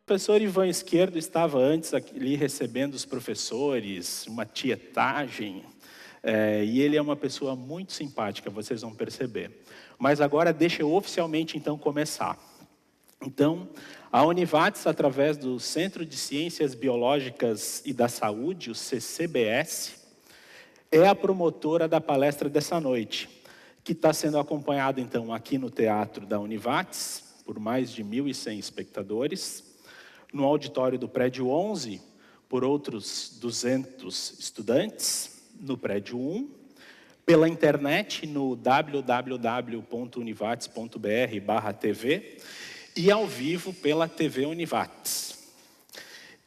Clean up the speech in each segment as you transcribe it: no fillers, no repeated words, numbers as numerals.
professor Ivan Esquerdo estava antes ali recebendo os professores, uma tietagem, e ele é uma pessoa muito simpática, vocês vão perceber. Mas agora deixa eu oficialmente então começar. Então, a Univates, através do Centro de Ciências Biológicas e da Saúde, o CCBS, é a promotora da palestra dessa noite, que está sendo acompanhada então aqui no Teatro da Univates, por mais de 1.100 espectadores, no auditório do prédio 11, por outros 200 estudantes, no prédio 1, pela internet no www.univates.br/TV e ao vivo pela TV Univates.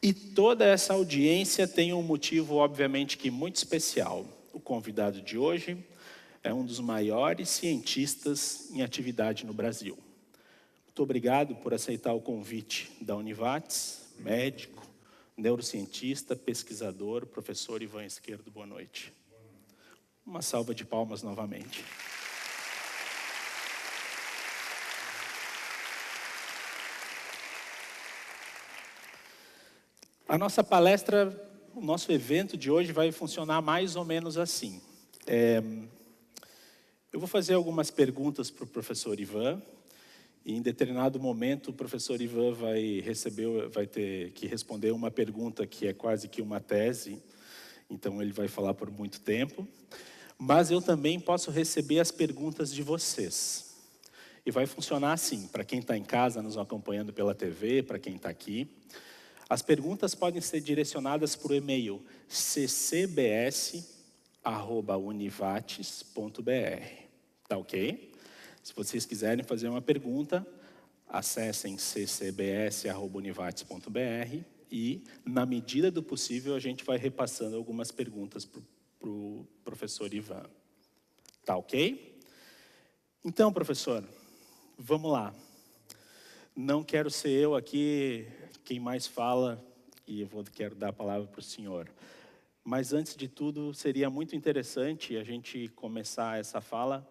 E toda essa audiência tem um motivo, obviamente, que muito especial. O convidado de hoje é um dos maiores cientistas em atividade no Brasil. Muito obrigado por aceitar o convite da Univates, médico, neurocientista, pesquisador, professor Ivan Esquerdo. Boa noite. Uma salva de palmas novamente. A nossa palestra, o nosso evento de hoje vai funcionar mais ou menos assim. Eu vou fazer algumas perguntas para o professor Ivan, e em determinado momento o professor Ivan vai ter que responder uma pergunta que é quase que uma tese, então ele vai falar por muito tempo, mas eu também posso receber as perguntas de vocês. E vai funcionar assim, para quem está em casa nos acompanhando pela TV, para quem está aqui. As perguntas podem ser direcionadas por e-mail ccbs@univates.br, tá ok? Se vocês quiserem fazer uma pergunta, acessem ccbs@univates.br e, na medida do possível, a gente vai repassando algumas perguntas para o professor Ivan. Tá ok? Então, professor, vamos lá. Não quero ser eu aqui quem mais fala, e quero dar a palavra para o senhor. Mas, antes de tudo, seria muito interessante a gente começar essa fala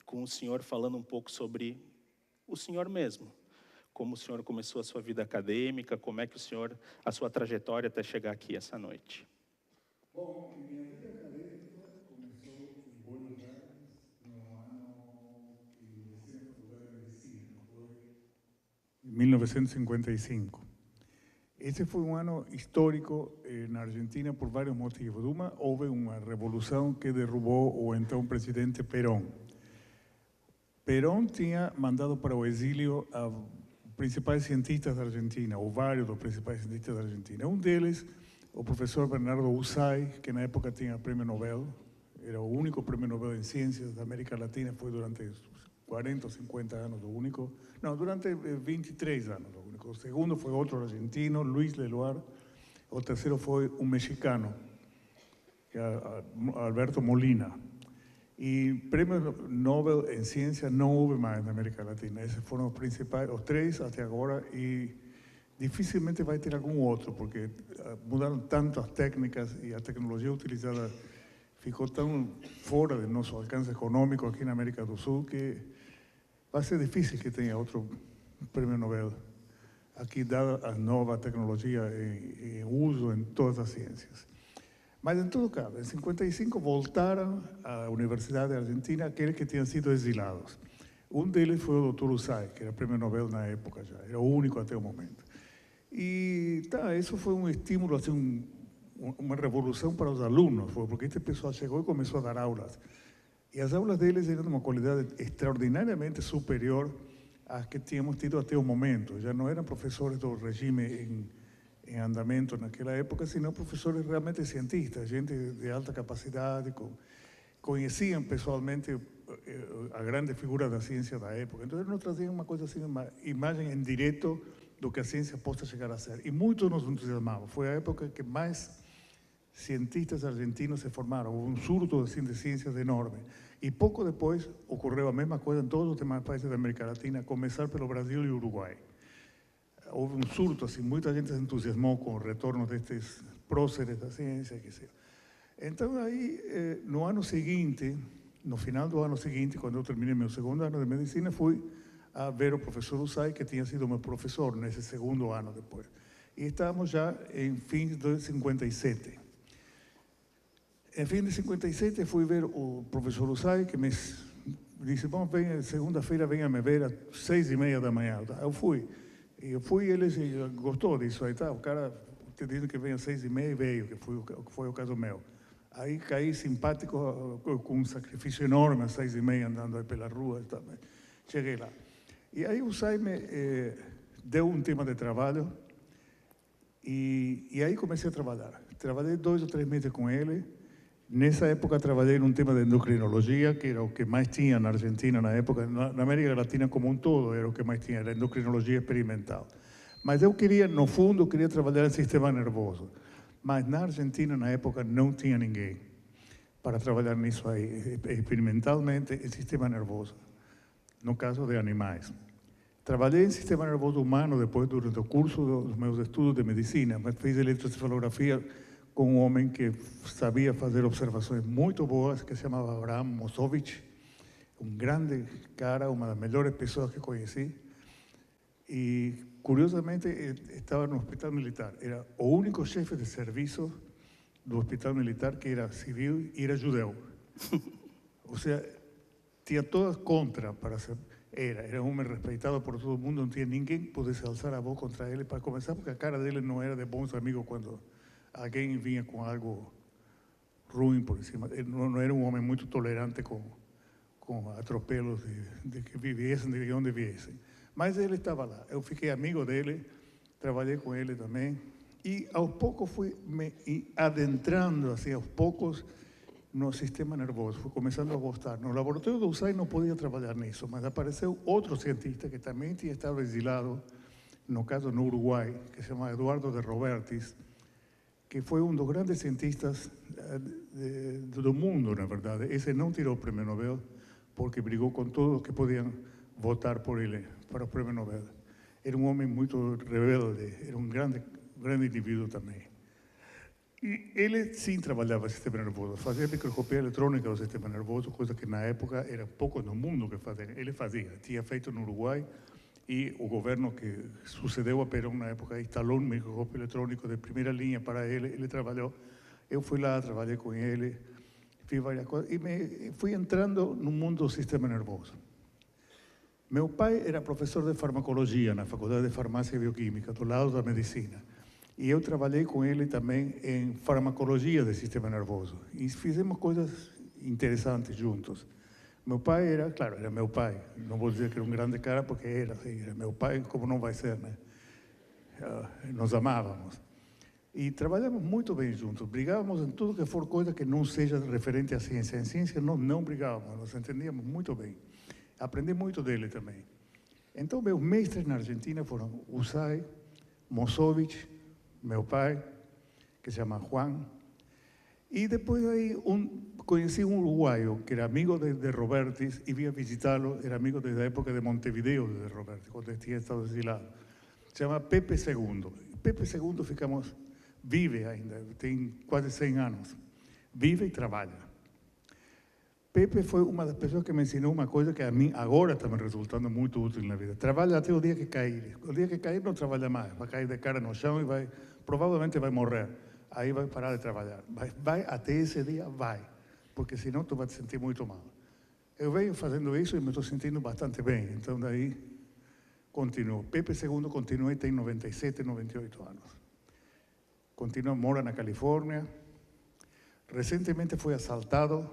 com o senhor falando um pouco sobre o senhor mesmo. Como o senhor começou a sua vida acadêmica, como é que a sua trajetória até chegar aqui essa noite. Bom, minha vida acadêmica começou em Buenos Aires no ano que iniciei a faculdade de medicina, foi em 1955. Esse foi um ano histórico na Argentina por vários motivos. Houve uma revolução que derrubou o então presidente Perón. Perón tinha mandado para o exílio a principais cientistas da Argentina, ou vários dos principais cientistas da Argentina. Um deles, o professor Bernardo Usai, que na época tinha prêmio Nobel, era o único prêmio Nobel em ciências da América Latina, foi durante 40 ou 50 anos o único, não, durante 23 anos o único. O segundo foi outro argentino, Luis Leloir, o terceiro foi um mexicano, que é Alberto Molina. E prêmios Nobel em ciência não houve mais na América Latina. Esses foram os principais, os três até agora, e dificilmente vai ter algum outro, porque mudaram tanto as técnicas e a tecnologia utilizada ficou tão fora do nosso alcance econômico aqui na América do Sul que vai ser difícil que tenha outro prêmio Nobel aqui, dada a nova tecnologia em uso em todas as ciências. Mas, em todo caso, em 55 voltaram à Universidade Argentina aqueles que tinham sido exilados. Um deles foi o Dr. Usai, que era prêmio Nobel na época já, era o único até o momento. E isso foi um estímulo, assim, uma revolução para os alunos, porque este pessoal chegou e começou a dar aulas. E as aulas deles eram de uma qualidade extraordinariamente superior às que tínhamos tido até o momento. Já não eram professores do regime em andamento naquela época, sino professores realmente cientistas, gente de alta capacidade, conheciam pessoalmente a grande figura da ciência da época. Então, eles nos traziam uma coisa assim, uma imagem em direto do que a ciência possa chegar a ser. E muitos nos entusiasmavam. Foi a época que mais cientistas argentinos se formaram. Houve um surto assim, de ciências enorme. E pouco depois ocorreu a mesma coisa em todos os demais países da América Latina, a começar pelo Brasil e Uruguai. Houve um surto, assim, muita gente se entusiasmou com o retorno destes próceres da ciência. Então, aí, no ano seguinte, no final do ano seguinte, quando eu terminei meu segundo ano de medicina, fui a ver o professor Usai, que tinha sido meu professor nesse segundo ano depois. E estávamos já em fins de 57. Em fim de 57, fui ver o professor Usai, que me disse, bom, segunda-feira venha me ver às 6:30 da manhã. Eu fui. E ele gostou disso aí, tá? O cara te disse que vem às 6:30 e veio, que foi o caso meu. Aí caí simpático, com um sacrifício enorme, às 6:30, andando aí pela rua. Tá? Cheguei lá. E aí o Usai me deu um tema de trabalho, e aí comecei a trabalhar. Trabalhei 2 ou 3 meses com ele. Nessa época trabalhei num tema de endocrinologia, que era o que mais tinha na Argentina na época, na América Latina como um todo, era o que mais tinha, era endocrinologia experimental. Mas eu queria, no fundo, queria trabalhar em sistema nervoso. Mas na Argentina, na época, não tinha ninguém para trabalhar nisso aí, experimentalmente, em sistema nervoso, no caso de animais. Trabalhei em sistema nervoso humano depois, durante o curso dos meus estudos de medicina, mas fiz eletrocefalografia com um homem que sabia fazer observações muito boas, que se chamava Abraham Mosovich, um grande cara, uma das melhores pessoas que conheci. E, curiosamente, estava no hospital militar. Era o único chefe de serviço do hospital militar que era civil e era judeu. Ou seja, tinha todas contra para ser... Era um homem respeitado por todo mundo, não tinha ninguém que pudesse alçar a voz contra ele, para começar, porque a cara dele não era de bons amigos quando alguém vinha com algo ruim por cima. Ele não era um homem muito tolerante com atropelos de que viviessem, de onde viessem. Mas ele estava lá. Eu fiquei amigo dele, trabalhei com ele também. E aos poucos fui me adentrando, assim, aos poucos, no sistema nervoso. Fui começando a gostar. No laboratório do Usai não podia trabalhar nisso, mas apareceu outro cientista que também tinha estado exilado, no caso no Uruguai, que se chama Eduardo de Robertis, que foi um dos grandes cientistas do mundo, na verdade. Esse não tirou o prêmio Nobel, porque brigou com todos que podiam votar por ele para o prêmio Nobel. Era um homem muito rebelde, era um grande indivíduo também. E ele sim trabalhava o sistema nervoso, fazia microscopia eletrônica do sistema nervoso, coisa que na época era pouco no mundo que faziam. Ele fazia, tinha feito no Uruguai, e o governo que sucedeu a Perón na época instalou um microscópio eletrônico de primeira linha para ele. Ele trabalhou, eu fui lá, trabalhei com ele, fiz várias coisas e fui entrando no mundo do sistema nervoso. Meu pai era professor de farmacologia na Faculdade de Farmácia e Bioquímica, do lado da medicina. E eu trabalhei com ele também em farmacologia do sistema nervoso. E fizemos coisas interessantes juntos. Meu pai era, claro, era meu pai. Não vou dizer que era um grande cara, porque era assim, era meu pai, como não vai ser, né? Nos amávamos. E trabalhamos muito bem juntos. Brigávamos em tudo que for coisa que não seja referente à ciência. Em ciência não brigávamos, nos entendíamos muito bem. Aprendi muito dele também. Então, meus mestres na Argentina foram Usai, Mosovich, meu pai, que se chama Juan. E depois aí conheci um uruguaio que era amigo de Robertis e via visitá-lo, era amigo desde a época de Montevideo de Robertis, quando ele tinha estado exilado. Se chama Pepe II. Pepe II vive ainda, tem quase 100 anos. Vive e trabalha. Pepe foi uma das pessoas que me ensinou uma coisa que a mim agora está me resultando muito útil na vida. Trabalha até o dia que cair. O dia que cair não trabalha mais, vai cair de cara no chão e provavelmente vai morrer. Aí vai parar de trabalhar. Vai até esse dia, vai. Porque senão tu vai te sentir muito mal. Eu venho fazendo isso e me estou sentindo bastante bem. Então daí continuo. Pepe II continua e tem 97, 98 anos. Continua, mora na Califórnia. Recentemente foi assaltado,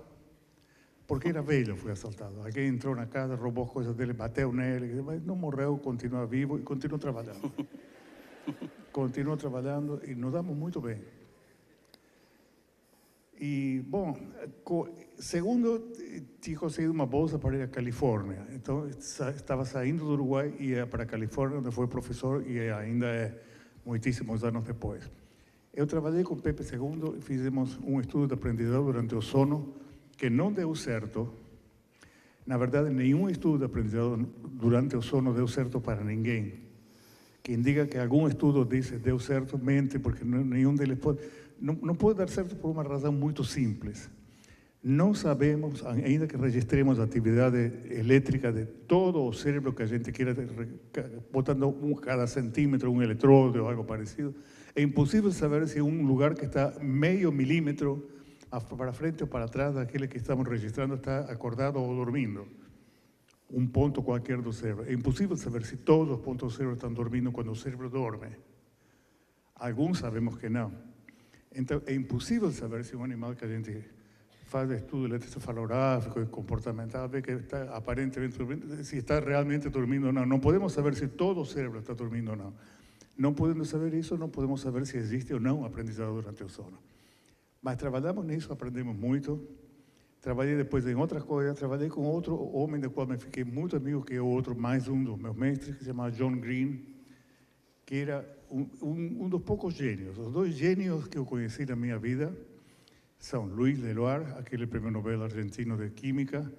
porque era velho, foi assaltado. Alguém entrou na casa, roubou coisas dele, bateu nele, mas não morreu, continua vivo e continua trabalhando. Continua trabalhando e nos damos muito bem. E, bom, segundo, tinha conseguido uma bolsa para ir à Califórnia. Então, estava saindo do Uruguai e ia para a Califórnia, onde foi professor e ainda é muitíssimos anos depois. Eu trabalhei com Pepe II e fizemos um estudo de aprendizado durante o sono que não deu certo. Na verdade, nenhum estudo de aprendizado durante o sono deu certo para ninguém. Quem diga que algum estudo diz que deu certo, mente, porque nenhum deles pode... Não pode dar certo por uma razão muito simples. Não sabemos, ainda que registremos a atividade elétrica de todo o cérebro que a gente queira, botando cada centímetro um eletrodo ou algo parecido, é impossível saber se um lugar que está meio milímetro para frente ou para trás daquele que estamos registrando está acordado ou dormindo. Um ponto qualquer do cérebro. É impossível saber se todos os pontos do cérebro estão dormindo quando o cérebro dorme. Alguns sabemos que não. Então, é impossível saber se um animal que a gente faz estudo eletrocefalográfico e comportamental, vê que está aparentemente dormindo, se está realmente dormindo ou não. Não podemos saber se todo o cérebro está dormindo ou não. Não podendo saber isso, não podemos saber se existe ou não aprendizado durante o sono. Mas trabalhamos nisso, aprendemos muito. Trabalhei depois em outras coisas, trabalhei com outro homem do qual me fiquei muito amigo, que é outro, mais um dos meus mestres, que se chama John Green, que era um dos poucos gênios. Os dois gênios que eu conheci na minha vida são Luis Leloir, aquele prêmio Nobel argentino de Química,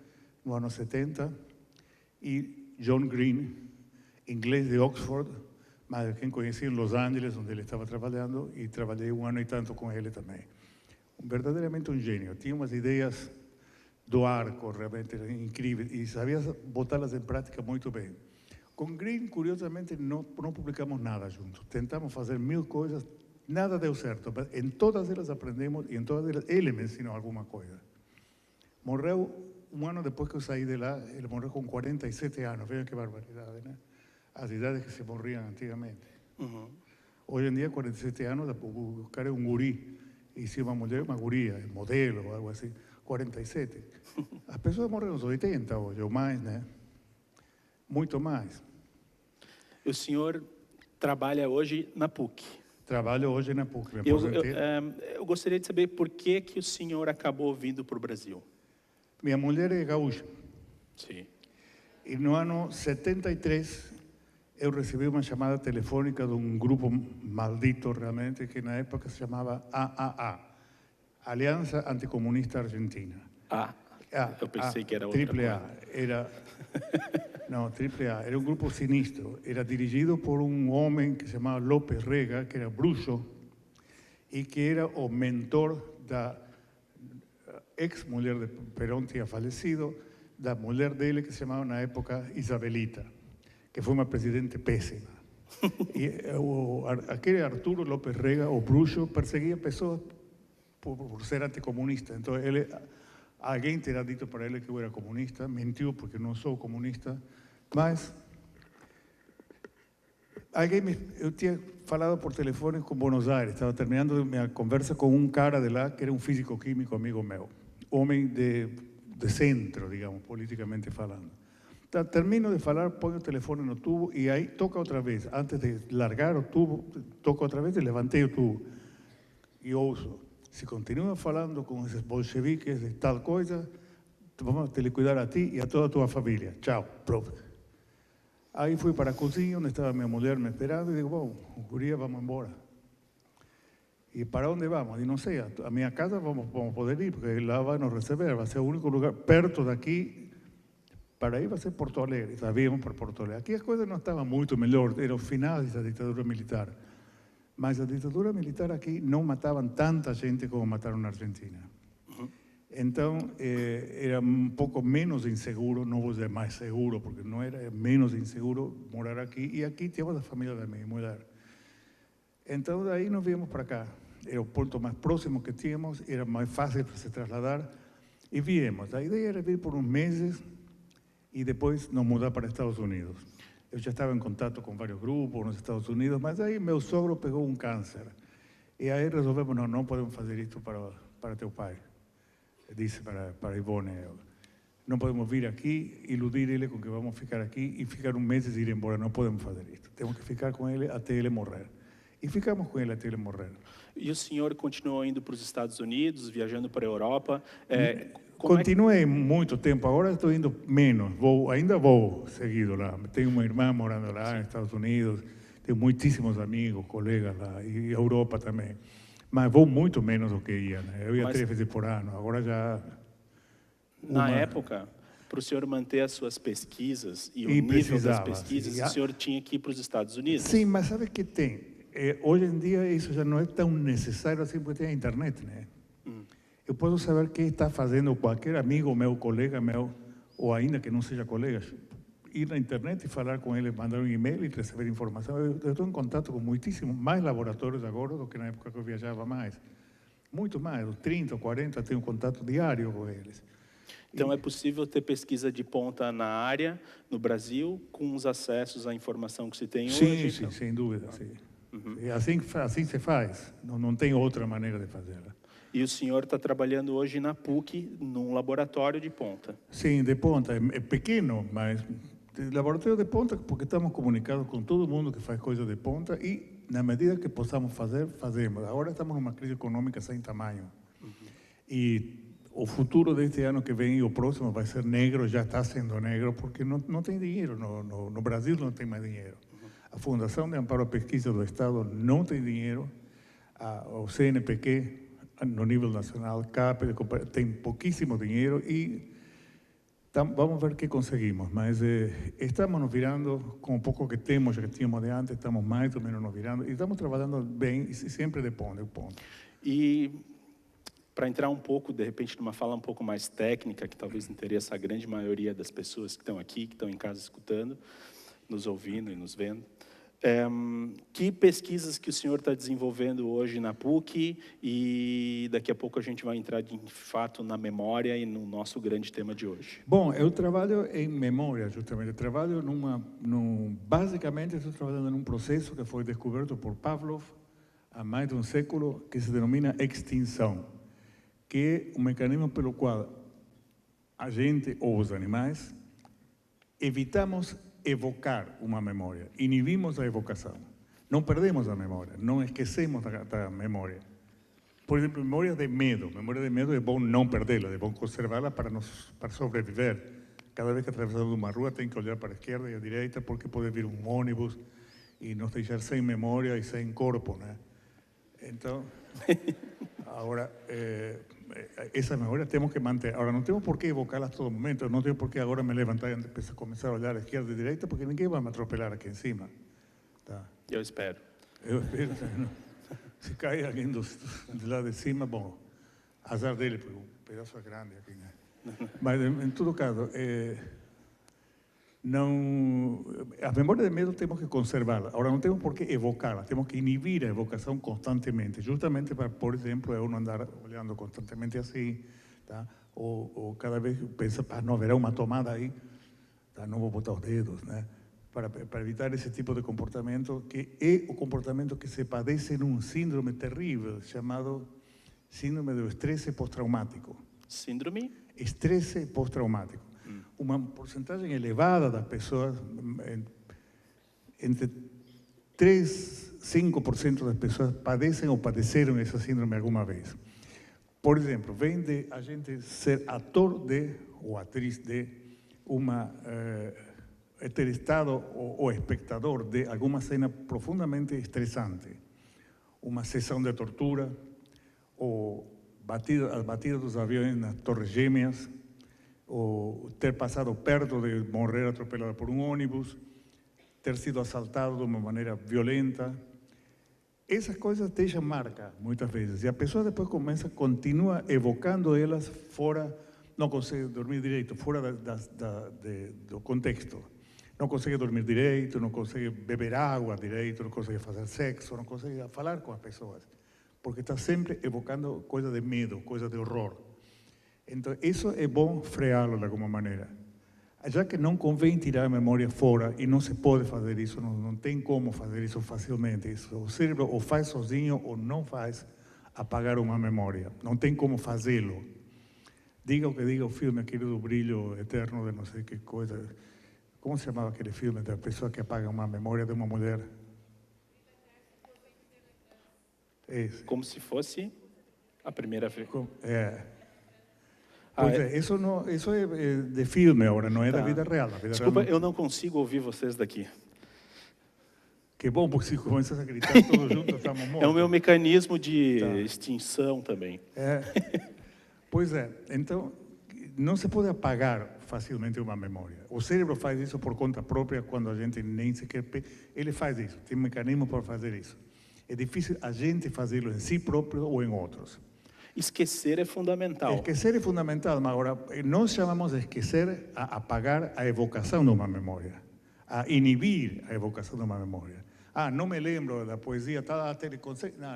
no ano 70, e John Green, inglês de Oxford, mas quem conheci em Los Angeles, onde ele estava trabalhando, e trabalhei um ano e tanto com ele também. Verdadeiramente um gênio. Tinha umas ideias do arco realmente incríveis e sabia botá-las em prática muito bem. Com Green, curiosamente, não publicamos nada juntos. Tentamos fazer 1000 coisas, nada deu certo. Em todas elas aprendemos e em todas elas ele me ensinou alguma coisa. Morreu um ano depois que eu saí de lá, ele morreu com 47 anos. Veja que barbaridade, né? As idades que se morriam antigamente. Hoje em dia, 47 anos, o cara é um guri. E se uma mulher, uma guria, modelo ou algo assim, 47. As pessoas morrem aos 80 hoje, ou mais, né? Muito mais. O senhor trabalha hoje na PUC. Trabalho hoje na PUC. Eu gostaria de saber por que o senhor acabou vindo para o Brasil. Minha mulher é gaúcha. Sim. E no ano 73, eu recebi uma chamada telefônica de um grupo maldito realmente, que na época se chamava AAA, Aliança Anticomunista Argentina. Eu pensei que era outra AAA. Não, AAA. Era um grupo sinistro. Era dirigido por um homem que se chamava López Rega, que era bruxo, e que era o mentor da ex-mulher de Perón, tinha falecido, da mulher dele, que se chamava na época Isabelita, que foi uma presidente péssima. E aquele Arturo López Rega, o bruxo, perseguia pessoas por ser anticomunista. Então, alguém terá dito para ele que eu era comunista, mentiu porque não sou comunista, mas eu tinha falado por telefone com Buenos Aires, estava terminando minha conversa com um cara de lá, que era um físico-químico amigo meu, homem de centro, digamos, politicamente falando. Então, termino de falar, ponho o telefone no tubo e aí toca outra vez. Antes de largar o tubo, toca outra vez e levantei o tubo. E ouço, se continua falando com esses bolcheviques de tal coisa, vamos telecuidar a ti e a toda a tua família. Tchau, prof. Aí fui para a cozinha, onde estava minha mulher me esperando, e digo, bom, guria, vamos embora. E para onde vamos? E não sei, a minha casa vamos poder ir, porque lá vai nos receber, vai ser o único lugar perto daqui. Para aí vai ser Porto Alegre, sabíamos para Porto Alegre. Aqui as coisas não estavam muito melhor, era o final da ditadura militar. Mas a ditadura militar aqui não matavam tanta gente como mataram na Argentina. Então, era um pouco menos inseguro, não vou dizer mais seguro, porque não era menos inseguro morar aqui. E aqui tínhamos a família da minha mulher. Então, daí nós viemos para cá. Era o ponto mais próximo que tínhamos, era mais fácil para se trasladar. E viemos. A ideia era vir por uns meses e depois nos mudar para Estados Unidos. Eu já estava em contato com vários grupos nos Estados Unidos, mas aí meu sogro pegou um câncer. E aí resolvemos, não podemos fazer isto para teu pai. Disse para Ivone, não podemos vir aqui, iludir ele com que vamos ficar aqui e ficar um mês e ir embora. Não podemos fazer isto. Temos que ficar com ele até ele morrer. E ficamos com ele até ele morrer. E o senhor continuou indo para os Estados Unidos, viajando para a Europa? Continuei muito tempo, agora estou indo menos, ainda vou seguido lá. Tenho uma irmã morando lá nos Estados Unidos, tenho muitíssimos amigos, colegas lá, e Europa também. Mas vou muito menos do que ia, né? Eu ia 3 vezes por ano, agora já... Na época, para o senhor manter as suas pesquisas e o nível das pesquisas, o senhor tinha que ir para os Estados Unidos? Sim, mas sabe que hoje em dia isso já não é tão necessário assim, porque tem a internet, né? Eu posso saber o que está fazendo qualquer amigo meu, colega meu, ou ainda que não seja colega. Ir na internet e falar com ele, mandar um e-mail e receber informação. Eu estou em contato com muitíssimos mais laboratórios agora do que na época que eu viajava mais. Muito mais, uns 30, 40, tenho contato diário com eles. Então, é possível ter pesquisa de ponta na área, no Brasil, com os acessos à informação que se tem hoje? Sim, sem dúvida. Sim. É assim se faz, não tem outra maneira de fazer. E o senhor está trabalhando hoje na PUC, num laboratório de ponta? Sim, de ponta. É pequeno, mas laboratório de ponta porque estamos comunicados com todo mundo que faz coisa de ponta e, na medida que possamos fazer, fazemos. Agora estamos numa crise econômica sem tamanho. E o futuro deste ano que vem e o próximo vai ser negro, já está sendo negro, porque não tem dinheiro. No Brasil não tem mais dinheiro. A Fundação de Amparo à Pesquisa do Estado não tem dinheiro. O CNPq, no nível nacional, CAPE, tem pouquíssimo dinheiro e vamos ver o que conseguimos. Mas estamos nos virando com o pouco que temos, já que tínhamos de antes, estamos mais ou menos nos virando e estamos trabalhando bem e sempre de ponto. E para entrar um pouco, de repente, numa fala um pouco mais técnica, que talvez interesse a grande maioria das pessoas que estão aqui, que estão em casa escutando, nos ouvindo e nos vendo. Que pesquisas que o senhor está desenvolvendo hoje na PUC e daqui a pouco a gente vai entrar de fato na memória e no nosso grande tema de hoje. Bom, eu trabalho em memória, justamente. Eu trabalho basicamente estou trabalhando num processo que foi descoberto por Pavlov há mais de um século, que se denomina extinção, que é um mecanismo pelo qual a gente ou os animais evitamos evocar uma memória, inibimos a evocação. Não perdemos a memória, não esquecemos da memória. Por exemplo, memória de medo. Memória de medo é bom não perdê-la, é bom conservá-la para sobreviver. Cada vez que atravessamos uma rua tem que olhar para a esquerda e à direita porque pode vir um ônibus e nos deixar sem memória e sem corpo, né? Então, agora, essa memória temos que manter. Agora, não temos por que evocá-la a todo momento. Não tenho por que agora me levantar e começar a olhar à esquerda e à direita, porque ninguém vai me atropelar aqui em cima. Tá? Eu espero. Eu espero. Se cai alguém do lado de cima, bom, azar dele, porque um pedaço é grande aqui, né? Mas, em todo caso, a memória de medo temos que conservá-la. Agora, não temos por que evocá-la, temos que inibir a evocação constantemente, justamente para, por exemplo, eu não andar olhando constantemente assim, tá? Ou cada vez pensa, não haverá uma tomada aí, tá? Não vou botar os dedos, né? Para evitar esse tipo de comportamento, que é o comportamento que se padece num síndrome terrível, chamado síndrome do estresse pós-traumático. Síndrome? Estresse pós-traumático. Uma porcentagem elevada das pessoas, entre 3 a 5% das pessoas padecem ou padeceram essa síndrome alguma vez. Por exemplo, vem de a gente ser ator ou atriz de ter estado ou espectador de alguma cena profundamente estressante, uma sessão de tortura, ou a batida dos aviões nas Torres Gêmeas, ou ter passado perto de morrer atropelado por um ônibus, ter sido assaltado de uma maneira violenta. Essas coisas deixam marca, muitas vezes, e a pessoa depois continua evocando elas fora, não consegue dormir direito, fora do contexto. Não consegue dormir direito, não consegue beber água direito, não consegue fazer sexo, não consegue falar com as pessoas, porque está sempre evocando coisa de medo, coisa de horror. Então, isso é bom freá-lo de alguma maneira. Já que não convém tirar a memória fora, e não se pode fazer isso, não tem como fazer isso facilmente. O cérebro ou faz sozinho ou não faz apagar uma memória. Não tem como fazê-lo. Diga o que diga o filme, aquele do brilho eterno de não sei que coisa. Como se chamava aquele filme da pessoa que apaga uma memória de uma mulher? Esse. Como se fosse a primeira vez. Pois isso é de filme agora, não é da vida real. Desculpa, eu não consigo ouvir vocês daqui. Que bom, porque se começar a gritar todos juntos, estamos mortos. É o meu mecanismo de extinção também. Pois é, então, não se pode apagar facilmente uma memória. O cérebro faz isso por conta própria quando a gente nem sequer... Ele faz isso, tem um mecanismo para fazer isso. É difícil a gente fazê-lo em si próprio ou em outros. Esquecer é fundamental. Esquecer é fundamental, mas agora nós chamamos de esquecer a apagar a evocação de uma memória, a inibir a evocação de uma memória. Ah, não me lembro da poesia, está lá,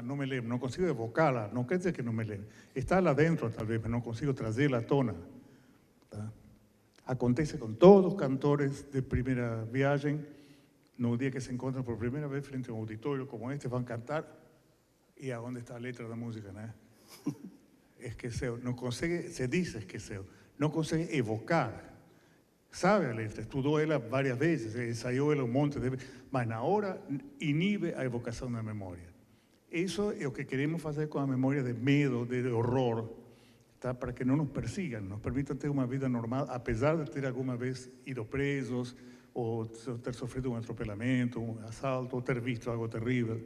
não me lembro, não consigo evocá-la, não quer dizer que não me lembro. Está lá dentro, talvez, mas não consigo trazê-la à tona. Tá? Acontece com todos os cantores de primeira viagem, no dia que se encontram por primeira vez frente a um auditório como este, vão cantar, e aonde está a letra da música, né? Esqueceu, não consegue, se diz esqueceu, não consegue evocar. Sabe a letra, estudou ela várias vezes, ensaiou ela um monte de vezes, mas na hora inibe a evocação da memória. Isso é o que queremos fazer com a memória de medo, de horror, tá? Para que não nos persigam, nos permitam ter uma vida normal, apesar de ter alguma vez ido presos, ou ter sofrido um atropelamento, um assalto, ou ter visto algo terrível.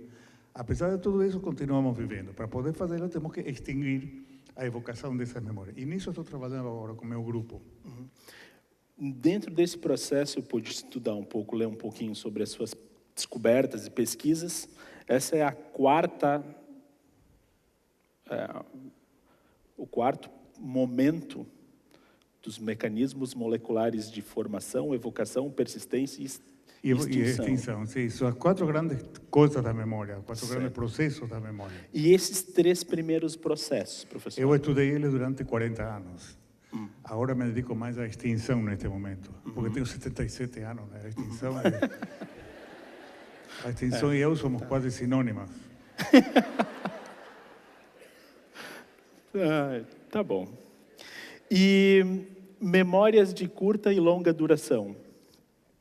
Apesar de tudo isso, continuamos vivendo. Para poder fazê-lo, temos que extinguir a evocação dessas memórias. E nisso estou trabalhando agora com o meu grupo. Dentro desse processo, eu pude estudar um pouco, ler um pouquinho sobre as suas descobertas e pesquisas. Essa é a o quarto momento dos mecanismos moleculares de formação, evocação, persistência e extinção. Sim, são as quatro grandes coisas da memória, quatro grandes processos da memória. E esses três primeiros processos, professor? Eu estudei eles durante 40 anos. Agora me dedico mais à extinção neste momento, porque tenho 77 anos, né? A extinção e eu somos quase sinônimas. Tá bom. E memórias de curta e longa duração?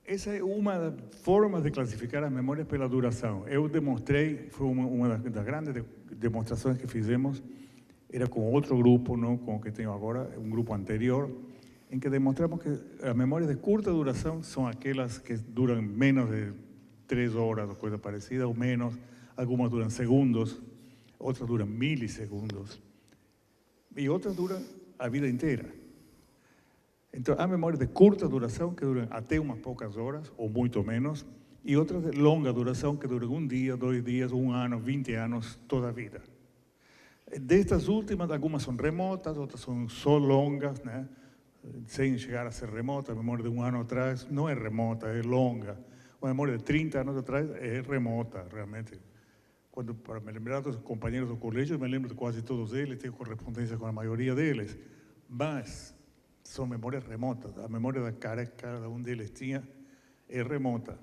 Essa é uma das formas de classificar as memórias pela duração. Eu demonstrei, foi uma das grandes demonstrações que fizemos, era com outro grupo, não com o que tenho agora, um grupo anterior, em que demonstramos que as memórias de curta duração são aquelas que duram menos de 3 horas ou coisa parecida, ou menos, algumas duram segundos, outras duram milissegundos, e outras duram a vida inteira. Então, há memórias de curta duração que duram até umas poucas horas, ou muito menos, e outras de longa duração que duram 1 dia, 2 dias, 1 ano, 20 anos, toda a vida. Destas últimas, algumas são remotas, outras são só longas, né? Sem chegar a ser remota. A memória de 1 ano atrás não é remota, é longa. A memória de 30 anos atrás é remota, realmente. Para me lembrar dos companheiros do colégio, me lembro de quase todos eles, tenho correspondência com a maioria deles, mas são memórias remotas. A memória da cara que cada um deles tinha é remota.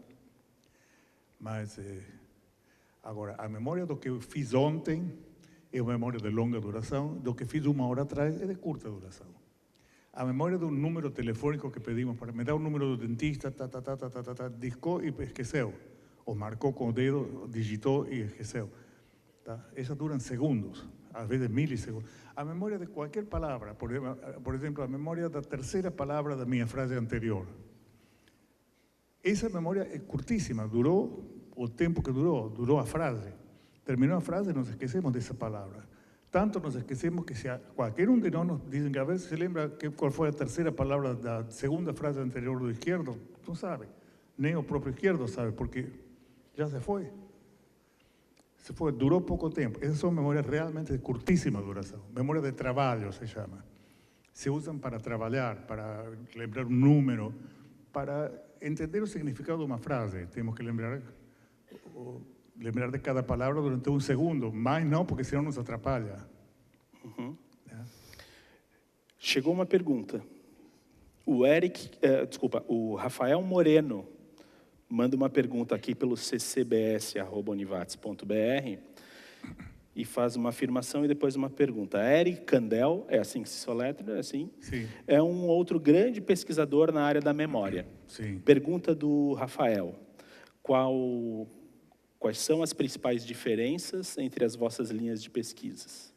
Mas, agora, a memória do que eu fiz ontem é uma memória de longa duração, do que fiz 1 hora atrás é de curta duração. A memória de um número telefônico que pedimos para me dar o número do dentista, discou e esqueceu. Ou marcou com o dedo, digitou e esqueceu. Tá? Essas duram segundos, às vezes milissegundos. A memória de qualquer palavra, por exemplo, a memória da terceira palavra da minha frase anterior. Essa memória é curtíssima, durou o tempo que durou a frase. Terminou a frase e nos esquecemos dessa palavra. Tanto nos esquecemos que se qualquer um de nós nos diz que a vez se lembra qual foi a terceira palavra da segunda frase anterior do esquerdo, não sabe. Nem o próprio esquerdo sabe, porque já se foi. Se foi, durou pouco tempo. Essas são memórias realmente de curtíssima duração. Memória de trabalho se chama. Se usam para trabalhar, para lembrar um número, para entender o significado de uma frase. Temos que lembrar de cada palavra durante 1 segundo, mas não, porque senão nos atrapalha. Chegou uma pergunta. O Rafael Moreno manda uma pergunta aqui pelo ccbs@univates.br e faz uma afirmação e depois uma pergunta. Eric Kandel, é assim que se soletra, é assim? Sim. É um outro grande pesquisador na área da memória. Sim. Pergunta do Rafael. Quais são as principais diferenças entre as vossas linhas de pesquisas?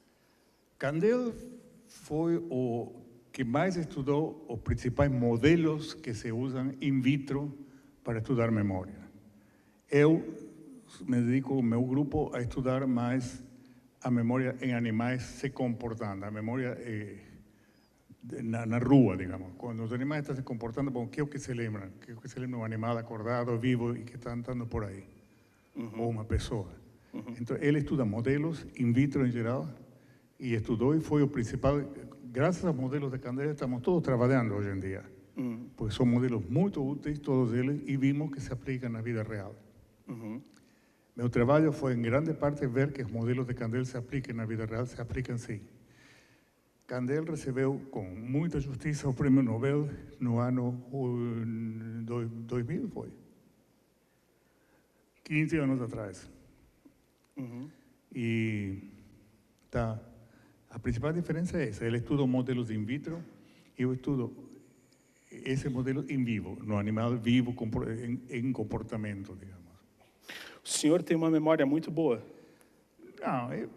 Kandel foi o que mais estudou os principais modelos que se usam in vitro para estudar memória. Eu me dedico, o meu grupo, a estudar mais a memória em animais se comportando, a memória na rua, digamos. Quando os animais estão se comportando, bom, que é o que se lembram? Que é o que se lembra um animal acordado, vivo e que está andando por aí? Ou uma pessoa. Então, ele estuda modelos in vitro em geral e estudou e foi o principal. Graças aos modelos de Candel, estamos todos trabalhando hoje em dia. Porque são modelos muito úteis, todos eles, e vimos que se aplicam na vida real. Meu trabalho foi, em grande parte, ver que os modelos de Candel se apliquem na vida real, se aplicam sim. Candel recebeu, com muita justiça, o Prêmio Nobel no ano 2000, foi. 15 anos atrás. E a principal diferença é essa. Ele estuda modelos in vitro e eu estudo esse modelo em vivo, no animal vivo, em comportamento, digamos. O senhor tem uma memória muito boa. Não, é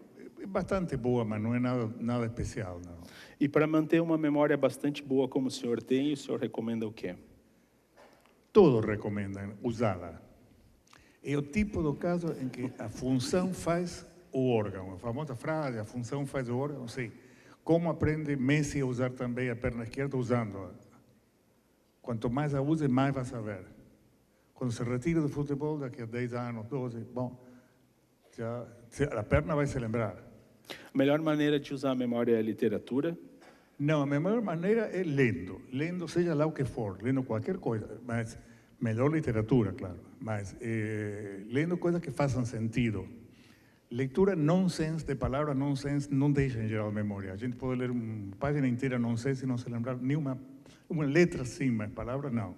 bastante boa, mas não é nada especial, não. E para manter uma memória bastante boa como o senhor tem, o senhor recomenda o quê? Todos recomendam usá-la. É o tipo do caso em que a função faz o órgão. A famosa frase, a função faz o órgão, sim. Como aprende Messi a usar também a perna esquerda usando-a? Quanto mais a use, mais vai saber. Quando se retira do futebol, daqui a 10 anos, 12, bom, já, a perna vai se lembrar. A melhor maneira de usar a memória é a literatura? Não, a melhor maneira é lendo. Lendo seja lá o que for, lendo qualquer coisa, mas melhor literatura, claro. Mas lendo coisas que façam sentido. Leitura nonsense, de palavras nonsense, não deixa em geral a memória. A gente pode ler uma página inteira nonsense e não se lembrar nenhuma letra sim, mas palavras não.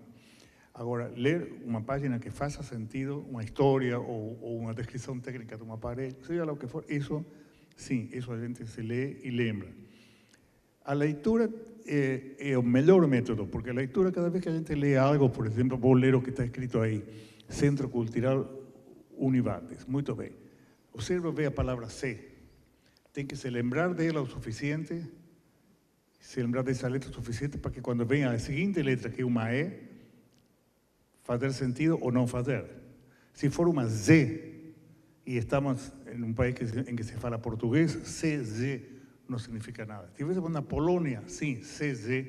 Agora, ler uma página que faça sentido, uma história ou uma descrição técnica de um aparelho, seja lá o que for, isso sim, isso a gente se lê e lembra. A leitura é o melhor método, porque a leitura, cada vez que a gente lê algo, por exemplo, vou ler o que está escrito aí, Centro Cultural Univates, muito bem. O cérebro vê a palavra C, tem que se lembrar dela o suficiente, se lembrar dessa letra o suficiente para que quando venha a seguinte letra, que é uma E, fazer sentido ou não fazer. Se for uma Z, e estamos em um país em que se fala português, CZ não significa nada. Se estivéssemos na Polônia, sim, CZ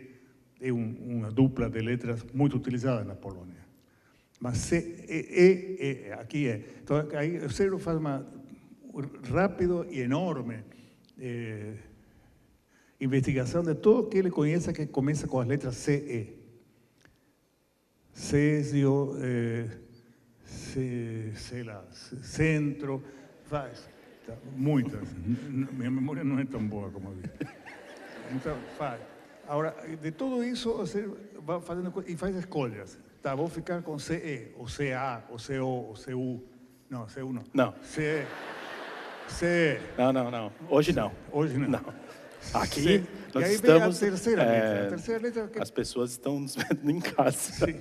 é uma dupla de letras muito utilizada na Polônia. Mas C, aqui é. Então, aí o cérebro faz uma rápido e enorme investigação de tudo que ele conhece que começa com as letras CE. Césio, sei lá, centro, faz. Muitas. Minha memória não é tão boa como eu disse. Então, faz. Agora, de tudo isso, você vai fazendo e faz escolhas. Tá, vou ficar com CE, ou CA, ou CO, ou CU. Não, CU não. Não. CE. Não. Hoje não. Hoje não. Aqui nós aí estamos. Vem a terceira letra. A terceira letra As pessoas estão nos vendo em casa. Sim.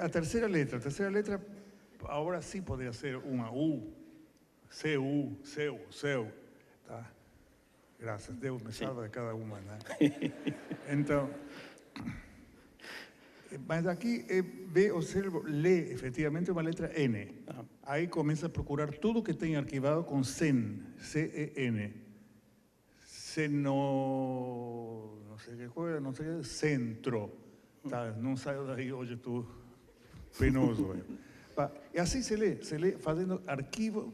A terceira letra, agora sim poderia ser uma U, CU, seu, tá? Graças a Deus me salva de cada uma, né? Então, mas aqui vê o cérebro, lê efetivamente uma letra N. Aí começa a procurar tudo que tem arquivado com CEN, C-E-N. Não sei que coisa, não sei que, centro. Tá, não saio daí hoje, estou penoso. E assim se lê fazendo arquivo,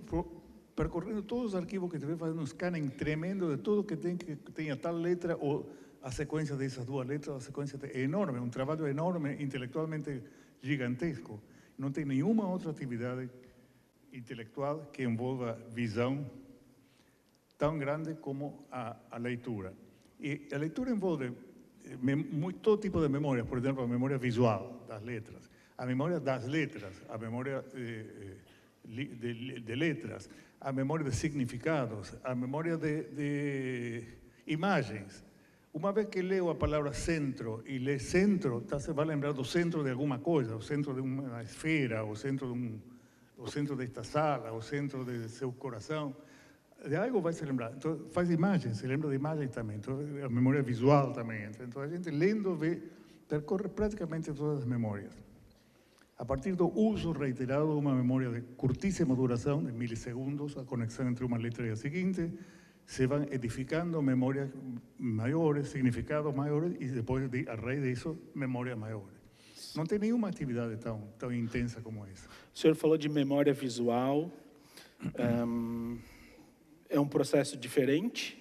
percorrendo todos os arquivos que tiver, fazendo um scanning tremendo de tudo que tenha tal letra ou a sequência dessas duas letras, a sequência é enorme, um trabalho enorme, intelectualmente gigantesco. Não tem nenhuma outra atividade intelectual que envolva visão tão grande como a leitura. E a leitura envolve todo tipo de memória, por exemplo, a memória visual das letras, a memória das letras, a memória de letras, a memória de significados, a memória de imagens. Uma vez que leu a palavra centro e lê centro, você vai lembrar do centro de alguma coisa, o centro de uma esfera, o centro desta sala, o centro de seu coração. De algo vai se lembrar. Então, faz imagens, se lembra de imagens também. Então, a memória visual também. Então, a gente lendo, percorre praticamente todas as memórias. A partir do uso reiterado de uma memória de curtíssima duração, de milissegundos, a conexão entre uma letra e a seguinte, se van edificando memórias maiores, significados maiores, e depois, a raíz disso, memórias maiores. Não tem nenhuma atividade tão intensa como essa. O senhor falou de memória visual. É um processo diferente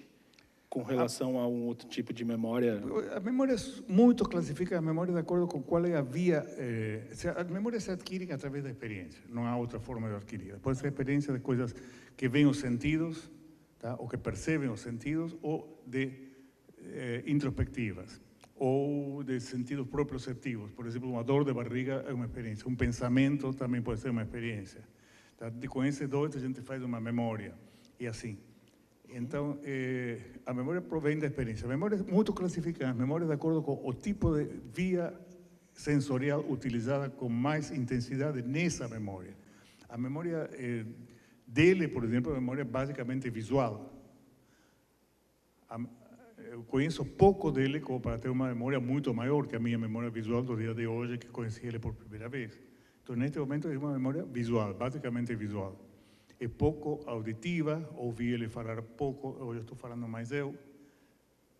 com relação a um outro tipo de memória? A memória, muitos classificam a memória de acordo com qual é a via. As memórias se adquirem através da experiência, não há outra forma de adquirir. Pode ser a experiência de coisas que veem os sentidos, tá? Ou que percebem os sentidos, ou de introspectivas, ou de sentidos proprioceptivos. Por exemplo, uma dor de barriga é uma experiência, um pensamento também pode ser uma experiência. Tá? Com esses dois a gente faz uma memória, e assim. Então, a memória provém da experiência. A memória é muito classificada, a memória de acordo com o tipo de via sensorial utilizada com mais intensidade nessa memória. A memória dele, por exemplo, é uma memória basicamente visual. Eu conheço pouco dele como para ter uma memória muito maior que a minha memória visual do dia de hoje, que conheci ele por primeira vez. Então, neste momento, é uma memória visual, basicamente visual. É pouco auditiva, ouvi ele falar pouco, hoje estou falando mais eu,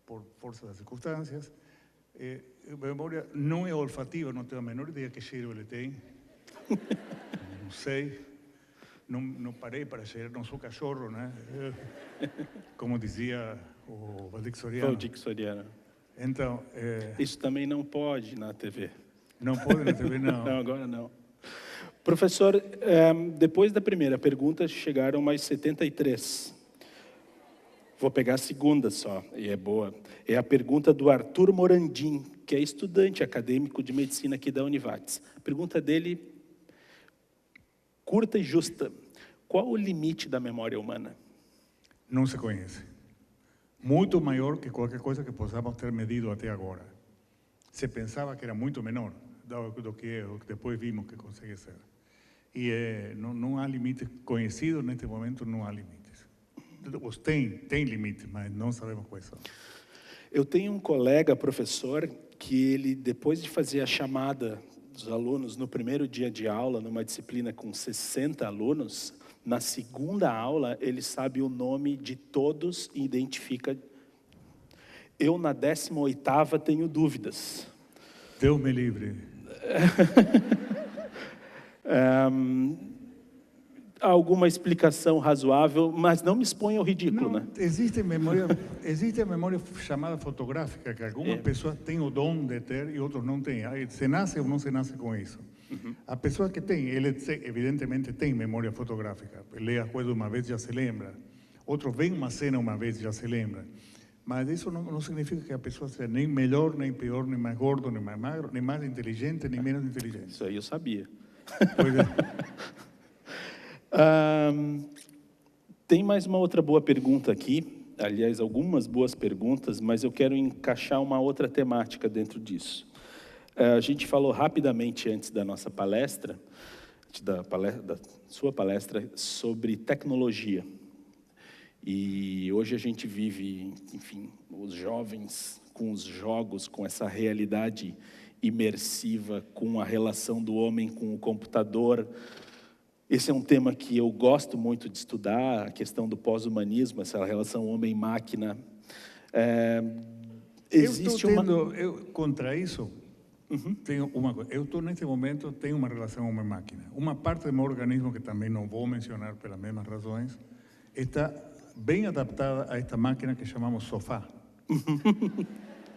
por força das circunstâncias. A memória não é olfativa, não tenho a menor ideia que cheiro ele tem. Não sei, não parei para cheirar, não sou cachorro, né? Como dizia o Valdir Soriano. Valdir Soriano. Então, isso também não pode na TV. Não pode na TV, não. Não, agora não. Professor, depois da primeira pergunta, chegaram mais 73. Vou pegar a segunda só, e é boa. É a pergunta do Arthur Morandim, que é estudante acadêmico de medicina aqui da Univates. A pergunta dele, curta e justa. Qual o limite da memória humana? Não se conhece. Muito maior que qualquer coisa que possamos ter medido até agora. Se pensava que era muito menor do que depois vimos que consegue ser. E não há limite conhecido neste momento, não há limites. Tem limites, mas não sabemos quais são. Eu tenho um colega, professor, que ele, depois de fazer a chamada dos alunos no primeiro dia de aula, numa disciplina com 60 alunos, na segunda aula ele sabe o nome de todos e identifica. Eu, na 18ª, tenho dúvidas. Deus me livre. Alguma explicação razoável, mas não me exponha ao ridículo, não, né? Existe a memória chamada fotográfica, que algumas pessoas têm o dom de ter e outros não têm. Se nasce ou não se nasce com isso. A pessoa que tem, ele evidentemente tem memória fotográfica. Lê a coisa uma vez e já se lembra. Outros veem uma cena uma vez e já se lembra. Mas isso não significa que a pessoa seja nem melhor, nem pior, nem mais gordo, nem mais magro, nem mais inteligente, nem menos inteligente. Isso aí eu sabia. Pois é. Tem mais uma outra boa pergunta aqui. Aliás, algumas boas perguntas, mas eu quero encaixar uma outra temática dentro disso. A gente falou rapidamente antes da nossa palestra, da sua palestra, sobre tecnologia. E hoje a gente vive, enfim, os jovens com os jogos, com essa realidade imersiva, com a relação do homem com o computador. Esse é um tema que eu gosto muito de estudar, a questão do pós-humanismo, essa relação homem-máquina. Existe contra isso, tenho uma coisa. Eu estou, nesse momento, tenho uma relação homem-máquina. Uma parte do meu organismo, que também não vou mencionar pelas mesmas razões, está bem adaptada a esta máquina que chamamos sofá.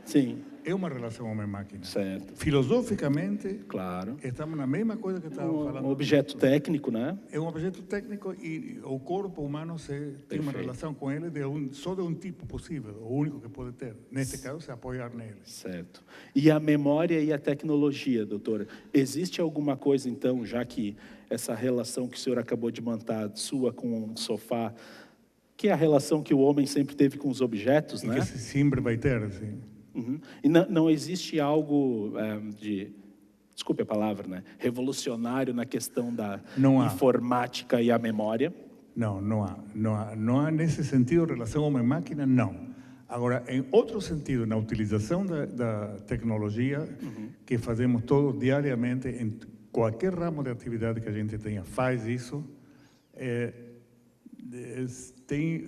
Sim. É uma relação homem-máquina. Certo. Filosoficamente, claro, estamos na mesma coisa que estava falando. Um objeto técnico, né? É um objeto técnico e o corpo humano tem uma relação com ele só de um tipo possível, o único que pode ter. Neste caso, se apoiar nele. Certo. E a memória e a tecnologia, doutora? Existe alguma coisa, então, já que essa relação que o senhor acabou de montar, sua com o sofá, que é a relação que o homem sempre teve com os objetos, e né? Que sempre vai ter, assim. E não existe algo desculpe a palavra, né? Revolucionário na questão da informática e a memória? Não há nesse sentido relação homem-máquina, não. Agora, em outro sentido, na utilização da tecnologia, que fazemos todos diariamente, em qualquer ramo de atividade que a gente tenha, faz isso, tem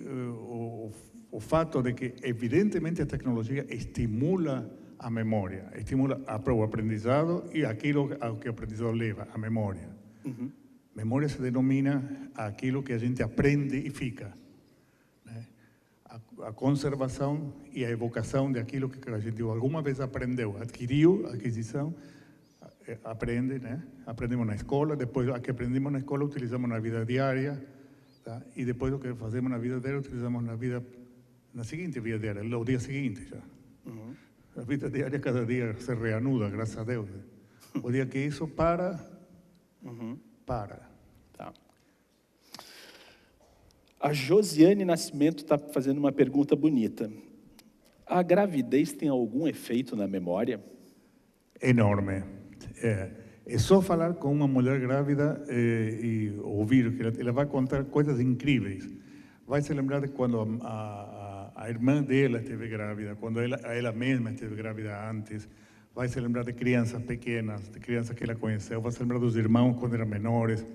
o fato de que, evidentemente, a tecnologia estimula a memória, estimula o aprendizado e aquilo ao que o aprendizado leva, a memória. Memória se denomina aquilo que a gente aprende e fica. a conservação e a evocação daquilo que a gente alguma vez aprendeu, adquiriu, aquisição, aprende, né? Aprendemos na escola, depois o que aprendemos na escola utilizamos na vida diária, tá? E depois o que fazemos na vida diária utilizamos na seguinte vida diária, nos dias seguintes já. A vida diária cada dia se reanuda, graças a Deus. O dia que isso para. Tá. A Josiane Nascimento está fazendo uma pergunta bonita. A gravidez tem algum efeito na memória? Enorme. É só falar com uma mulher grávida e ouvir que ela vai contar coisas incríveis. Vai se lembrar de quando a irmã dela esteve grávida, quando ela mesma esteve grávida antes. Vai se lembrar de crianças pequenas, de crianças que ela conheceu. Vai se lembrar dos irmãos quando eram menores.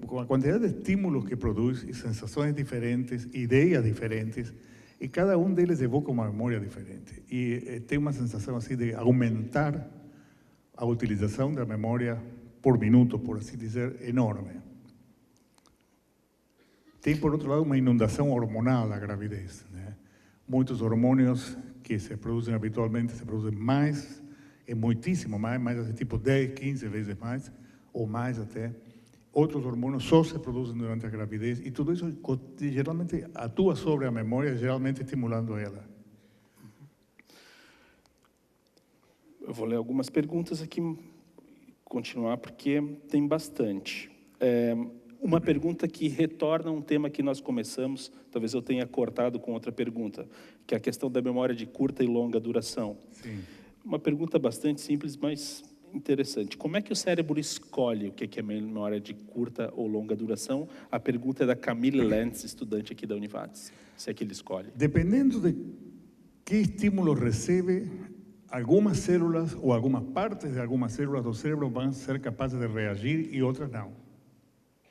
Com a quantidade de estímulos que produz, e sensações diferentes, ideias diferentes, e cada um deles evoca uma memória diferente. E tem uma sensação assim de aumentar a utilização da memória por minuto, por assim dizer, enorme. Tem, por outro lado, uma inundação hormonal da gravidez, né? Muitos hormônios que se produzem habitualmente se produzem mais, muitíssimo mais tipo 10, 15 vezes mais, ou mais até. Outros hormônios só se produzem durante a gravidez, e tudo isso geralmente atua sobre a memória, geralmente estimulando ela. Eu vou ler algumas perguntas aqui, continuar, porque tem bastante. Uma pergunta que retorna a um tema que nós começamos, talvez eu tenha cortado com outra pergunta, que é a questão da memória de curta e longa duração. Sim. Uma pergunta bastante simples, mas interessante. Como é que o cérebro escolhe o que é memória de curta ou longa duração? A pergunta é da Camille Lentz, estudante aqui da Univates. Se é que ele escolhe. Dependendo de que estímulo recebe, algumas células ou algumas partes de algumas células do cérebro vão ser capazes de reagir e outras não.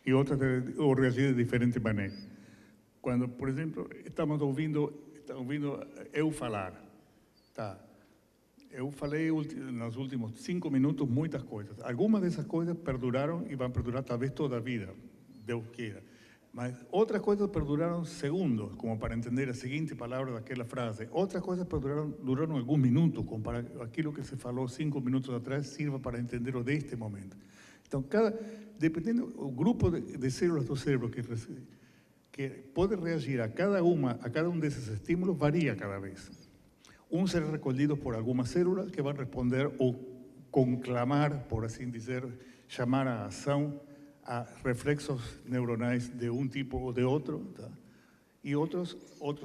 E outras ou reagir de diferente maneira. Quando, por exemplo, estamos ouvindo eu falar, tá? Eu falei nos últimos 5 minutos muitas coisas. Algumas dessas coisas perduraram e vão perdurar talvez toda a vida, Deus queira. Mas outras coisas perduraram segundos, como para entender a seguinte palavra daquela frase. Outras coisas duraram alguns minutos, como para aquilo que se falou 5 minutos atrás sirva para entender o deste momento. Então, dependendo do grupo de células do cérebro que pode reagir a cada um desses estímulos, varia cada vez. Será recolhido por algumas células que vão responder ou conclamar, por assim dizer, chamar a ação a reflexos neuronais de um tipo ou de outro, tá? E outros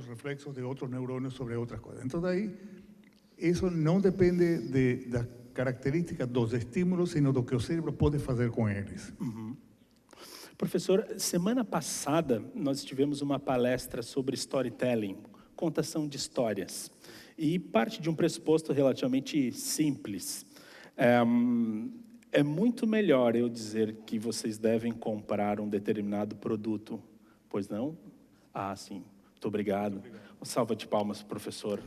reflexos de outros neurônios sobre outras coisas. Então, daí, isso não depende das características dos estímulos, sino do que o cérebro pode fazer com eles. Professor, semana passada nós tivemos uma palestra sobre storytelling, contação de histórias. E parte de um pressuposto relativamente simples. É muito melhor eu dizer que vocês devem comprar um determinado produto, pois não? Ah, sim. Muito obrigado. Uma salva de palmas, professor.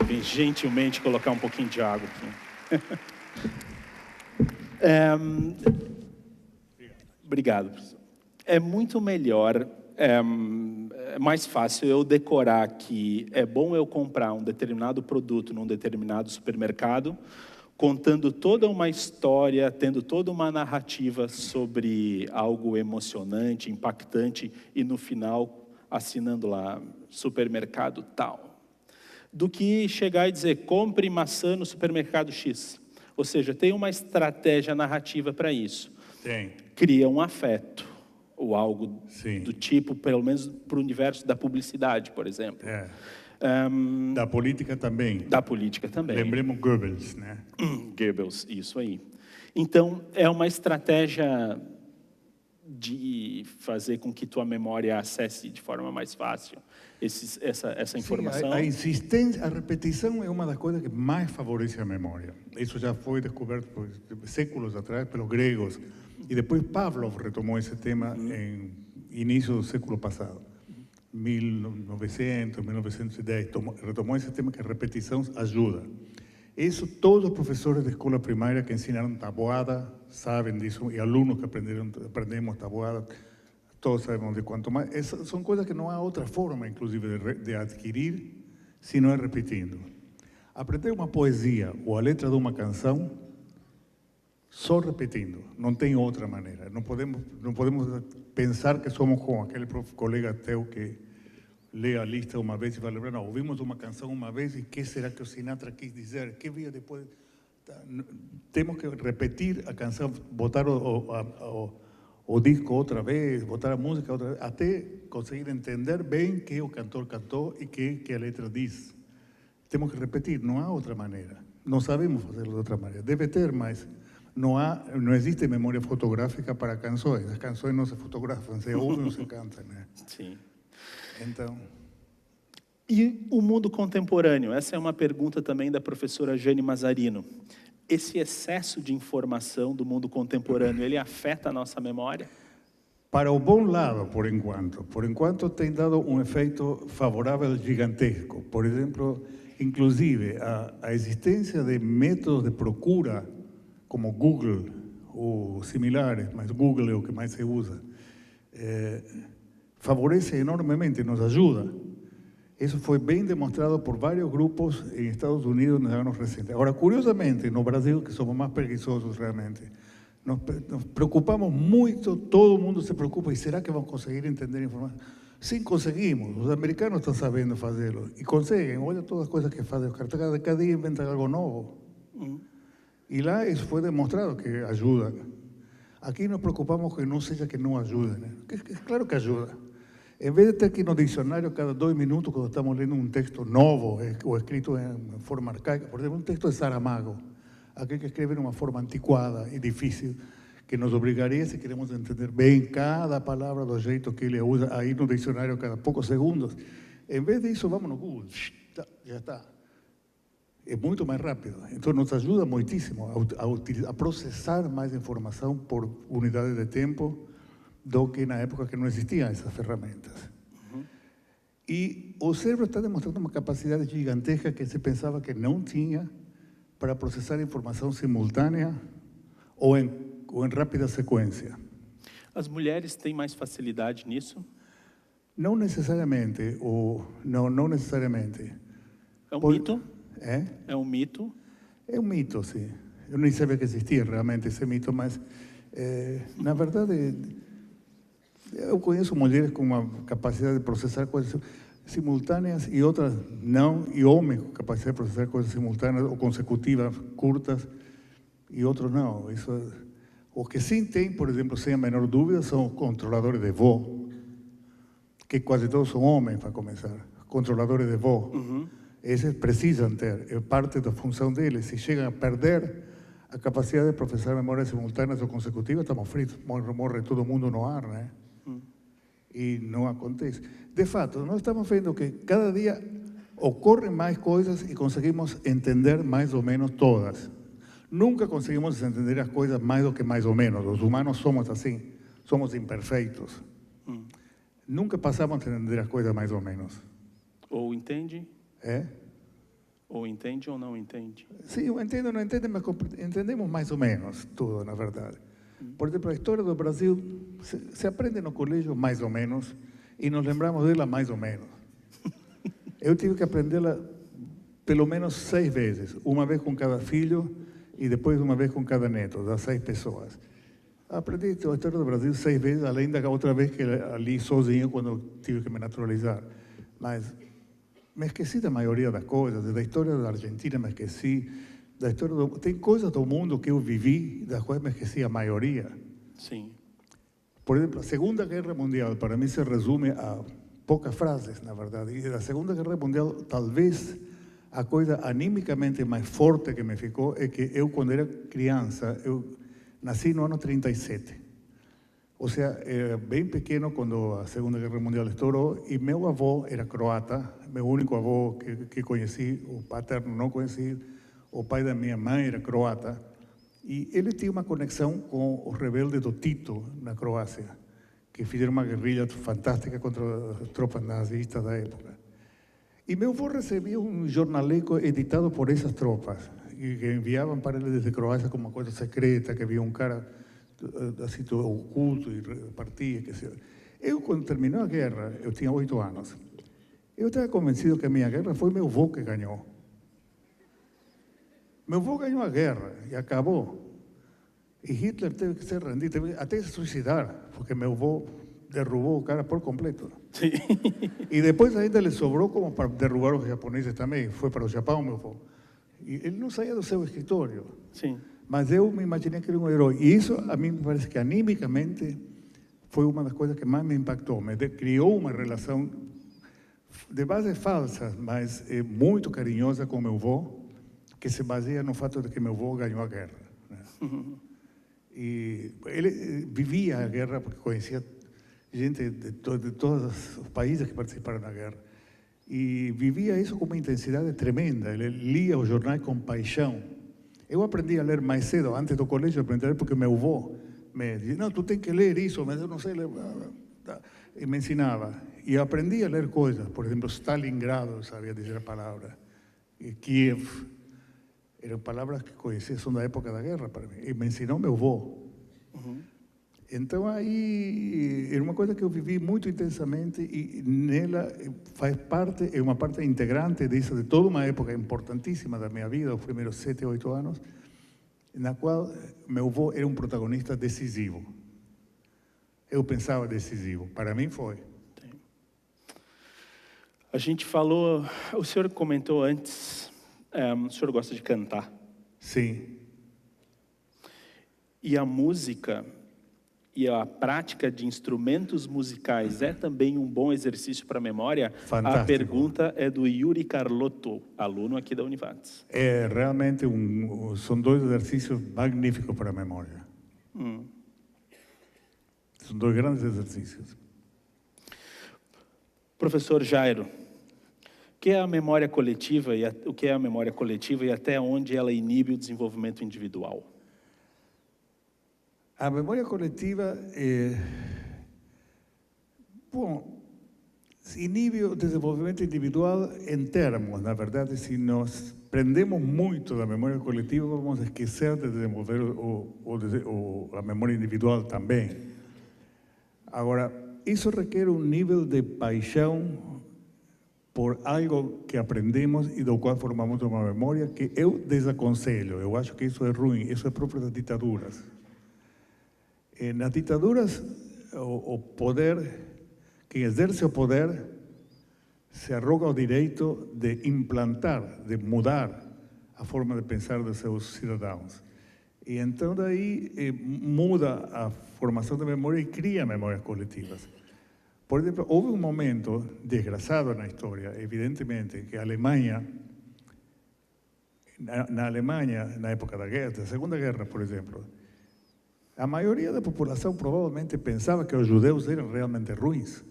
Vem gentilmente colocar um pouquinho de água aqui. Obrigado, professor. É muito melhor... É mais fácil eu decorar que é bom eu comprar um determinado produto num determinado supermercado, contando toda uma história, tendo toda uma narrativa sobre algo emocionante, impactante, e no final assinando lá, supermercado tal, do que chegar e dizer, compre maçã no supermercado X. Ou seja, tem uma estratégia narrativa para isso. Tem. Cria um afeto. Ou algo Sim. do tipo, pelo menos para o universo da publicidade, por exemplo. Da política também. Da política também. Lembremos Goebbels, né? Goebbels, isso aí. Então, é uma estratégia de fazer com que tua memória acesse de forma mais fácil essa informação. Sim, a insistência, a repetição é uma das coisas que mais favorece a memória. Isso já foi descoberto séculos atrás pelos gregos. E depois Pavlov retomou esse tema em início do século passado, 1900, 1910, retomou esse tema que a repetição ajuda. Isso todos os professores de escola primária que ensinaram tabuada sabem disso, e alunos que aprendemos tabuada Todos sabemos de quanto mais. São coisas que não há outra forma, inclusive, de adquirir, se não é repetindo. Aprender uma poesia ou a letra de uma canção, só repetindo. Não tem outra maneira. Não podemos pensar que somos como aquele colega teu que lê a lista uma vez e vai lembrar, não, ouvimos uma canção uma vez e que será que o Sinatra quis dizer? Que via depois? Temos que repetir a canção, botar o disco outra vez, botar a música outra vez, até conseguir entender bem o que o cantor cantou e que a letra diz. Temos que repetir, não há outra maneira. Não sabemos fazê-lo de outra maneira. Deve ter, mas não existe memória fotográfica para canções. As canções não se fotografam, se ouvem ou se cantam, né? Sim. Então... E o mundo contemporâneo? Essa é uma pergunta também da professora Jane Mazarino. Esse excesso de informação do mundo contemporâneo, ele afeta a nossa memória? Para o bom lado, por enquanto. Por enquanto tem dado um efeito favorável gigantesco. Por exemplo, inclusive a existência de métodos de procura como Google ou similares, mas Google é o que mais se usa, favorece enormemente, nos ajuda. Isso foi bem demonstrado por vários grupos em Estados Unidos nos anos recentes. Agora, curiosamente, no Brasil, que somos mais preguiçosos realmente, nos preocupamos muito, todo mundo se preocupa, e será que vamos conseguir entender a informação? Sim, conseguimos. Os americanos estão sabendo fazê-lo, e conseguem. Olha todas as coisas que fazem. Os caras cada dia inventam algo novo. E lá isso foi demonstrado que ajuda. Aqui nos preocupamos que não seja que não ajude, né? Claro que ajuda. Em vez de ter que ir no dicionário cada 2 minutos, quando estamos lendo um texto novo, ou escrito em forma arcaica, por exemplo, um texto de Saramago, aquele que escreve de uma forma antiquada e difícil, que nos obrigaria, se queremos entender bem cada palavra do jeito que ele usa, a ir no dicionário cada poucos segundos. Em vez disso, vamos no Google, já está. É muito mais rápido. Então, nos ajuda muitíssimo a processar mais informação por unidade de tempo do que na época que não existiam essas ferramentas. E o cérebro está demonstrando uma capacidade gigantesca que se pensava que não tinha para processar informação simultânea ou em rápida sequência. As mulheres têm mais facilidade nisso? Não necessariamente, não necessariamente. É um mito? É? É um mito? É um mito, sim. Eu nem sabia que existia realmente esse mito, mas, na verdade, eu conheço mulheres com uma capacidade de processar coisas simultâneas e outras não, e homens com capacidade de processar coisas simultâneas ou consecutivas, curtas, e outros não. O que sim tem, por exemplo, sem a menor dúvida, são controladores de voo, que quase todos são homens, para começar. Controladores de voo. Esses precisam ter, é parte da função deles. Se chegam a perder a capacidade de processar memórias simultâneas ou consecutivas, estamos fritos, morre todo mundo no ar, né? E não acontece. De fato, nós estamos vendo que cada dia ocorrem mais coisas e conseguimos entender mais ou menos todas. Nunca conseguimos entender as coisas mais do que mais ou menos. Os humanos somos assim, somos imperfeitos. Nunca passamos a entender as coisas mais ou menos. Ou entende? É? Ou entende ou não entende? Sim, eu entendo, não entendo, mas entendemos mais ou menos tudo, na verdade. Por exemplo, a história do Brasil se aprende no colégio mais ou menos e nos lembramos dela mais ou menos. Eu tive que aprendê-la pelo menos 6 vezes, uma vez com cada filho e depois uma vez com cada neto, das 6 pessoas. Aprendi a história do Brasil 6 vezes, além da outra vez que ali sozinho, quando tive que me naturalizar. Mas me esqueci da maioria das coisas, da história da Argentina me esqueci, da história tem coisas do mundo que eu vivi, das quais me esqueci a maioria. Sim. Por exemplo, a Segunda Guerra Mundial, para mim, se resume a poucas frases, na verdade. E da Segunda Guerra Mundial, talvez a coisa animicamente mais forte que me ficou é que eu, quando era criança, eu nasci no ano 37. Ou seja, era bem pequeno quando a Segunda Guerra Mundial estourou e meu avô era croata, meu único avô que conheci, o paterno não conheci, o pai da minha mãe era croata. E ele tinha uma conexão com os rebeldes do Tito, na Croácia, que fizeram uma guerrilha fantástica contra as tropas nazistas da época. E meu avô recebia um jornaleco editado por essas tropas, e que enviavam para ele desde Croácia como uma coisa secreta, que havia um cara assim todo oculto e repartia. Eu, quando terminou a guerra, eu tinha 8 anos. Eu estava convencido que a minha guerra foi meu avô que ganhou. Meu avô ganhou a guerra e acabou. E Hitler teve que se rendir, teve até se suicidar, porque meu avô derrubou o cara por completo. Sim. E depois ainda lhe sobrou como para derrubar os japoneses também. Foi para o Japão, meu avô. E ele não saía do seu escritório. Sim. Mas eu me imaginei que era um herói. E isso, a mim, me parece que animicamente foi uma das coisas que mais me impactou. Criou uma relação de base falsa, mas muito carinhosa com meu avô, que se baseia no fato de que meu avô ganhou a guerra. Né? E ele vivia a guerra porque conhecia gente de todos os países que participaram da guerra. E vivia isso com uma intensidade tremenda. Ele lia os jornais com paixão. Eu aprendi a ler mais cedo, antes do colégio, aprendi a ler porque meu avô me dizia, não, tu tem que ler isso, mas eu não sei ler. E me ensinava. E aprendi a ler coisas, por exemplo, Stalingrado, sabia dizer a palavra, e Kiev. Eram palavras que conhecia, são da época da guerra para mim. E me ensinou meu avô. Então aí era uma coisa que eu vivi muito intensamente e nela faz parte, é uma parte integrante disso, de toda uma época importantíssima da minha vida, os primeiros 7, 8 anos, na qual meu avô era um protagonista decisivo. Eu pensava decisivo, para mim foi. A gente falou, o senhor comentou antes, o senhor gosta de cantar. Sim. E a música e a prática de instrumentos musicais é também um bom exercício para a memória? Fantástico. A pergunta é do Yuri Carlotto, aluno aqui da Univates. É realmente são 2 exercícios magníficos para a memória. São 2 grandes exercícios. Professor Jairo, o que é a memória coletiva o que é a memória coletiva e até onde ela inibe o desenvolvimento individual? A memória coletiva, inibe o desenvolvimento individual em termos. Na verdade, se nós prendemos muito da memória coletiva, vamos esquecer de desenvolver a memória individual também. Agora, isso requer um nível de paixão por algo que aprendemos e do qual formamos uma memória que eu desaconselho. Eu acho que isso é ruim, isso é próprio das ditaduras. Nas ditaduras, o poder, quem exerce o poder, se arroga o direito de implantar, de mudar a forma de pensar dos seus cidadãos. E então daí muda a formação da memória e cria memórias coletivas. Por exemplo, houve um momento desgraçado na história, evidentemente, que a Alemanha, na Alemanha, na época da guerra, da Segunda Guerra, por exemplo, a maioria da população provavelmente pensava que os judeus eram realmente ruins.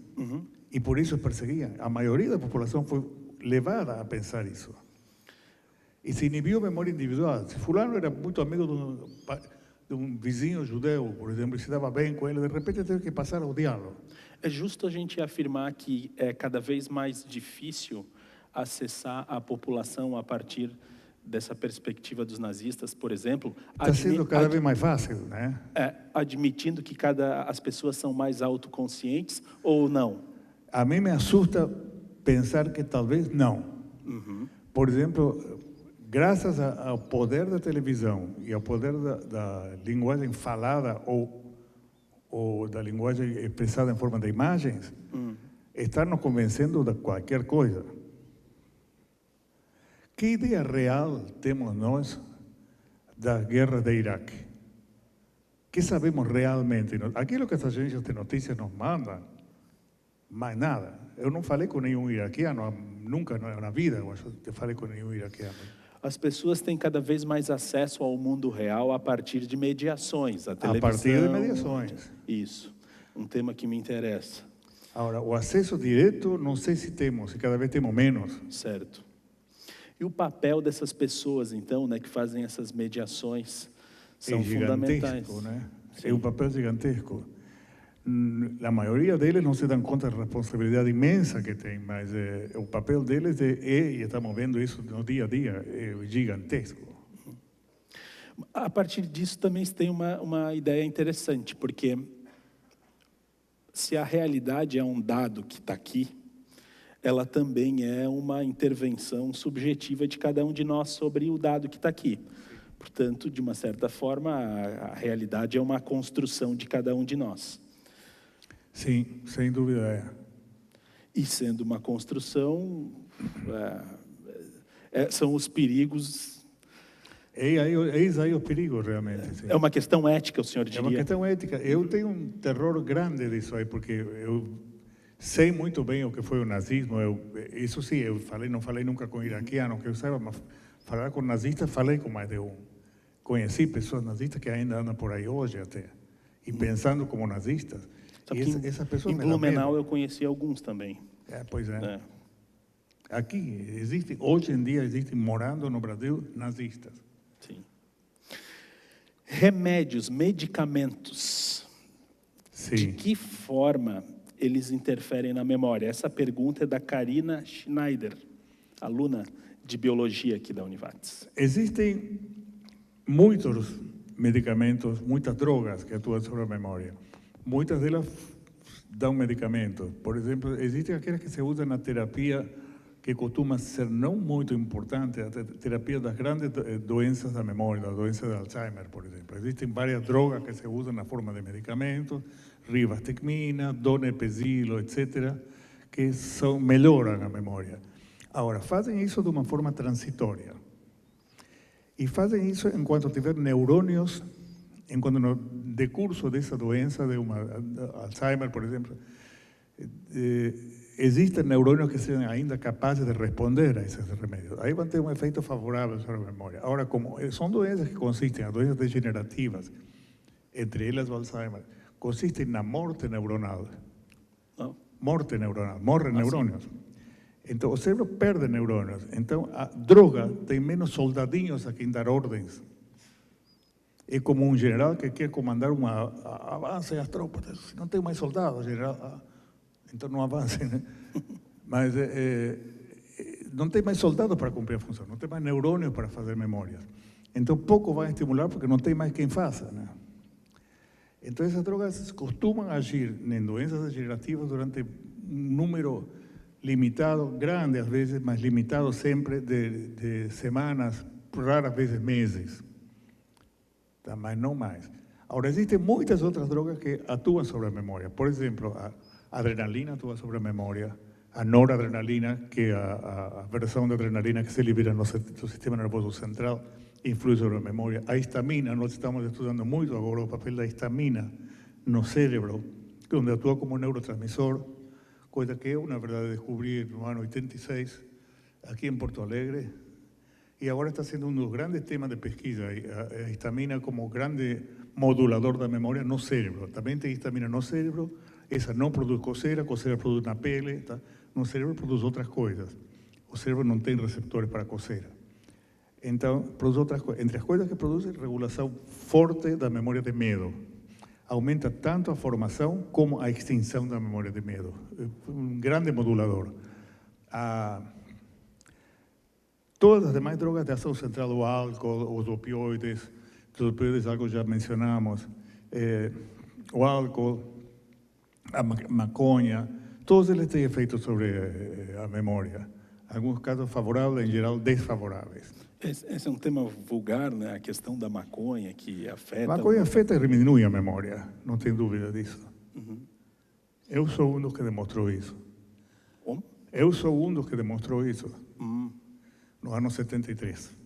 E por isso os perseguiam. A maioria da população foi levada a pensar isso. E se inibiu a memória individual. Se fulano era muito amigo de um vizinho judeu, por exemplo, e se dava bem com ele, de repente teve que passar a odiá-lo. É justo a gente afirmar que é cada vez mais difícil acessar a população a partir dessa perspectiva dos nazistas, por exemplo? Está sendo cada vez mais fácil, né? Admitindo que as pessoas são mais autoconscientes ou não? A mim me assusta pensar que talvez não. Por exemplo, graças ao poder da televisão e ao poder da linguagem falada ou da linguagem expressada em forma de imagens, está nos convencendo de qualquer coisa. Que ideia real temos nós da guerra do Iraque? Que sabemos realmente? Aquilo que as agências de notícias nos mandam, mais nada. Eu não falei com nenhum iraquiano, nunca na vida eu falei com nenhum iraquiano. As pessoas têm cada vez mais acesso ao mundo real a partir de mediações, a televisão. A partir de mediações. Isso, um tema que me interessa. Agora, o acesso direto, não sei se temos, e cada vez temos menos. Certo. E o papel dessas pessoas, então, né, que fazem essas mediações, são fundamentais. Né? É um papel gigantesco. A maioria deles não se dão conta da responsabilidade imensa que tem, mas o papel deles e estamos vendo isso no dia a dia, é gigantesco. A partir disso também se tem uma ideia interessante, porque se a realidade é um dado que está aqui, ela também é uma intervenção subjetiva de cada um de nós sobre o dado que está aqui. Portanto, de uma certa forma, a realidade é uma construção de cada um de nós. Sim, sem dúvida é. E sendo uma construção, são os perigos. Eis aí o perigo, realmente. Sim. É uma questão ética, o senhor diria? É uma questão ética. Eu tenho um terror grande disso aí, porque eu sei muito bem o que foi o nazismo. Isso sim, eu não falei nunca com iraquiano, que eu saiba, mas falar com nazistas, falei com mais de um. Conheci pessoas nazistas que ainda andam por aí hoje até, e pensando como nazistas. E essas pessoas em Blumenau eu conheci alguns também. Pois é. Aqui hoje em dia existem morando no Brasil nazistas. Sim. Remédios, medicamentos. Sim. De que forma eles interferem na memória? Essa pergunta é da Karina Schneider, aluna de biologia aqui da Univates. Existem muitos medicamentos, muitas drogas que atuam sobre a memória. Muitas delas dão medicamentos. Por exemplo, existem aquelas que se usam na terapia que costuma ser não muito importante, a terapia das grandes doenças da memória, das doenças de Alzheimer, por exemplo. Existem várias drogas que se usam na forma de medicamentos, rivastigmina, donepezilo, etc., que melhoram a memória. Agora, fazem isso de uma forma transitória. E fazem isso enquanto tiver neurônios, enquanto no decurso dessa doença, de Alzheimer, por exemplo, existem neurônios que sejam ainda capazes de responder a esses remédios. Aí vão ter um efeito favorável sobre a memória. Agora, como são doenças que consistem em doenças degenerativas, entre elas o Alzheimer, consistem na morte neuronal. Morte neuronal, morrem neurônios. Então, o cérebro perde neurônios. Então, a droga tem menos soldadinhos a quem dar ordens. É como um general que quer comandar avance as tropas. Não tem mais soldados, general. Então não avancem, né? Mas não tem mais soldados para cumprir a função, não tem mais neurônios para fazer memórias. Então pouco vai estimular porque não tem mais quem faça, né? Então essas drogas costumam agir em doenças degenerativas durante um número limitado, grande às vezes, mas limitado sempre de semanas, raras vezes meses. Tá? Mas não mais. Agora, existem muitas outras drogas que atuam sobre a memória. Por exemplo, a adrenalina atua sobre a memória, a noradrenalina, que é a versão da adrenalina que se libera no sistema nervoso central, influi sobre a memória. A histamina, nós estamos estudando muito agora o papel da histamina no cérebro, onde atua como neurotransmissor, coisa que eu, na verdade, descobri no ano 86, aqui em Porto Alegre, e agora está sendo um dos grandes temas de pesquisa, a histamina como grande modulador da memória no cérebro. Também tem histamina no cérebro, essa não produz coceira produz na pele, tá? No cérebro produz outras coisas. O cérebro não tem receptores para coceira. Então, produz outras coisas. Entre as coisas que produz, regulação forte da memória de medo. Aumenta tanto a formação como a extinção da memória de medo. É um grande modulador. Todas as demais drogas de ação central, o álcool, os opioides, algo já mencionamos, o álcool, a maconha, todos eles têm efeitos sobre a memória. Alguns casos favoráveis, em geral desfavoráveis. Esse é um tema vulgar, né? A questão da maconha que afeta... A maconha afeta e diminui a memória, não tem dúvida disso. Uhum. Eu sou um dos que demonstrou isso. Como? Eu sou um dos que demonstrou isso. Uhum. No ano 73.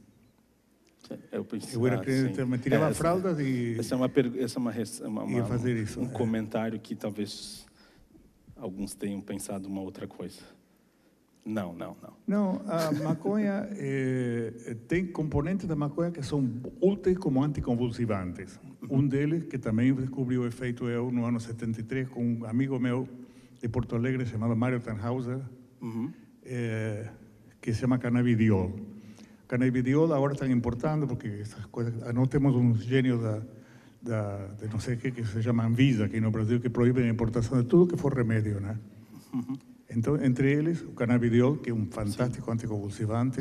Eu pensei, eu era criança, me tirava fraldas e... Essa é fazer isso, um comentário que talvez alguns tenham pensado uma outra coisa. Não. Não, a maconha tem componentes da maconha que são úteis como anticonvulsivantes. Um deles, que também descobriu o efeito eu no ano 73, com um amigo meu de Porto Alegre, chamado Mário Tannhauser, que se chama canabidiol. Canabidiol agora estão importando, porque essas coisas, nós temos uns gênios de não sei o que se chama Anvisa aqui no Brasil, que proíbem a importação de tudo que for remédio, né? Então, entre eles, o canabidiol, que é um fantástico anticonvulsivante,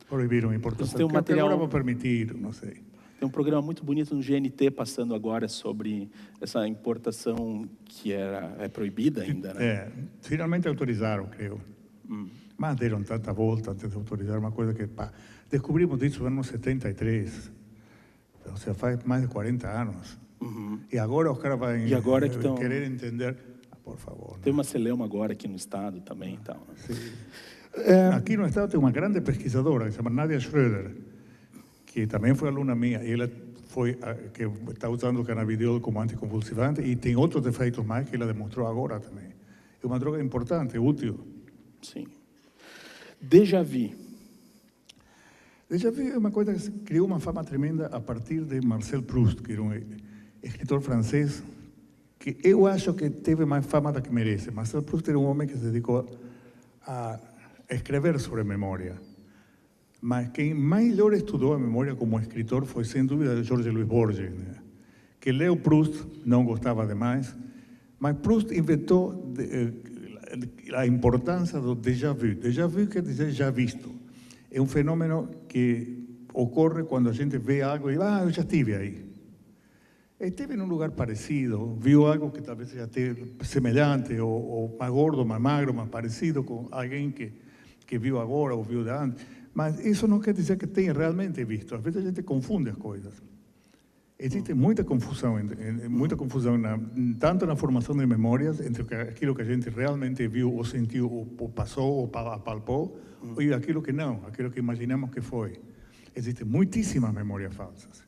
proibiram a importação. Tem um material... agora vão permitir, não sei. Tem um programa muito bonito no GNT passando agora sobre essa importação que é proibida ainda, né? Finalmente autorizaram, creio. Mas deram tanta volta antes de autorizar uma coisa que... Descobrimos isso no ano 73, ou seja, faz mais de 40 anos. E agora os caras vão querer entender... por favor. Tem uma celeuma agora aqui no estado também. Então. Aqui no estado tem uma grande pesquisadora que se chama Nadia Schröder, que também foi aluna minha, e ela que está usando o canabidiol como anticonvulsivante e tem outros efeitos mais que ela demonstrou agora também. É uma droga importante, útil. Sim. Déjà vu. Déjà vu é uma coisa que criou uma fama tremenda a partir de Marcel Proust, que era um escritor francês que eu acho que teve mais fama da que merece. Marcel Proust era um homem que se dedicou a escrever sobre memória. Mas quem melhor estudou a memória como escritor foi, sem dúvida, Jorge Luis Borges, né? Que leu Proust, não gostava demais, mas Proust inventou a importância do déjà vu. Déjà vu quer dizer já visto. É um fenômeno que ocorre quando a gente vê algo e eu já estive aí. Esteve num lugar parecido, viu algo que talvez seja semelhante, ou mais gordo, mais magro, mais parecido com alguém que viu agora ou viu de antes. Mas isso não quer dizer que tenha realmente visto. Às vezes a gente confunde as coisas. Existe muita confusão tanto na formação de memórias entre aquilo que a gente realmente viu ou sentiu ou passou ou apalpou e aquilo que não, aquilo que imaginamos que foi. Existem muitíssimas memórias falsas.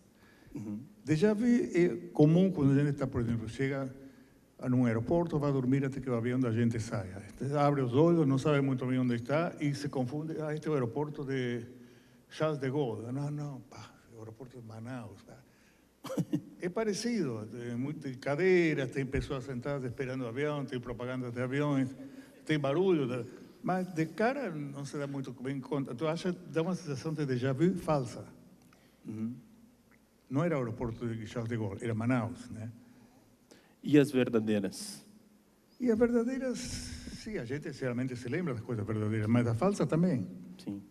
Déjà vu é comum quando a gente está, por exemplo, chega num aeroporto, vai dormir até que o avião da gente saia. Abre os olhos, não sabe muito bem onde está e se confunde. Este é o aeroporto de Charles de Gaulle. Não, é o aeroporto de Manaus. É parecido, tem muitas cadeiras, tem pessoas sentadas esperando o avião, tem propaganda de aviões, tem barulho, mas de cara não se dá muito bem conta. Tu acha, dá uma sensação de déjà vu falsa. Não era o aeroporto de Charles de Gaulle, era Manaus, né? E as verdadeiras? E as verdadeiras, sim, a gente realmente se lembra das coisas verdadeiras, mas das falsas também. Sim.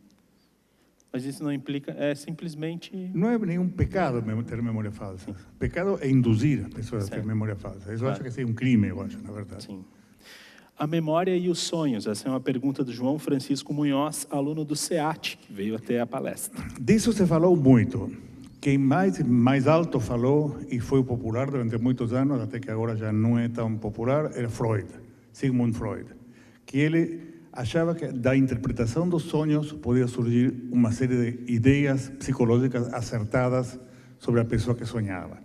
Mas isso não implica, é simplesmente... Não é nenhum pecado ter memória falsa. Sim. Pecado é induzir a pessoa a ter memória falsa. Isso eu acho que é um crime, eu acho, na verdade. Sim. A memória e os sonhos, essa é uma pergunta do João Francisco Munhoz, aluno do SEAT, que veio até a palestra. Disso se falou muito. Quem mais alto falou e foi popular durante muitos anos, até que agora já não é tão popular, era Freud, Sigmund Freud, que ele achava que da interpretação dos sonhos podia surgir uma série de ideias psicológicas acertadas sobre a pessoa que sonhava.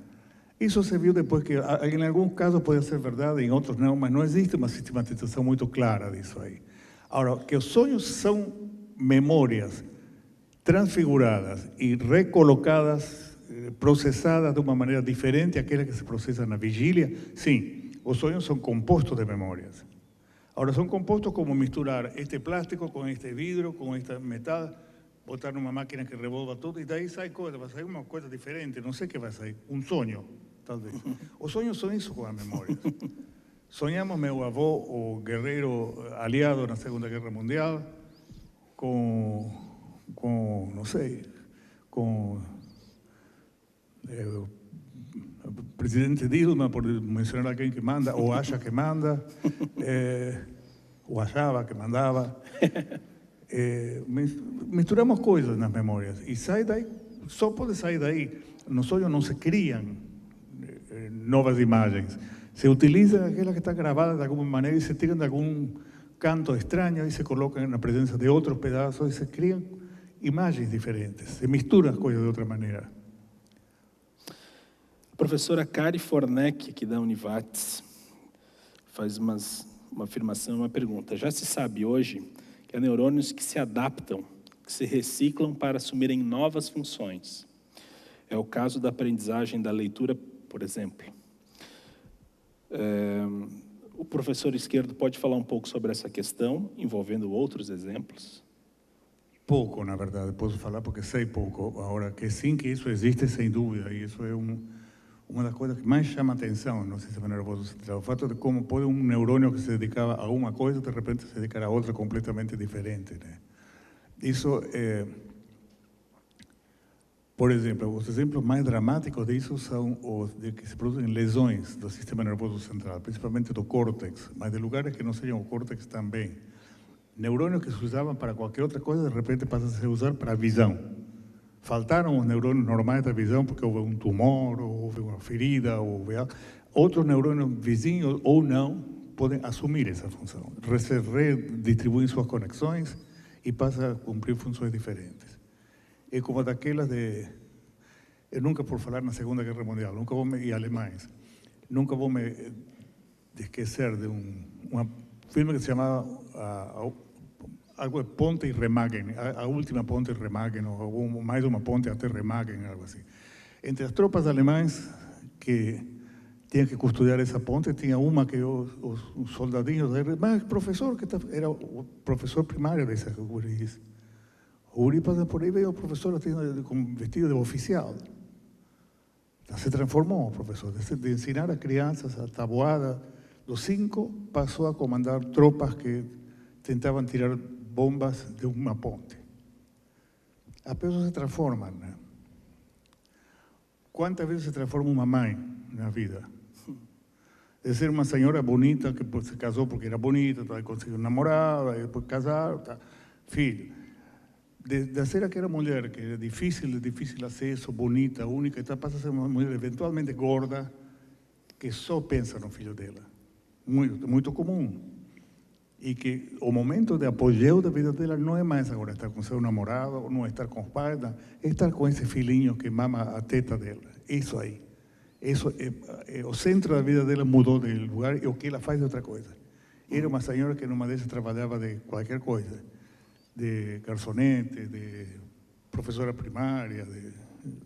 Isso se viu depois que, em alguns casos, pode ser verdade, em outros não, mas não existe uma sistematização muito clara disso aí. Agora, que os sonhos são memórias transfiguradas e recolocadas, processadas de uma maneira diferente àquela que se processa na vigília, sim, os sonhos são compostos de memórias. Agora, são compostos como misturar este plástico com este vidro, com esta metal, botar numa máquina que revolva tudo, e daí sai coisa, vai sair uma coisa diferente, não sei o que vai sair, um sonho, talvez. Os sonhos são isso com as memórias. Sonhamos meu avô, o guerreiro aliado na Segunda Guerra Mundial, com não sei, com o presidente Dilma, por mencionar alguém que manda, ou acha que manda, ou achava que mandava. Misturamos coisas nas memórias e sai daí, só pode sair daí. Nos sonhos não se criam novas imagens, se utilizam aquelas que estão gravadas de alguma maneira e se tiram de algum canto estranho e se colocam na presença de outros pedaços e se criam imagens diferentes, se misturam as coisas de outra maneira. A professora Kari Forneck, aqui da Univates, faz uma afirmação, uma pergunta. Já se sabe hoje que há neurônios que se adaptam, que se reciclam para assumirem novas funções. É o caso da aprendizagem da leitura, por exemplo. O professor Izquierdo pode falar um pouco sobre essa questão, envolvendo outros exemplos? Pouco, na verdade, posso falar porque sei pouco. Agora, que sim, que isso existe, sem dúvida, e isso é uma das coisas que mais chama a atenção no sistema nervoso central. O fato de como pode um neurônio que se dedicava a uma coisa, de repente se dedicar a outra completamente diferente, né? Isso Por exemplo, os exemplos mais dramáticos disso são os de que se produzem lesões do sistema nervoso central, principalmente do córtex, mas de lugares que não sejam o córtex também. Neurônios que se usavam para qualquer outra coisa, de repente passam a ser usados para a visão. Faltaram os neurônios normais da visão porque houve um tumor, ou houve uma ferida, ou houve algo. Outros neurônios vizinhos ou não podem assumir essa função, se redistribuem suas conexões e passam a cumprir funções diferentes. É como daquelas de... Eu nunca, por falar na Segunda Guerra Mundial, e alemães, nunca vou me esquecer de um filme que se chamava algo de Ponte e Remagen, a última Ponte e Remagen, ou mais uma ponte até Remagen, algo assim. Entre as tropas alemãs que tinham que custodiar essa ponte, tinha uma que os soldadinhos, mas professor, era o professor primário dessa guris. O guri passa por aí, veio o professor com vestido de oficial. Se transformou o professor, de ensinar a crianças a tabuada. Dos 5, passou a comandar tropas que tentavam tirar bombas de uma ponte. As pessoas se transformam, né? Quantas vezes se transforma uma mãe na vida? De ser uma senhora bonita, que se casou porque era bonita, conseguiu um namorado, depois casar, tá. Filho. De ser aquela mulher que era de difícil acesso, bonita, única, então passa a ser uma mulher eventualmente gorda, que só pensa no filho dela. Muito comum. E que o momento de apogeu da vida dela não é mais agora estar com seu namorado, ou não estar com os pais, não. É estar com esse filhinho que mama a teta dela. Isso aí. O centro da vida dela mudou de lugar e o que ela faz é outra coisa. Era uma senhora que numa dessas trabalhava de qualquer coisa. De garçonete, de professora primária, de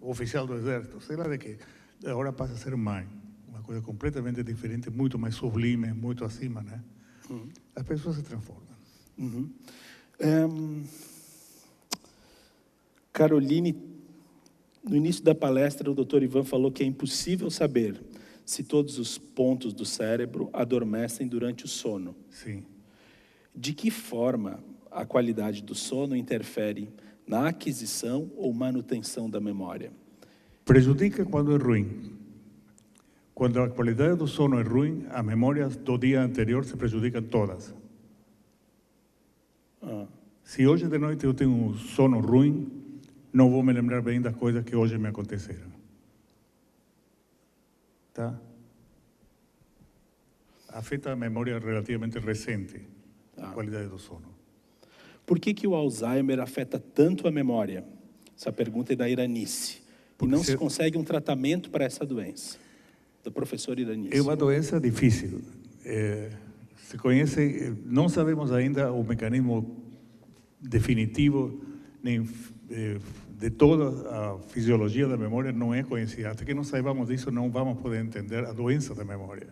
oficial do exército, sei lá de quê. Agora passa a ser mãe. Uma coisa completamente diferente, muito mais sublime, muito acima, né? As pessoas se transformam. Caroline, no início da palestra, o Dr. Ivan falou que é impossível saber se todos os pontos do cérebro adormecem durante o sono. Sim. De que forma a qualidade do sono interfere na aquisição ou manutenção da memória? Prejudica quando é ruim. Quando a qualidade do sono é ruim, as memórias do dia anterior se prejudicam todas. Se hoje de noite eu tenho um sono ruim, não vou me lembrar bem das coisas que hoje me aconteceram. Tá? Afeta a memória relativamente recente, a qualidade do sono. Por que o Alzheimer afeta tanto a memória? Essa pergunta é da Iranice. E não se consegue um tratamento para essa doença. Do professor Iranice. É uma doença difícil. Se conhece, não sabemos ainda o mecanismo definitivo, nem de toda a fisiologia da memória não é conhecida. Até que não saibamos disso, não vamos poder entender a doença da memória.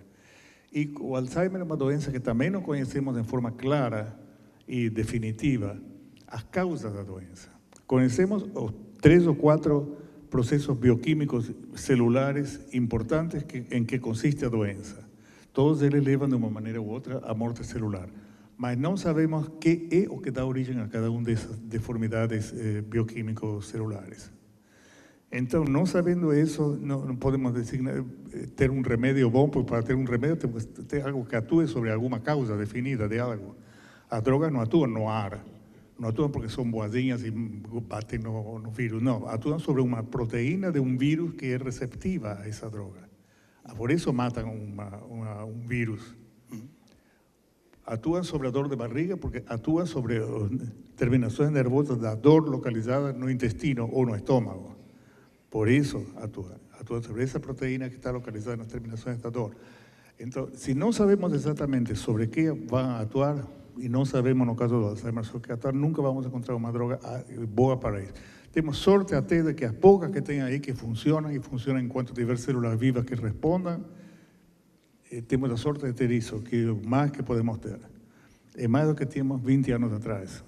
E o Alzheimer é uma doença que também não conhecemos de forma clara e definitiva as causas da doença. Conhecemos os 3 ou 4 processos bioquímicos celulares importantes em que consiste a doença. Todos eles levam de uma maneira ou outra à morte celular. Mas não sabemos o que é o que dá origem a cada uma dessas deformidades bioquímicos celulares. Então, não sabendo isso, não podemos ter um remédio bom, porque para ter um remédio temos que ter algo que atue sobre alguma causa definida de algo. As drogas não atuam no ar, não atuam porque são boazinhas e batem no vírus, não. Atuam sobre uma proteína de um vírus que é receptiva a essa droga. Por isso matam um vírus. Atuam sobre a dor de barriga porque atuam sobre terminações nervosas da dor localizada no intestino ou no estômago. Por isso atuam sobre essa proteína que está localizada nas terminações da dor. Então, se não sabemos exatamente sobre que vão atuar, e não sabemos no caso do Alzheimer sobre que atuar, nunca vamos encontrar uma droga boa para isso. Temos sorte até de que as poucas que tem aí que funcionam, e funcionam enquanto tiver células vivas que respondam, temos a sorte de ter isso, que é o mais que podemos ter. É mais do que tínhamos 20 anos atrás.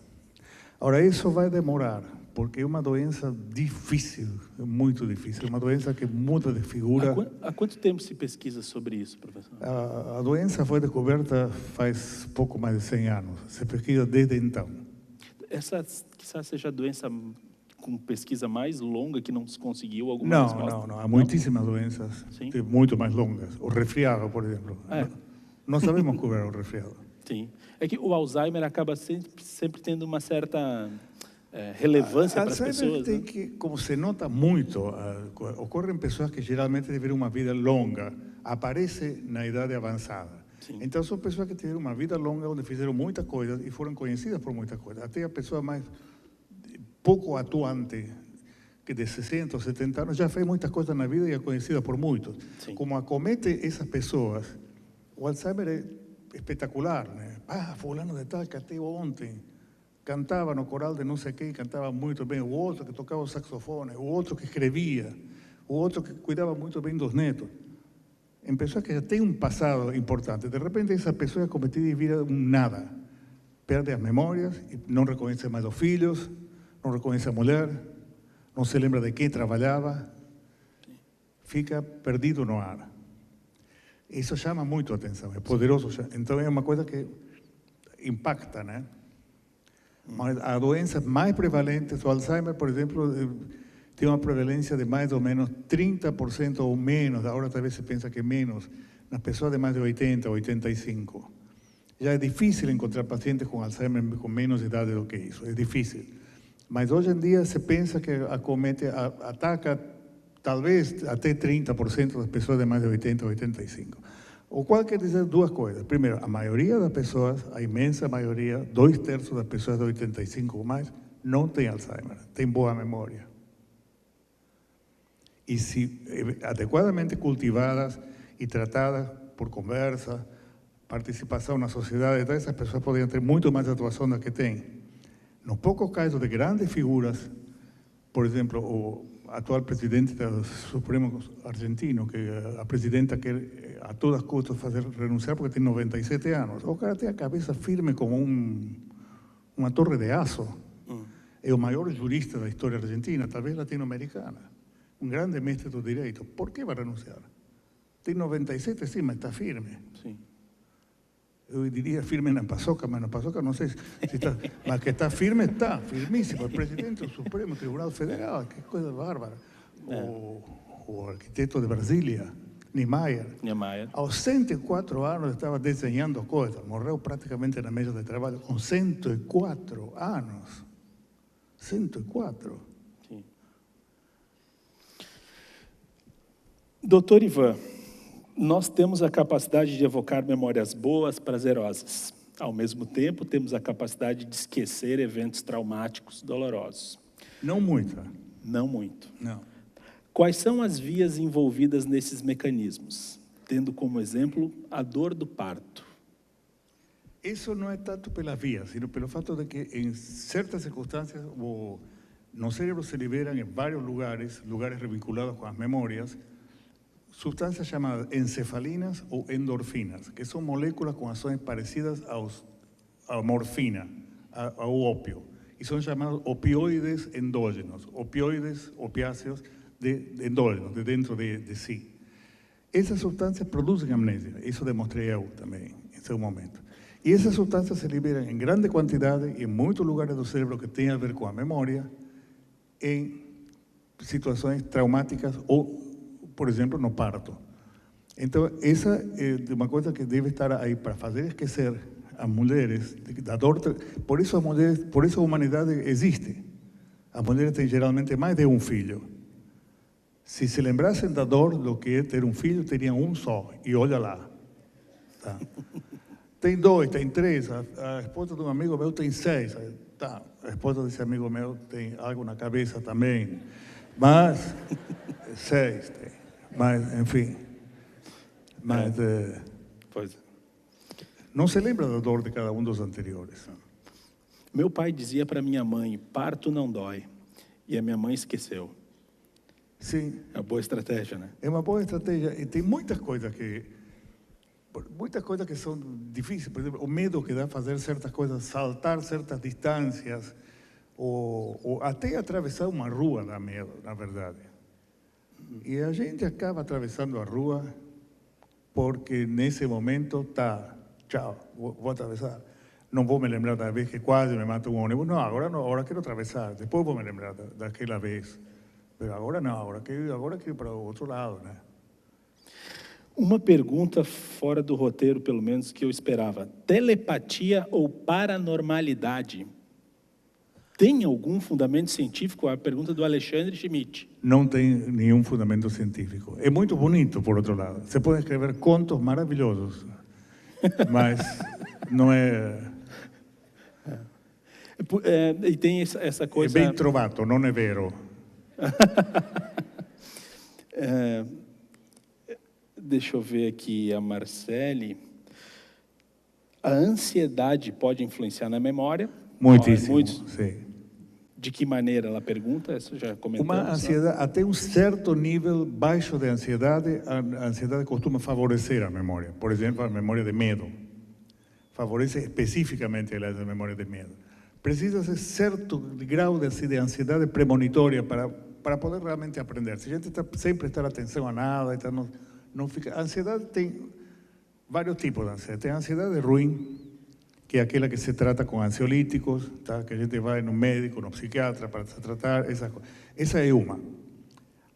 Agora, isso vai demorar, porque é uma doença difícil, muito difícil, uma doença que muda de figura. Há quanto tempo se pesquisa sobre isso, professor? A doença foi descoberta faz pouco mais de 100 anos, se pesquisa desde então. Essa quizás seja a doença com pesquisa mais longa que não se conseguiu alguma resposta? Não. Há muitíssimas doenças muito mais longas. O resfriado, por exemplo. Não sabemos curar o resfriado. Sim. É que o Alzheimer acaba sempre tendo uma certa relevância para as pessoas. Tem que, como se nota muito, ocorrem pessoas que geralmente tiveram uma vida longa, aparece na idade avançada. Sim. Então são pessoas que tiveram uma vida longa onde fizeram muitas coisas e foram conhecidas por muitas coisas. Até a pessoa mais pouco atuante, que de 60 ou 70 anos já fez muitas coisas na vida e é conhecida por muitos. Sim. Como acomete essas pessoas, o Alzheimer é espetacular, né? Fulano de tal que até ontem cantava no coral de não sei quem, cantava muito bem, o outro que tocava o saxofone, o outro que escrevia, o outro que cuidava muito bem dos netos. Em pessoas que já têm um passado importante, de repente essa pessoa é cometida e vira um nada. Perde as memórias, não reconhece mais os filhos, não reconhece a mulher, não se lembra de quem trabalhava, fica perdido no ar. Isso chama muito a atenção, é poderoso. Então é uma coisa que impacta, né? Mas as doenças mais prevalentes, o Alzheimer, por exemplo, tem uma prevalência de mais ou menos 30% ou menos, agora talvez se pensa que menos, nas pessoas de mais de 80, 85. Já é difícil encontrar pacientes com Alzheimer com menos idade do que isso, é difícil. Mas hoje em dia se pensa que ataca talvez até 30% das pessoas de mais de 80 ou 85. O qual quer dizer duas coisas. Primeiro, a maioria das pessoas, a imensa maioria, 2/3 das pessoas de 85 ou mais, não tem Alzheimer, tem boa memória. E se adequadamente cultivadas e tratadas por conversa, participação na sociedade, essas pessoas poderiam ter muito mais atuação do que têm. Nos poucos casos de grandes figuras, por exemplo, o atual presidente do Supremo argentino, que a presidenta quer a todas custas fazer renunciar porque tem 97 anos. O cara tem a cabeça firme como uma torre de aço. É o maior jurista da história argentina, talvez latino-americana. Um grande mestre do direito. Por que vai renunciar? Tem 97, sim, mas está firme. Sim. Eu diria firme na paçoca, mas na paçoca não sei se está... Mas que está firme, está, firmíssimo. O presidente do Supremo Tribunal Federal, que coisa bárbara. O arquiteto de Brasília, Niemeyer. Aos 104 anos estava desenhando coisas. Morreu praticamente na mesa de trabalho com 104 anos. 104. Sim. Doutor Ivan, nós temos a capacidade de evocar memórias boas, prazerosas. Ao mesmo tempo, temos a capacidade de esquecer eventos traumáticos, dolorosos. Não muito. Não muito. Não. Quais são as vias envolvidas nesses mecanismos? Tendo como exemplo a dor do parto. Isso não é tanto pela via, sino pelo fato de que, em certas circunstâncias, no cérebro se liberam em vários lugares revinculados com as memórias, substâncias chamadas encefalinas ou endorfinas, que são moléculas com ações parecidas à morfina, ao ópio, e são chamados opioides endógenos, opiáceos endógenos, de dentro de si. Essas substâncias produzem amnésia, isso demonstrei eu também, em seu momento. E essas substâncias se liberam em grande quantidade, em muitos lugares do cérebro que têm a ver com a memória, em situações traumáticas ou, por exemplo, no parto. Então, essa é uma coisa que deve estar aí para fazer esquecer as mulheres da dor. Por isso a humanidade existe. As mulheres têm geralmente mais de um filho. Se se lembrassem da dor do que é ter um filho, teriam um só. E olha lá. Tá. Tem 2, tem 3. A esposa de um amigo meu tem 6. Tá. A esposa desse amigo meu tem algo na cabeça também. Mas 6 tem. Mas, enfim, Pois é. Não se lembra da dor de cada um dos anteriores. Meu pai dizia para minha mãe, parto não dói. E a minha mãe esqueceu. Sim. É uma boa estratégia, né? É uma boa estratégia. E tem muitas coisas que são difíceis. Por exemplo, o medo que dá fazer certas coisas, saltar certas distâncias, ou até atravessar uma rua dá medo, na verdade. E a gente acaba atravessando a rua porque nesse momento tchau, vou atravessar. não vou me lembrar da vez que quase me matou um ônibus. Não, agora quero atravessar. Depois vou me lembrar daquela vez. Mas agora não, agora quero ir para o outro lado, né? Uma pergunta fora do roteiro, pelo menos, que eu esperava. Telepatia ou paranormalidade? Tem algum fundamento científico? A pergunta do Alexandre Schmidt. Não tem nenhum fundamento científico. É muito bonito, por outro lado. Você pode escrever contos maravilhosos, mas não é... E tem essa coisa... É bem trovato, não é vero. Deixa eu ver aqui a Marcele. A ansiedade pode influenciar na memória? Muitíssimo, sim. De que maneira ela pergunta? Isso já comentamos. Uma ansiedade, até um certo nível baixo de ansiedade, a ansiedade costuma favorecer a memória. Por exemplo, a memória de medo. Favorece especificamente a memória de medo. Precisa ser certo grau de ansiedade premonitória para poder realmente aprender. Se a gente sempre prestar atenção a nada, então não fica... A ansiedade tem vários tipos de ansiedade. Tem a ansiedade ruim, que é aquela que se trata com ansiolíticos, tá? Que a gente vai no médico, no psiquiatra para se tratar, essa é uma.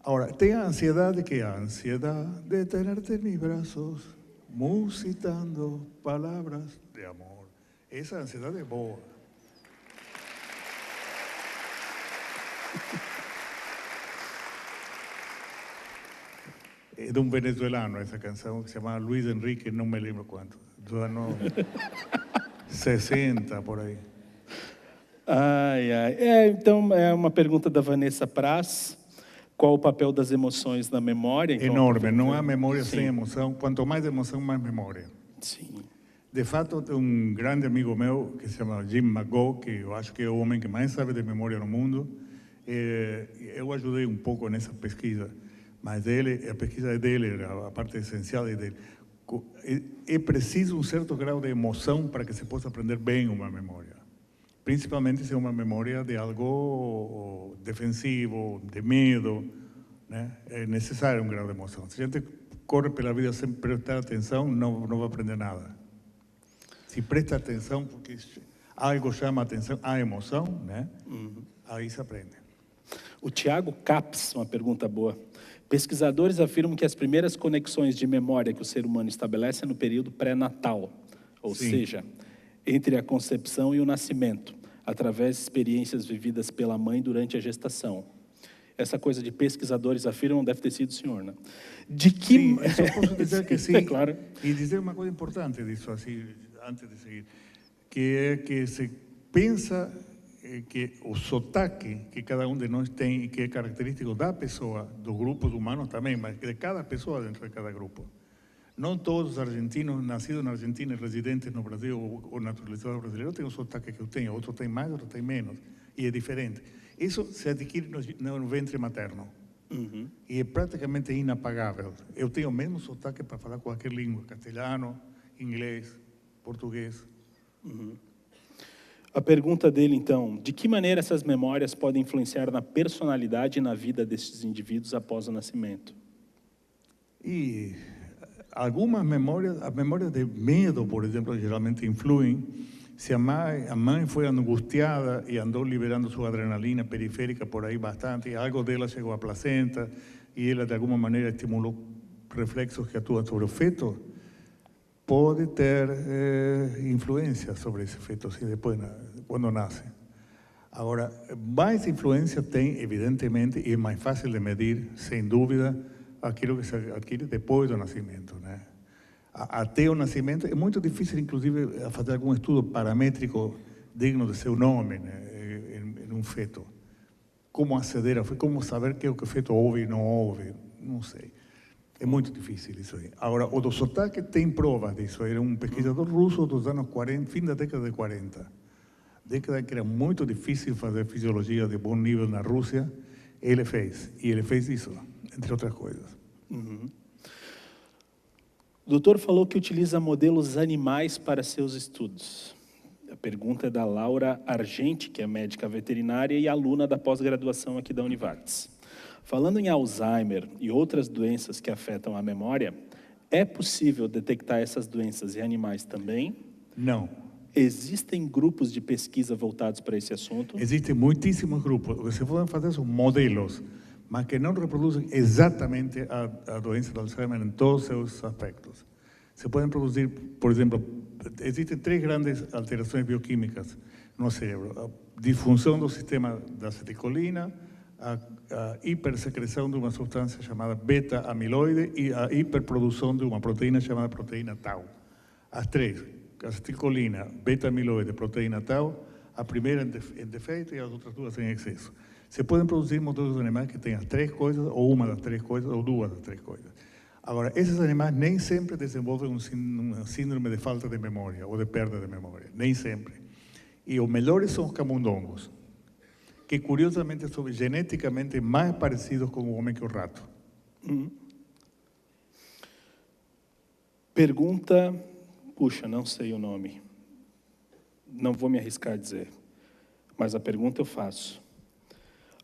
Agora, tem a ansiedade que é a ansiedade de tenerte em meus braços, musitando palavras de amor. Essa ansiedade é boa. É de um venezuelano essa canção, que se chama Luis Enrique, não me lembro quanto. Dos anos 60, por aí. Então, é uma pergunta da Vanessa Praz. Qual o papel das emoções na memória? Então, enorme, não há memória sem emoção. Quanto mais emoção, mais memória. Sim. De fato, tem um grande amigo meu, que se chama Jim McGough, que eu acho que é o homem que mais sabe de memória no mundo. Eu ajudei um pouco nessa pesquisa, mas a pesquisa é dele, a parte essencial é dele. É preciso um certo grau de emoção para que se possa aprender bem uma memória. Principalmente se é uma memória de algo defensivo, de medo, né? É necessário um grau de emoção. Se a gente corre pela vida sem prestar atenção, não vai aprender nada. Se presta atenção, porque algo chama a atenção, a emoção, né? Aí se aprende. O Tiago Caps, uma pergunta boa. Pesquisadores afirmam que as primeiras conexões de memória que o ser humano estabelece é no período pré-natal, ou seja, entre a concepção e o nascimento, através de experiências vividas pela mãe durante a gestação. Essa coisa de pesquisadores afirmam deve ter sido o senhor, né? De que... Sim, isso eu posso dizer que sim. É claro. E dizer uma coisa importante disso, assim, antes de seguir, que é que se pensa que o sotaque que cada um de nós tem e que é característico da pessoa, dos grupos humanos também, mas de cada pessoa dentro de cada grupo. Não todos os argentinos, nascidos na Argentina e residentes no Brasil ou naturalizados brasileiros, têm o sotaque que eu tenho. Outros têm mais, outros têm menos. E é diferente. Isso se adquire no ventre materno. E é praticamente inapagável. Eu tenho o mesmo sotaque para falar qualquer língua, castelhano, inglês, português. A pergunta dele, então, de que maneira essas memórias podem influenciar na personalidade e na vida desses indivíduos após o nascimento? E algumas memórias, as memórias de medo, por exemplo, geralmente influem. Se a mãe foi angustiada e andou liberando sua adrenalina periférica por aí bastante, algo dela chegou à placenta e ela de alguma maneira estimulou reflexos que atuam sobre o feto, pode ter influência sobre esse feto, assim, depois, quando nasce. Agora, mais influência tem, evidentemente, e é mais fácil de medir, sem dúvida, aquilo que se adquire depois do nascimento, né? Até o nascimento é muito difícil, inclusive, fazer algum estudo paramétrico digno de seu nome, né, em um feto. Como aceder, como saber que o que o feto ouve e não ouve, não sei. É muito difícil isso aí. Agora, o do sotaque tem provas disso. Era um pesquisador russo dos anos 40, fim da década de 40. Década que era muito difícil fazer fisiologia de bom nível na Rússia. Ele fez. E ele fez isso, entre outras coisas. O doutor falou que utiliza modelos animais para seus estudos. A pergunta é da Laura Argenti, que é médica veterinária e aluna da pós-graduação aqui da Univates. Falando em Alzheimer e outras doenças que afetam a memória, é possível detectar essas doenças em animais também? Não. Existem grupos de pesquisa voltados para esse assunto? Existem muitíssimos grupos. O que se podem fazer são modelos, mas que não reproduzem exatamente a doença de Alzheimer em todos os seus aspectos. Se podem produzir, por exemplo, existem 3 grandes alterações bioquímicas no cérebro: a disfunção do sistema da acetilcolina, a hipersecreção de uma substância chamada beta-amiloide e a hiperprodução de uma proteína chamada proteína tau. As 3, acetilcolina, beta-amiloide, proteína tau, a primeira em defeito e as outras 2 em excesso. Se podem produzir modelos de animais que tenham as 3 coisas, ou uma das 3 coisas, ou 2 das 3 coisas. Agora, esses animais nem sempre desenvolvem uma síndrome de falta de memória ou de perda de memória, nem sempre. E os melhores são os camundongos, que curiosamente são geneticamente mais parecidos com o homem que o rato. Pergunta, puxa, não sei o nome. Não vou me arriscar a dizer, mas a pergunta eu faço.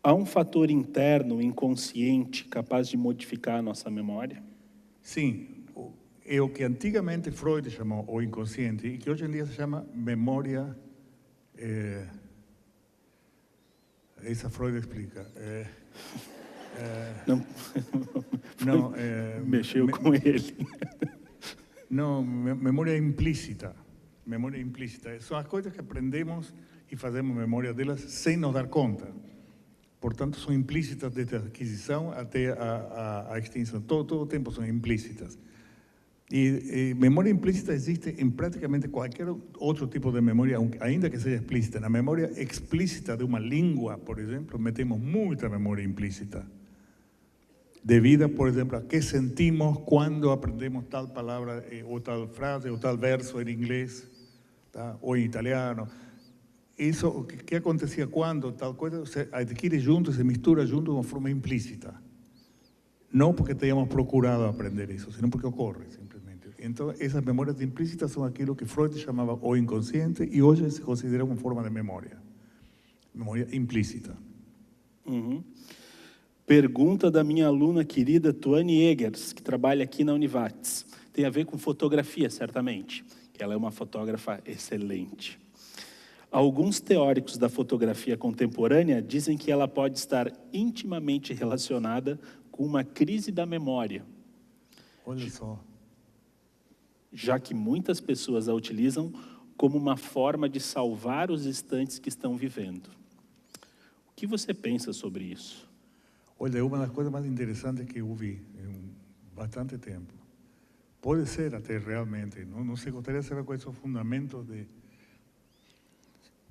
Há um fator interno, inconsciente, capaz de modificar a nossa memória? Sim, é o que antigamente Freud chamou o inconsciente e que hoje em dia se chama memória. Essa Freud explica. Mexeu com ele. Não, memória implícita. Memória implícita. São as coisas que aprendemos e fazemos memória delas sem nos dar conta. Portanto, são implícitas desde a aquisição até a extinção. Todo o tempo são implícitas. E memória implícita existe em praticamente qualquer outro tipo de memória, ainda que seja explícita. Na memória explícita de uma língua, por exemplo, metemos muita memória implícita. Devido, por exemplo, a que sentimos quando aprendemos tal palavra, ou tal frase, ou tal verso em inglês, tá? Ou em italiano. Isso, o que acontecia quando tal coisa se adquire junto, se mistura junto de uma forma implícita. Não porque tenhamos procurado aprender isso, senão porque ocorre, simplesmente. Então, essas memórias implícitas são aquilo que Freud chamava o inconsciente e hoje se considera uma forma de memória. Memória implícita. Pergunta da minha aluna querida Tuane Eggers, que trabalha aqui na Univates. Tem a ver com fotografia, certamente. Ela é uma fotógrafa excelente. Alguns teóricos da fotografia contemporânea dizem que ela pode estar intimamente relacionada com uma crise da memória. Olha só. Já que muitas pessoas a utilizam como uma forma de salvar os instantes que estão vivendo. O que você pensa sobre isso? Olha, é uma das coisas mais interessantes que eu vi em bastante tempo. Pode ser até realmente, não sei, gostaria de saber quais são os fundamentos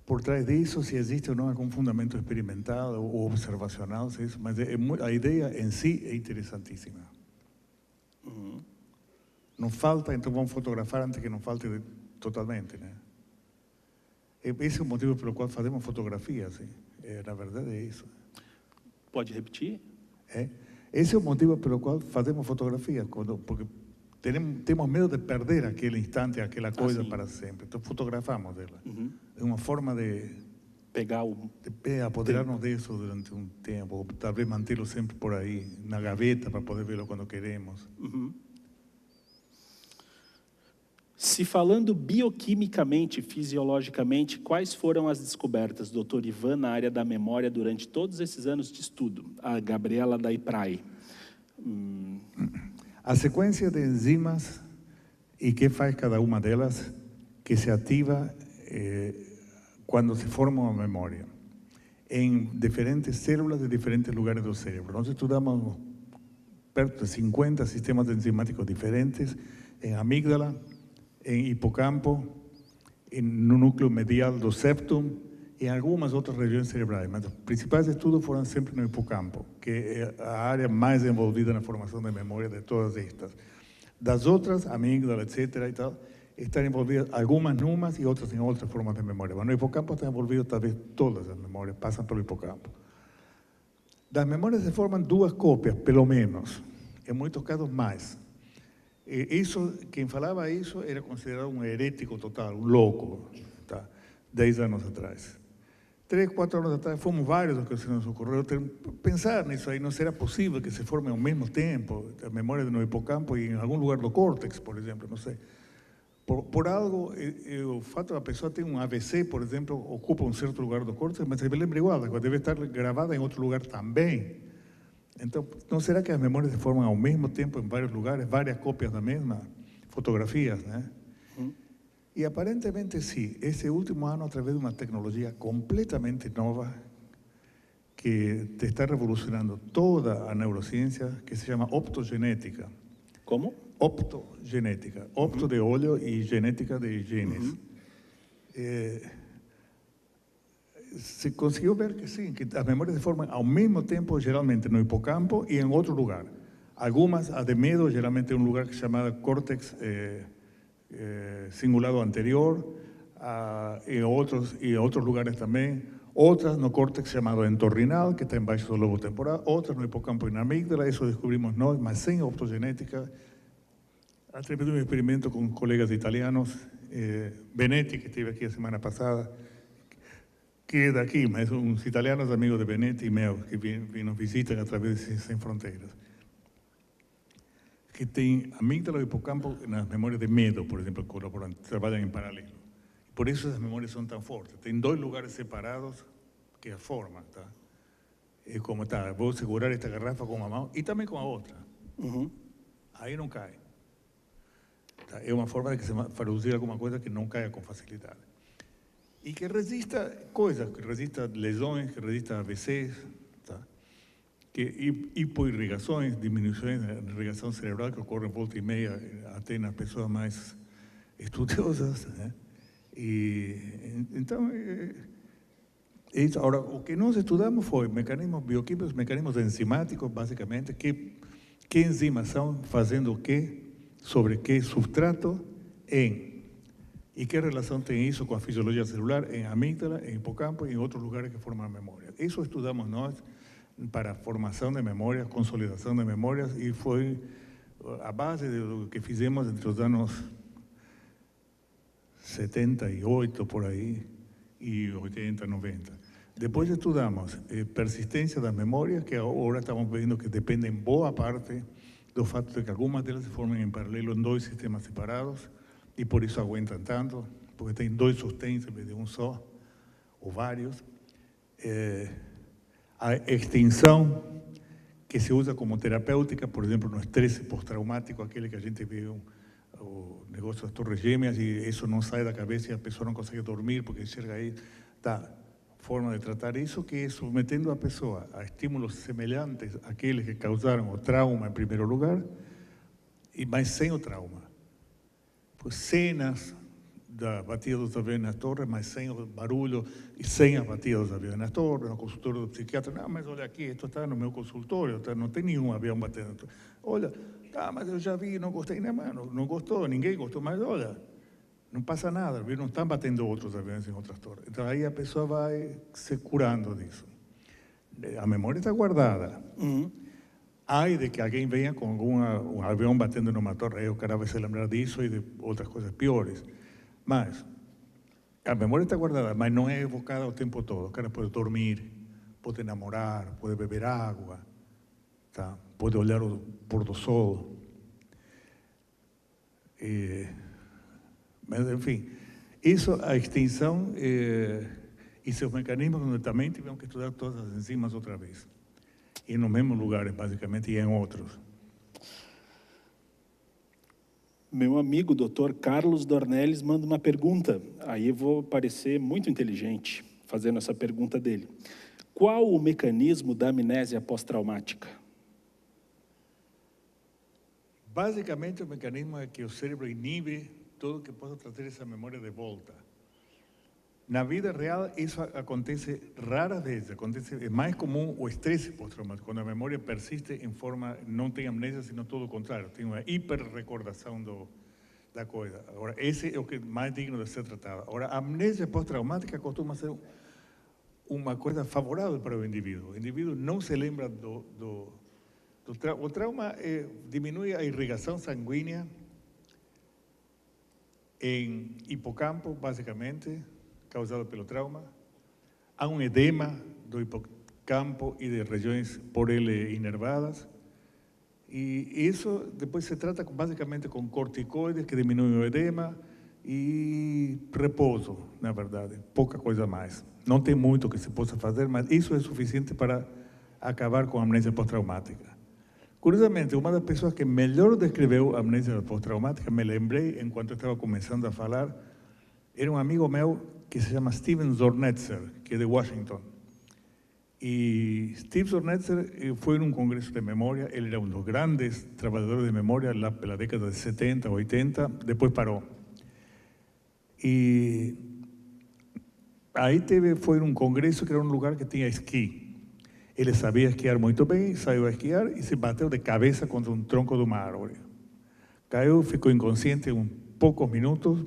por trás disso, se existe ou não algum fundamento experimental ou observacional, mas a ideia em si é interessantíssima. Não falta, então vamos fotografar antes que não falte totalmente, né? Esse é o motivo pelo qual fazemos fotografia, assim. Na verdade é isso. Pode repetir? Esse é o motivo pelo qual fazemos fotografia, porque temos medo de perder aquele instante, aquela coisa para sempre. Então fotografamos ela. É uma forma de pegar de apoderar-nos disso durante um tempo, ou talvez mantê-lo sempre por aí, na gaveta, para poder vê-lo quando queremos. Se falando bioquimicamente, fisiologicamente, quais foram as descobertas, doutor Ivan, na área da memória durante todos esses anos de estudo? A Gabriela da IPRAE. A sequência de enzimas e que faz cada uma delas que se ativa quando se forma uma memória em diferentes células de diferentes lugares do cérebro. Nós estudamos perto de 50 sistemas enzimáticos diferentes em amígdala, em hipocampo, no núcleo medial do septum e em algumas outras regiões cerebrais. Mas os principais estudos foram sempre no hipocampo, que é a área mais envolvida na formação de memória de todas estas. Das outras, amígdala, etc. e tal, estão envolvidas algumas numas e outras em outras formas de memória. Mas no hipocampo estão envolvidas talvez todas as memórias, passam pelo hipocampo. Das memórias se formam 2 cópias, pelo menos, em muitos casos mais. Isso, quem falava isso era considerado um herético total, um louco, tá? 10 anos atrás. 3, 4 anos atrás, fomos vários os que se nos ocorreu pensar nisso aí. Não será possível que se formem ao mesmo tempo a memória no hipocampo e em algum lugar do córtex, por exemplo, não sei. Por algo, o fato da pessoa ter um AVC, por exemplo, ocupa um certo lugar do córtex, mas se lembra igual, deve estar gravada em outro lugar também. Então, não será que as memórias se formam ao mesmo tempo em vários lugares, várias cópias da mesma, fotografias, né? E aparentemente sim, esse último ano, através de uma tecnologia completamente nova, que te está revolucionando toda a neurociência, que se chama optogenética. Como? Optogenética. Opto de olho e genética de genes. Se conseguiu ver que sim, que as memórias se formam ao mesmo tempo, geralmente no hipocampo e em outro lugar. Algumas, a de medo, geralmente em um lugar que é chamado córtex cingulado anterior, e outros lugares também. Outras no córtex chamado entorrinal, que está embaixo do lobo temporal. Outras no hipocampo e na amígdala, isso descobrimos nós, mas sem optogenética. Através de um experimento com colegas italianos, Benetti, que esteve aqui a semana passada, que é daqui, mas uns italianos amigos de Benetti e meu, que nos visitam através de Sem Fronteiras, que tem amígdala e hipocampo nas memórias de medo, por exemplo, colaboram, trabalham em paralelo. Por isso as memórias são tão fortes. Tem dois lugares separados que a formam, tá? É como, tá, vou segurar esta garrafa com uma mão e também com a outra. Aí não cai. Tá? É uma forma de produzir alguma coisa que não caia com facilidade. E que resista coisas, que resista lesões, que resista AVCs, tá? Que hipoirrigações, diminuições da irrigação cerebral que ocorrem volta e meia até nas pessoas mais estudiosas, né? E então, agora, o que nós estudamos foi mecanismos bioquímicos, mecanismos enzimáticos, basicamente, que enzimas são fazendo o que, sobre que substrato, e que relação tem isso com a fisiologia celular em amígdala, em hipocampo e em outros lugares que formam a memória. Isso estudamos nós para a formação de memórias, consolidação de memórias, e foi a base do que fizemos entre os anos 78, por aí, e 80, 90. Depois estudamos persistência das memórias, que agora estamos vendo que dependem boa parte do fato de que algumas delas se formam em paralelo em dois sistemas separados, e por isso aguentam tanto, porque tem dois sustens em vez de um só, ou vários. A extinção, que se usa como terapêutica, por exemplo, no estresse pós-traumático, aquele que a gente vê o negócio das torres gêmeas, e isso não sai da cabeça e a pessoa não consegue dormir porque enxerga aí. Tá, forma de tratar isso, que é submetendo a pessoa a estímulos semelhantes àqueles que causaram o trauma em primeiro lugar, mas sem o trauma. Pues cenas da batida dos aviões nas torres, mas sem o barulho e sem a batida dos aviões nas torres. No consultório do psiquiatra, não, mas olha aqui, isto está no meu consultório, tá, não tem nenhum avião batendo. Olha, tá, mas eu já vi, não gostei, não gostou, ninguém gostou, mas olha, não passa nada, não estão batendo outros aviões em outras torres. Então aí a pessoa vai se curando disso. A memória está guardada. Ai de que alguém venha com um avião batendo numa torre, aí o cara vai se lembrar disso e de outras coisas piores. Mas a memória está guardada, mas não é evocada o tempo todo. O cara pode dormir, pode namorar, pode beber água, tá? Pode olhar o pôr do sol. Mas, enfim, isso, a extinção e seus mecanismos, onde também tivemos que estudar todas as enzimas outra vez. E nos mesmos lugares, basicamente, e em outros. Meu amigo, Dr. Carlos Dornelles, manda uma pergunta. Aí eu vou parecer muito inteligente fazendo essa pergunta dele. Qual o mecanismo da amnésia pós-traumática? Basicamente, o mecanismo é que o cérebro inibe tudo que possa trazer essa memória de volta. Na vida real, isso acontece raras vezes. É mais comum o estresse pós-traumático, quando a memória persiste em forma, não tem amnésia, sino todo o contrário, tem uma hiperrecordação da coisa. Agora, esse é o que é mais digno de ser tratado. Agora, a amnésia pós-traumática costuma ser uma coisa favorável para o indivíduo. O indivíduo não se lembra do trauma. O trauma diminui a irrigação sanguínea em hipocampo, basicamente, causado pelo trauma. Há um edema do hipocampo e de regiões por ele inervadas. E isso depois se trata basicamente com corticoides que diminuem o edema, e repouso, na verdade, pouca coisa mais. Não tem muito que se possa fazer, mas isso é suficiente para acabar com a amnésia pós-traumática. Curiosamente, uma das pessoas que melhor descreveu a amnésia pós-traumática, me lembrei enquanto estava começando a falar, era um amigo meu que se chama Steven Zornetzer, que é de Washington. E Steve Zornetzer foi num congresso de memória, ele era um dos grandes trabalhadores de memória lá pela década de 70, 80, depois parou. E aí foi num congresso que era um lugar que tinha esqui. Ele sabia esquiar muito bem, saiu a esquiar e se bateu de cabeça contra um tronco de uma árvore. Caiu, ficou inconsciente poucos minutos,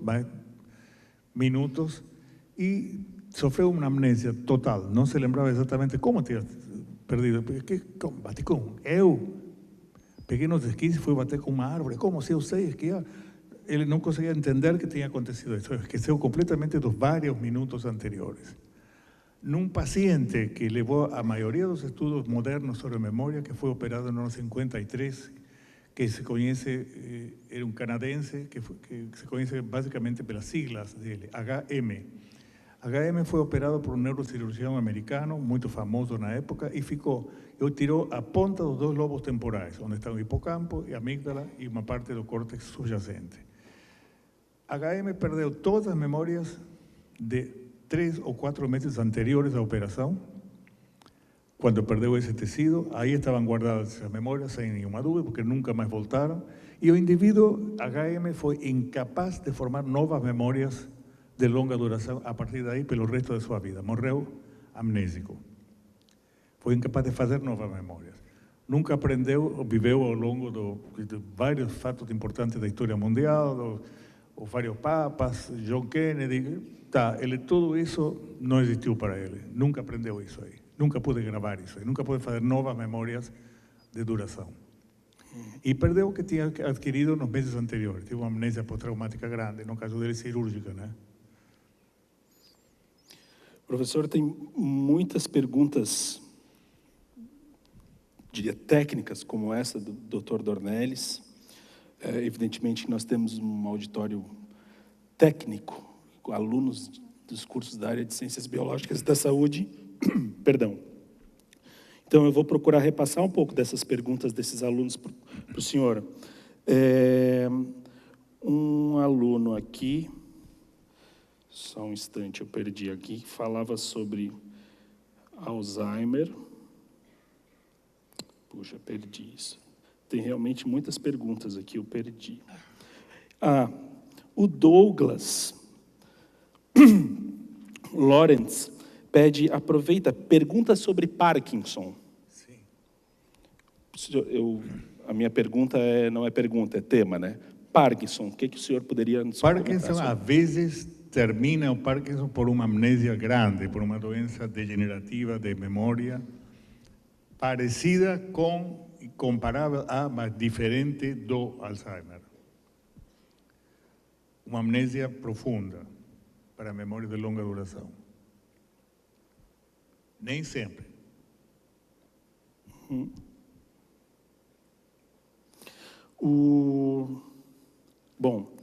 e sofreu uma amnésia total. Não se lembrava exatamente como tinha perdido. Bati com eu. Peguei nos esquis e fui bater com uma árvore. Como se eu sei esquiar? Ele não conseguia entender que tinha acontecido isso. Esqueceu completamente dos vários minutos anteriores. Num paciente que levou a maioria dos estudos modernos sobre memória, que foi operado no ano 53, que se conhece, era um canadense, que se conhece basicamente pelas siglas dele, HM. HM foi operado por um neurocirurgião americano, muito famoso na época, e tirou a ponta dos dois lobos temporais, onde está o hipocampo e a amígdala e uma parte do córtex subjacente. HM perdeu todas as memórias de 3 ou 4 meses anteriores à operação. Quando perdeu esse tecido, aí estavam guardadas as memórias sem nenhuma dúvida, porque nunca mais voltaram. E o indivíduo HM foi incapaz de formar novas memórias de longa duração a partir daí pelo resto de sua vida. Morreu amnésico. Foi incapaz de fazer novas memórias. Nunca aprendeu, viveu ao longo de vários fatos importantes da história mundial, os vários papas, John Kennedy. Tudo isso não existiu para ele. Nunca aprendeu isso aí. Nunca pude gravar isso aí. Nunca pude fazer novas memórias de duração. E perdeu o que tinha adquirido nos meses anteriores. Teve uma amnésia pós-traumática grande, no caso dele cirúrgica, né? Professor, tem muitas perguntas, diria, técnicas, como essa do Dr. Dornelles. Evidentemente, nós temos um auditório técnico, com alunos dos cursos da área de Ciências Biológicas e da Saúde. Perdão. Então, eu vou procurar repassar um pouco dessas perguntas desses alunos para o senhor. Um aluno aqui, só um instante, eu perdi aqui, falava sobre Alzheimer. Puxa, perdi isso. Tem realmente muitas perguntas aqui, eu perdi. O Douglas Lawrence aproveita, pergunta sobre Parkinson. Sim. A minha pergunta não é pergunta, é tema, né? Parkinson, o que o senhor poderia nos Parkinson, às vezes, termina o Parkinson por uma amnésia grande, por uma doença degenerativa de memória, parecida com, comparável a, mas diferente do Alzheimer. Uma amnésia profunda para a memória de longa duração. Nem sempre. Bom,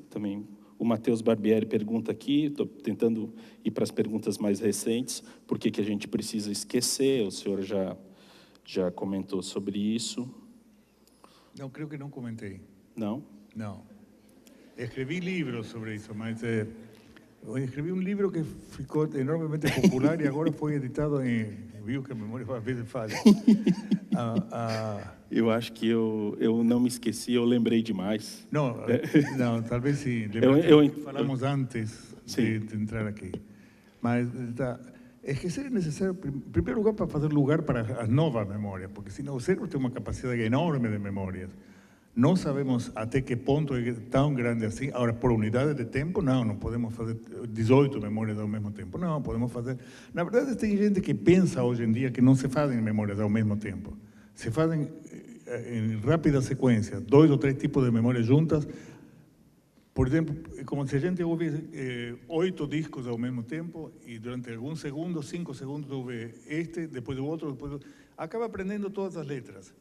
também o Matheus Barbieri pergunta aqui, estou tentando ir para as perguntas mais recentes, por que a gente precisa esquecer, o senhor já comentou sobre isso. Não, creio que não comentei. Não? Não. Escrevi livros sobre isso, mas eu escrevi um livro que ficou enormemente popular e agora foi editado em... Viu que a memória às vezes falha. Eu acho que eu não me esqueci, eu lembrei demais. Não, talvez sim. Falamos antes de entrar aqui. Mas esquecer é necessário, em primeiro lugar, para fazer lugar para as novas memórias, porque senão o cérebro tem uma capacidade enorme de memórias. Não sabemos até que ponto é tão grande assim. Agora, por unidade de tempo, não podemos fazer 18 memórias ao mesmo tempo. Não, podemos fazer... Na verdade, tem gente que pensa hoje em dia que não se fazem memórias ao mesmo tempo. Se fazem em rápida sequência, 2 ou 3 tipos de memórias juntas. Por exemplo, como se a gente ouve 8 discos ao mesmo tempo e durante alguns segundos, 5 segundos, ouve depois do outro, acaba aprendendo todas as letras.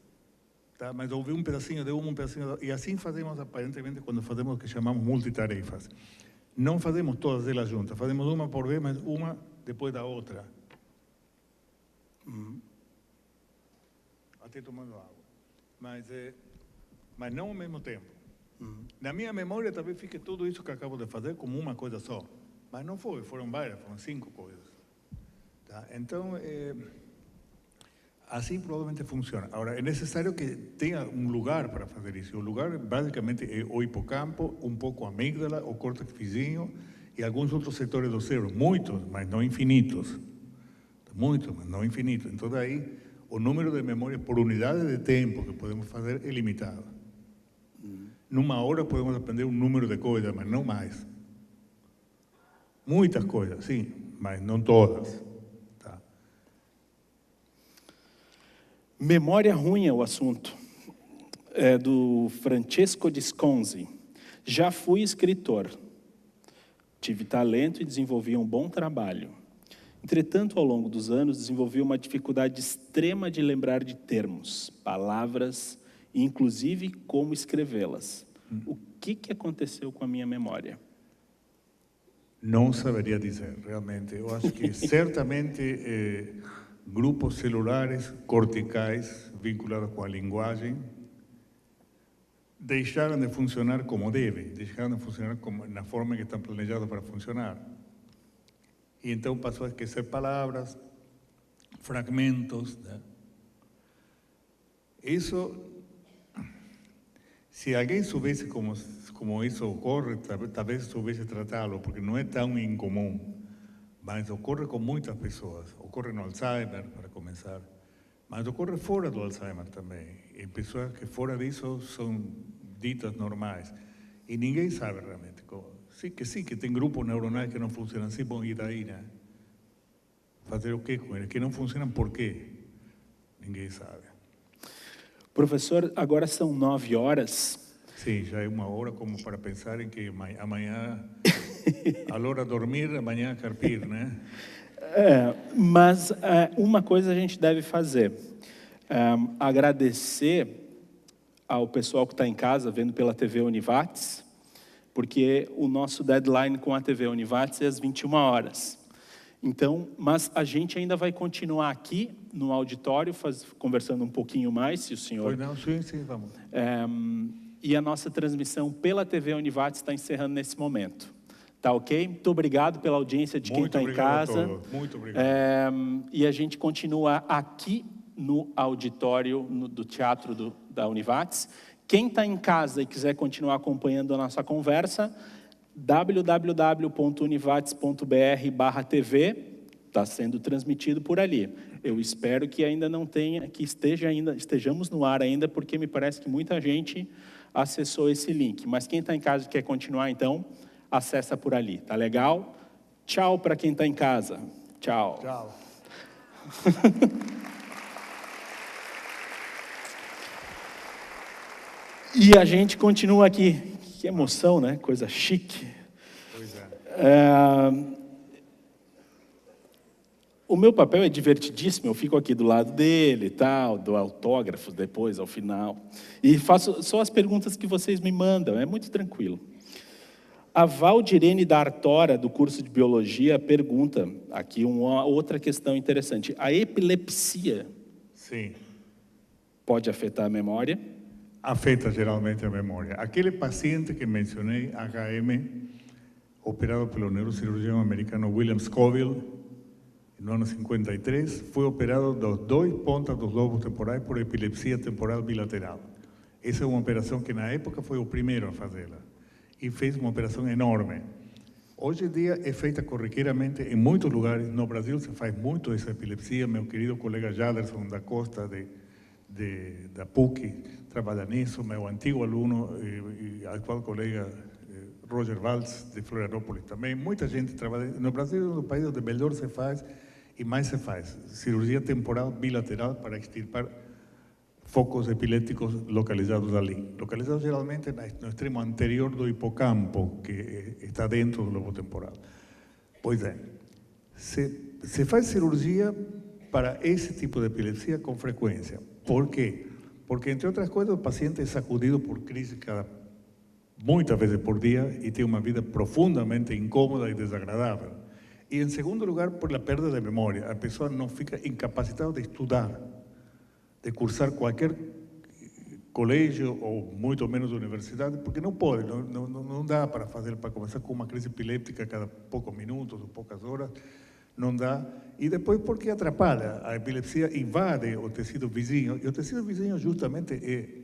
Tá? Mas ouvi um pedacinho de um pedacinho e assim fazemos aparentemente quando fazemos o que chamamos multitarefas. Não fazemos todas elas juntas, fazemos uma por vez, mas uma depois da outra. Até tomando água. Mas não ao mesmo tempo. Na minha memória talvez fique tudo isso que acabo de fazer como uma coisa só. Mas não foi, foram várias, foram 5 coisas. Tá? Então, assim provavelmente funciona. Agora, é necessário que tenha um lugar para fazer isso. O lugar, basicamente, é o hipocampo, um pouco a amígdala, o córtex vizinho e alguns outros setores do cérebro. Muitos, mas não infinitos. Muitos, mas não infinitos. Então, daí, o número de memórias por unidade de tempo que podemos fazer é limitado. Numa hora podemos aprender um número de coisas, mas não mais. Muitas coisas, sim, mas não todas. Tá? Memória ruim é o assunto. É do Francesco Disconzi. Já fui escritor. Tive talento e desenvolvi um bom trabalho. Entretanto, ao longo dos anos, desenvolvi uma dificuldade extrema de lembrar de termos, palavras, e inclusive como escrevê-las. O que aconteceu com a minha memória? Não saberia dizer, realmente. Eu acho que certamente grupos celulares corticais vinculados com a linguagem deixaram de funcionar como devem, deixaram de funcionar na forma que estão planejados para funcionar. E então passou a esquecer palavras, fragmentos. Né? Isso, se alguém soubesse como isso ocorre, talvez soubesse tratá-lo, porque não é tão incomum, mas ocorre com muitas pessoas. Ocorre no Alzheimer, para começar, mas ocorre fora do Alzheimer também. E pessoas que fora disso são ditas normais. E ninguém sabe realmente como. Sim, que tem grupos neuronais que não funcionam assim, bom, e daí, né? Fazer o quê com eles? Que não funcionam por quê? Ninguém sabe. Professor, agora são 9 horas. Sim, já é 1 hora como para pensar em que amanhã, a hora de dormir, amanhã carpir, né? Mas uma coisa a gente deve fazer. Agradecer ao pessoal que está em casa, vendo pela TV Univates, porque o nosso deadline com a TV Univates é às 21 horas. Então, mas a gente ainda vai continuar aqui no auditório, conversando um pouquinho mais, se o senhor... Pois não, sim, vamos. E a nossa transmissão pela TV Univates está encerrando nesse momento. Tá ok? Muito obrigado pela audiência de quem está em casa. Muito obrigado. E a gente continua aqui no auditório do Teatro da Univates. Quem está em casa e quiser continuar acompanhando a nossa conversa, www.univates.br/TV, está sendo transmitido por ali. Eu espero que ainda não tenha, que estejamos no ar ainda, porque me parece que muita gente acessou esse link. Mas quem está em casa e quer continuar, então, acessa por ali. Tá legal? Tchau para quem está em casa. Tchau. Tchau. E a gente continua aqui. Que emoção, né? Coisa chique. Pois é. O meu papel é divertidíssimo. Eu fico aqui do lado dele e tal, dou autógrafos depois, ao final. E faço só as perguntas que vocês me mandam. É muito tranquilo. A Valdirene D'Artora, do curso de Biologia, pergunta aqui uma outra questão interessante. A epilepsia Sim. pode afetar a memória? Afeta geralmente a memória. Aquele paciente que mencionei, HM, operado pelo neurocirurgião americano William Scoville, no ano 53, foi operado das 2 pontas dos lobos temporais por epilepsia temporal bilateral. Essa é uma operação que na época foi o primeiro a fazê-la. E fez uma operação enorme. Hoje em dia é feita corriqueiramente em muitos lugares. No Brasil se faz muito essa epilepsia. Meu querido colega Jaderson da Costa, da PUC, trabalha nisso. Meu antigo aluno e atual colega Roger Valls, de Florianópolis também. Muita gente trabalha. No Brasil é um país onde melhor se faz e mais se faz. Cirurgia temporal bilateral para extirpar focos epilépticos localizados ali. Localizados geralmente no extremo anterior do hipocampo, que está dentro do lobo temporal. Pois é, se faz cirurgia para esse tipo de epilepsia com frequência. Por quê? Porque, entre outras coisas, o paciente é sacudido por crise muitas vezes por dia e tem uma vida profundamente incômoda e desagradável. E, em segundo lugar, por a perda de memória. A pessoa não fica incapacitada de estudar, de cursar qualquer colégio ou muito menos universidade, porque não pode, não dá para fazer, para começar com uma crise epiléptica a cada poucos minutos ou poucas horas, não dá. E depois porque atrapalha, a epilepsia invade o tecido vizinho, e o tecido vizinho justamente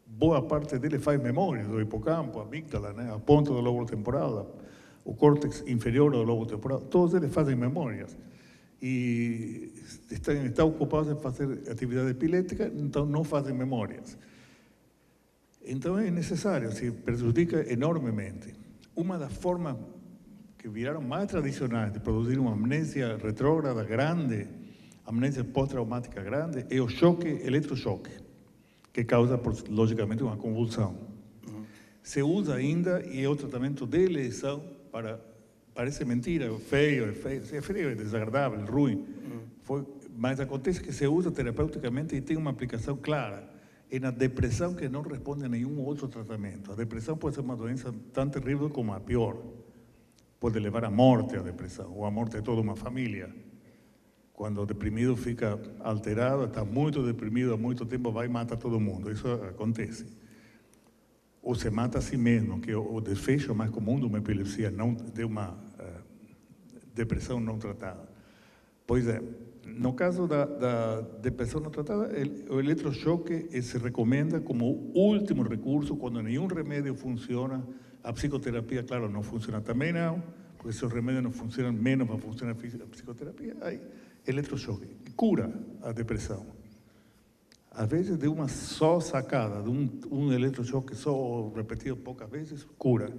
boa parte dele faz memória, do hipocampo, a amígdala, né, a ponta do lobo temporal, o córtex inferior do lobo temporal, todos eles fazem memórias. E estão ocupados em fazer atividade epiléptica, então não fazem memórias. Então é necessário, se prejudica enormemente. Uma das formas que viraram mais tradicionais de produzir uma amnésia retrógrada grande, amnésia pós-traumática grande, é o choque, eletrochoque, que causa, logicamente, uma convulsão. Se usa ainda, e é o tratamento de eleição para... Parece mentira, é feio, é desagradável, ruim. Mas acontece que se usa terapeuticamente e tem uma aplicação clara. É na depressão que não responde a nenhum outro tratamento. A depressão pode ser uma doença tão terrível como a pior. Pode levar à morte a depressão, ou à morte de toda uma família. Quando o deprimido fica alterado, está muito deprimido há muito tempo, vai e mata todo mundo. Isso acontece. Ou se mata a si mesmo, que é o desfecho mais comum de uma epilepsia, de uma depressão não tratada. Pois é, no caso da depressão não tratada, o eletrochoque se recomenda como o último recurso, quando nenhum remédio funciona. A psicoterapia, claro, não funciona também não, porque se os remédios não funcionam, menos vai funcionar a psicoterapia. Aí, eletrochoque cura a depressão. Às vezes, de uma só sacada, de um eletrochoque só repetido poucas vezes, cura.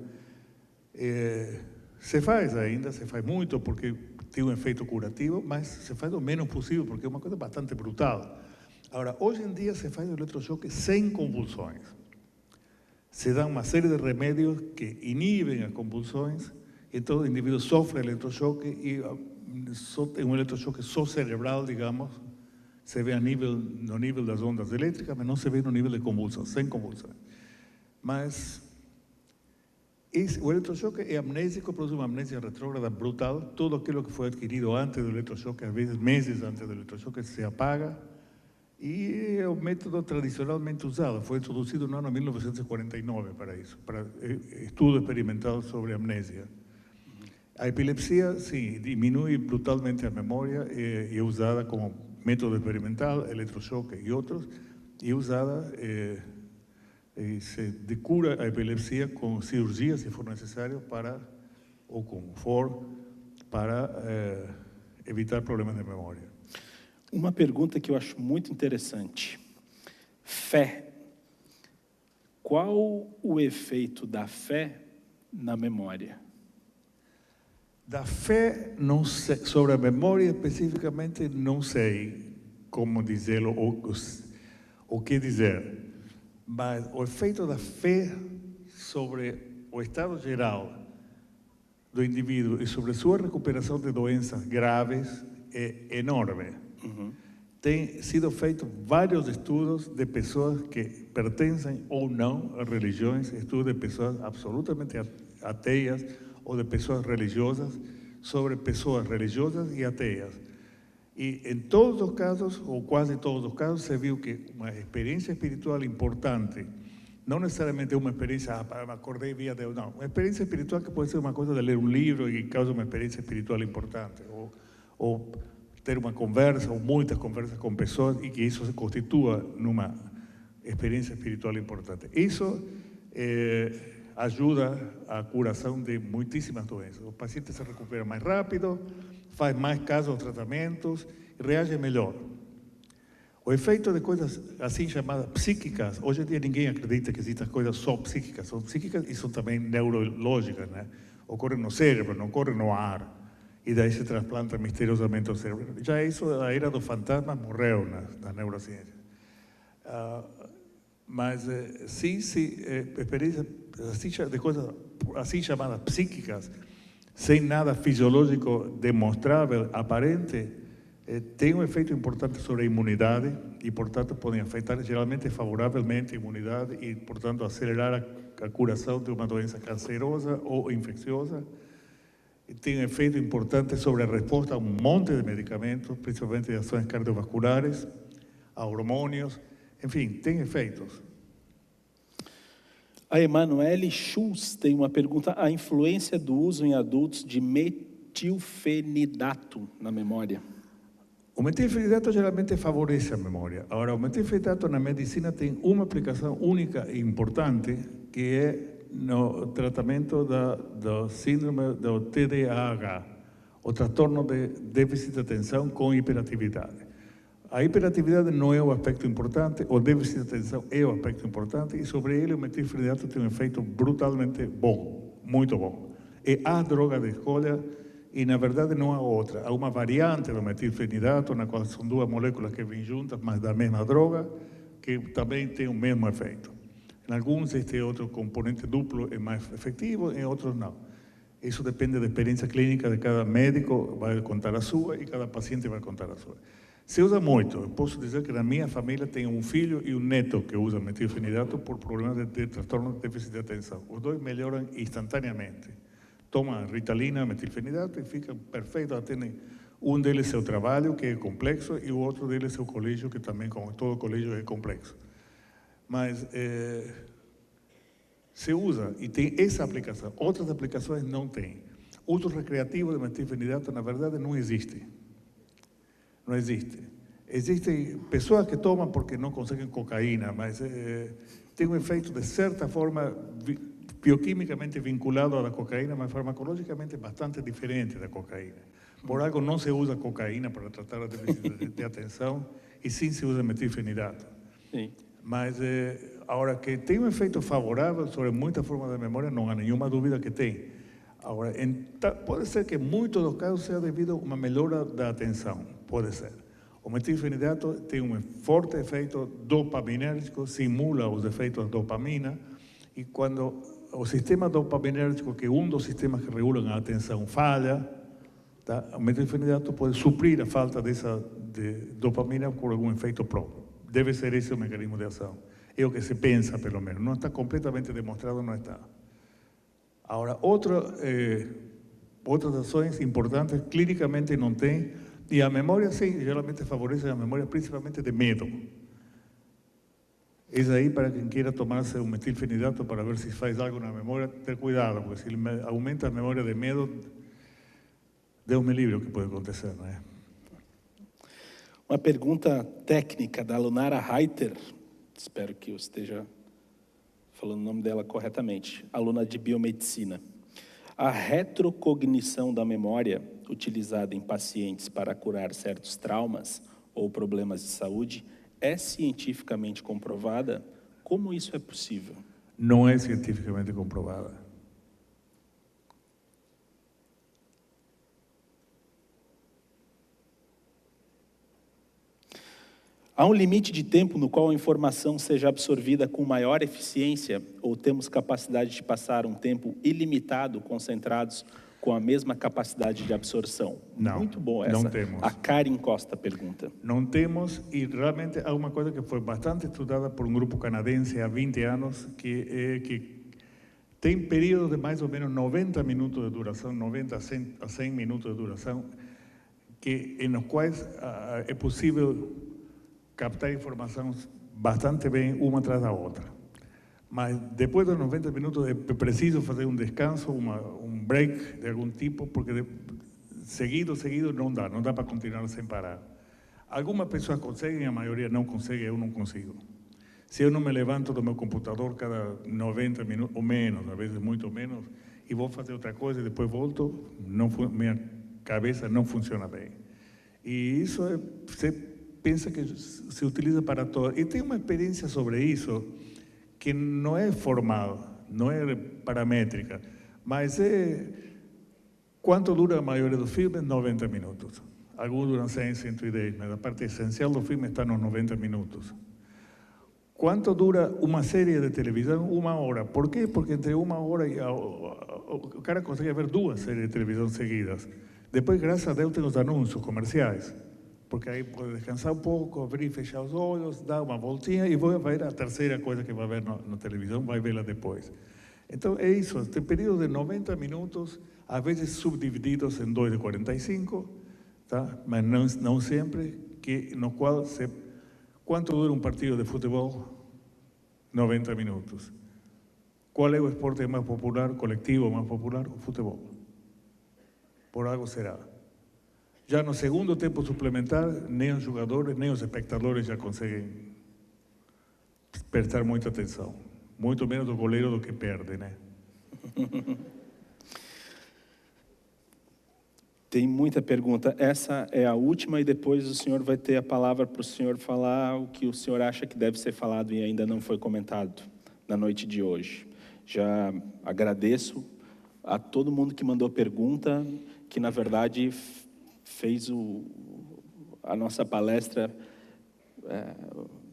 Se faz ainda, se faz muito, porque tem um efeito curativo, mas se faz o menos possível, porque é uma coisa bastante brutal. Agora, hoje em dia se faz o eletrochoque sem convulsões. Se dá uma série de remédios que inibem as convulsões, então o indivíduo sofre eletrochoque e é um eletrochoque só cerebral, digamos, se vê no nível das ondas elétricas, mas não se vê no nível de convulsão, sem convulsão. Mas o eletrochoque é amnésico, produz uma amnésia retrógrada brutal. Tudo aquilo que foi adquirido antes do eletrochoque, às vezes meses antes do eletrochoque, se apaga. E é o método tradicionalmente usado. Foi introduzido no ano 1949 para isso, para estudo experimental sobre amnésia. A epilepsia, sim, diminui brutalmente a memória, é usada como método experimental, eletrochoque e outros, e usada, se decura a epilepsia com cirurgia, se for necessário, ou como for, para evitar problemas de memória. Uma pergunta que eu acho muito interessante. Fé. Qual o efeito da fé na memória? Da fé, não sei, sobre a memória especificamente, não sei como dizê-lo ou o que dizer. Mas o efeito da fé sobre o estado geral do indivíduo e sobre sua recuperação de doenças graves é enorme. Tem sido feitos vários estudos de pessoas que pertencem ou não a religiões, estudos de pessoas absolutamente ateias ou de pessoas religiosas, sobre pessoas religiosas e ateias. E em todos os casos, ou quase todos os casos, se viu que uma experiência espiritual importante, não necessariamente uma experiência, me acordei via Deus, não. Uma experiência espiritual que pode ser uma coisa de ler um livro e causa uma experiência espiritual importante, ou ter uma conversa, ou muitas conversas com pessoas, e que isso se constitua numa experiência espiritual importante. Isso ajuda a curação de muitíssimas doenças. O paciente se recupera mais rápido, faz mais caso aos tratamentos e reage melhor. O efeito de coisas assim chamadas psíquicas, hoje em dia ninguém acredita que existam coisas só psíquicas, são psíquicas e são também neurológicas, né? Ocorrem no cérebro, não ocorrem no ar, e daí se transplanta misteriosamente ao cérebro. Já isso, a era dos fantasmas morreu na neurociência. Mas sim, experiências assim, de coisas assim chamadas psíquicas, sem nada fisiológico demonstrável, aparente, Tem um efeito importante sobre a imunidade e, portanto, podem afetar geralmente favoravelmente a imunidade e, portanto, acelerar a curação de uma doença cancerosa ou infecciosa. Tem um efeito importante sobre a resposta a um monte de medicamentos, principalmente de ações cardiovasculares, a hormônios, enfim, tem efeitos. A Emanuele Schultz tem uma pergunta: a influência do uso em adultos de metilfenidato na memória? O metilfenidato geralmente favorece a memória. Agora, o metilfenidato na medicina tem uma aplicação única e importante, que é no tratamento do síndrome do TDAH, o transtorno de déficit de atenção com hiperatividade. A hiperatividade não é o aspecto importante, o déficit de atenção é o aspecto importante, e sobre ele o metilfenidato tem um efeito brutalmente bom, muito bom. É a droga de escolha e, na verdade, não há outra. Há uma variante do metilfenidato, na qual são duas moléculas que vêm juntas, mas da mesma droga, que também tem o mesmo efeito. Em alguns, este outro componente duplo é mais efetivo, em outros não. Isso depende da experiência clínica de cada médico, vai contar a sua, e cada paciente vai contar a sua. Se usa muito. Eu posso dizer que na minha família tem um filho e um neto que usam metilfenidato por problemas de transtorno de déficit de atenção. Os dois melhoram instantaneamente. Tomam Ritalina, metilfenidato e ficam perfeitos. Atendem. Um deles é o trabalho, que é complexo, e o outro deles é o colégio, que também, como todo colégio, é complexo. Mas se usa e tem essa aplicação. Outras aplicações não tem. Uso recreativo de metilfenidato, na verdade, não existe. Não existe. Existem pessoas que tomam porque não conseguem cocaína, mas tem um efeito, de certa forma, bioquimicamente vinculado à cocaína, mas farmacologicamente bastante diferente da cocaína. Por algo não se usa cocaína para tratar a déficit de atenção, e sim se usa metilfenidato. Sim. Mas, agora, que tem um efeito favorável sobre muitas formas de memória, não há nenhuma dúvida que tem. Agora, pode ser que em muitos dos casos seja devido a uma melhora da atenção, pode ser. O metilfenidato tem um forte efeito dopaminérgico, simula os efeitos da dopamina, e quando o sistema dopaminérgico, que é um dos sistemas que regulam a atenção, falha, tá? O metilfenidato pode suprir a falta de dopamina por algum efeito próprio. Deve ser esse o mecanismo de ação. É o que se pensa, pelo menos. Não está completamente demonstrado, não está. Agora, outras ações importantes, clinicamente não tem, e a memória, sim, geralmente favorece a memória, principalmente de medo. Isso aí, para quem queira tomarse um metilfenidato para ver se faz algo na memória, ter cuidado, porque se ele aumenta a memória de medo, Deus me livre o que pode acontecer, não é? Uma pergunta técnica da Lunara Reiter, espero que eu esteja falando o nome dela corretamente, aluna de biomedicina. A retrocognição da memória, utilizada em pacientes para curar certos traumas ou problemas de saúde, é cientificamente comprovada? Como isso é possível? Não é cientificamente comprovada. Há um limite de tempo no qual a informação seja absorvida com maior eficiência, ou temos capacidade de passar um tempo ilimitado concentrados com a mesma capacidade de absorção? Não, muito bom essa. não temos. A Karen Costa pergunta. Não temos, e realmente há uma coisa que foi bastante estudada por um grupo canadense há 20 anos, que tem períodos de mais ou menos 90 minutos de duração, 90 a 100 minutos de duração, nos quais é possível captar informação bastante bem uma atrás da outra. Mas depois dos 90 minutos é preciso fazer um descanso, um break de algum tipo, porque seguido não dá para continuar sem parar. Algumas pessoas conseguem, a maioria não consegue, eu não consigo. Se eu não me levanto do meu computador cada 90 minutos, ou menos, às vezes muito menos, e vou fazer outra coisa e depois volto, minha cabeça não funciona bem. E isso você pensa que se utiliza para todo. E tem uma experiência sobre isso que não é formal, não é paramétrica, mas quanto dura a maioria dos filmes? 90 minutos. Alguns duram 100, 110, mas a parte essencial do filme está nos 90 minutos. Quanto dura uma série de televisão? 1 hora. Por quê? Porque entre 1 hora e o cara consegue ver 2 séries de televisão seguidas. Depois, graças a Deus, tem os anúncios comerciais. porque aí pode descansar um pouco, abrir e fechar os olhos, dar uma voltinha e vai ver a terceira coisa que vai ver na televisão, vai vê-la depois. Então é isso, tem períodos de 90 minutos, às vezes subdivididos em 2 de 45, tá? Mas não sempre, no qual quanto dura um partido de futebol? 90 minutos. Qual é o esporte mais popular, coletivo mais popular? O futebol. Por algo será. Já no segundo tempo suplementar, nem os jogadores, nem os espectadores já conseguem prestar muita atenção. Muito menos o goleiro do que perde, né? Tem muita pergunta. Essa é a última e depois o senhor vai ter a palavra para o senhor falar o que o senhor acha que deve ser falado e ainda não foi comentado na noite de hoje. Já agradeço a todo mundo que mandou pergunta, que na verdade fez a nossa palestra,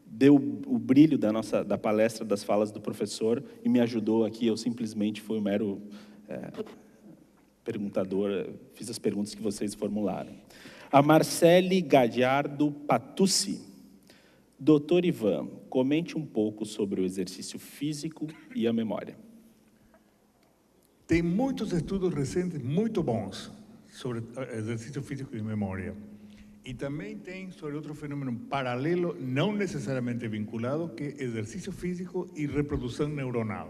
deu o brilho da palestra, das falas do professor e me ajudou aqui. Eu simplesmente fui um mero perguntador, fiz as perguntas que vocês formularam. A Marcele Gadiardo Patucci. Doutor Ivan, comente um pouco sobre o exercício físico e a memória. Tem muitos estudos recentes muito bons sobre exercício físico e memória. E também tem sobre outro fenômeno paralelo, não necessariamente vinculado, que é exercício físico e reprodução neuronal.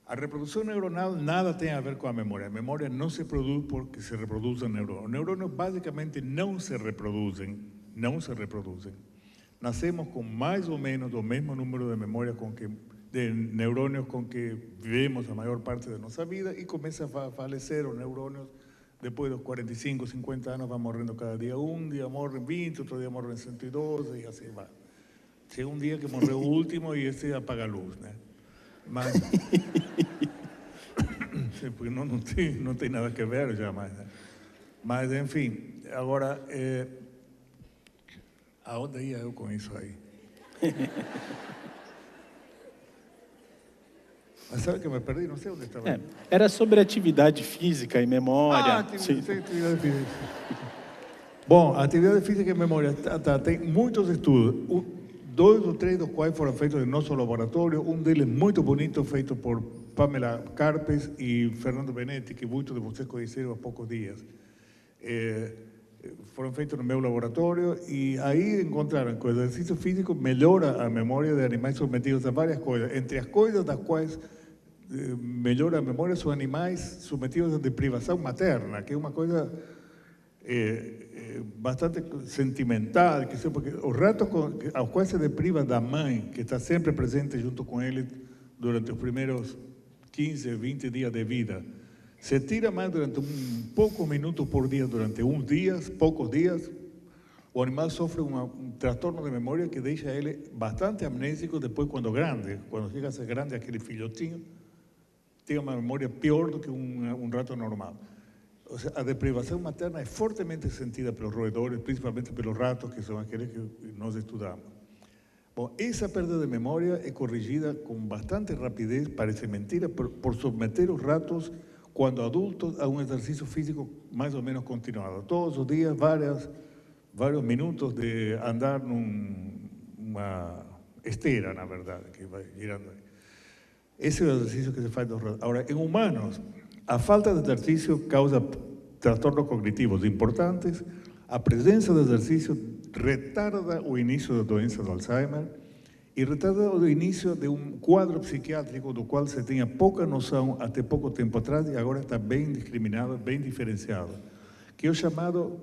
A reprodução neuronal nada tem a ver com a memória. A memória não se produz porque se reproduzem neurônios. Os neurônios basicamente não se reproduzem. Nascemos com mais ou menos o mesmo número de memória de neurônios com que vivemos a maior parte da nossa vida e começa a falecer os neurônios depois dos 45, 50 anos, vai morrendo cada dia. Um dia morrem 20, outro dia morrem 112 e assim vai. Chega um dia que morreu o último e esse apaga a luz, né? Mas porque não tem nada a ver já mais, né? Mas enfim, agora aonde ia eu com isso aí? Mas sabe que eu me perdi? Não sei onde estava. Era sobre atividade física e memória. Atividade física. Bom, atividade física e memória, tem muitos estudos. 2 ou 3 dos quais foram feitos no nosso laboratório. Um deles muito bonito, feito por Pamela Carpes e Fernando Benetti, que muitos de vocês conheceram há poucos dias. Foram feitos no meu laboratório e aí encontraram que o exercício físico melhora a memória de animais submetidos a várias coisas. Entre as coisas das quais melhora a memória são animais submetidos a deprivação materna, que é uma coisa bastante sentimental, porque os ratos aos quais se depriva da mãe, que está sempre presente junto com ele durante os primeiros 15, 20 dias de vida, se tira mais durante poucos minutos por dia, durante poucos dias, o animal sofre um transtorno de memória que deixa ele bastante amnésico depois quando chega a ser grande, aquele filhotinho, tem uma memória pior do que um rato normal. Ou seja, a deprivação materna é fortemente sentida pelos roedores, principalmente pelos ratos, que são aqueles que nós estudamos. Bom, essa perda de memória é corrigida com bastante rapidez, parece mentira, por submeter os ratos, quando adultos, a um exercício físico mais ou menos continuado. Todos os dias, vários minutos de andar numa esteira, na verdade, que vai girando aí. Esse é o exercício que se faz dos ratos. Agora, em humanos, a falta de exercício causa transtornos cognitivos importantes. A presença de exercício retarda o início da doença de Alzheimer e retarda o início de um quadro psiquiátrico do qual se tinha pouca noção até pouco tempo atrás e agora está bem discriminado, bem diferenciado, que é o chamado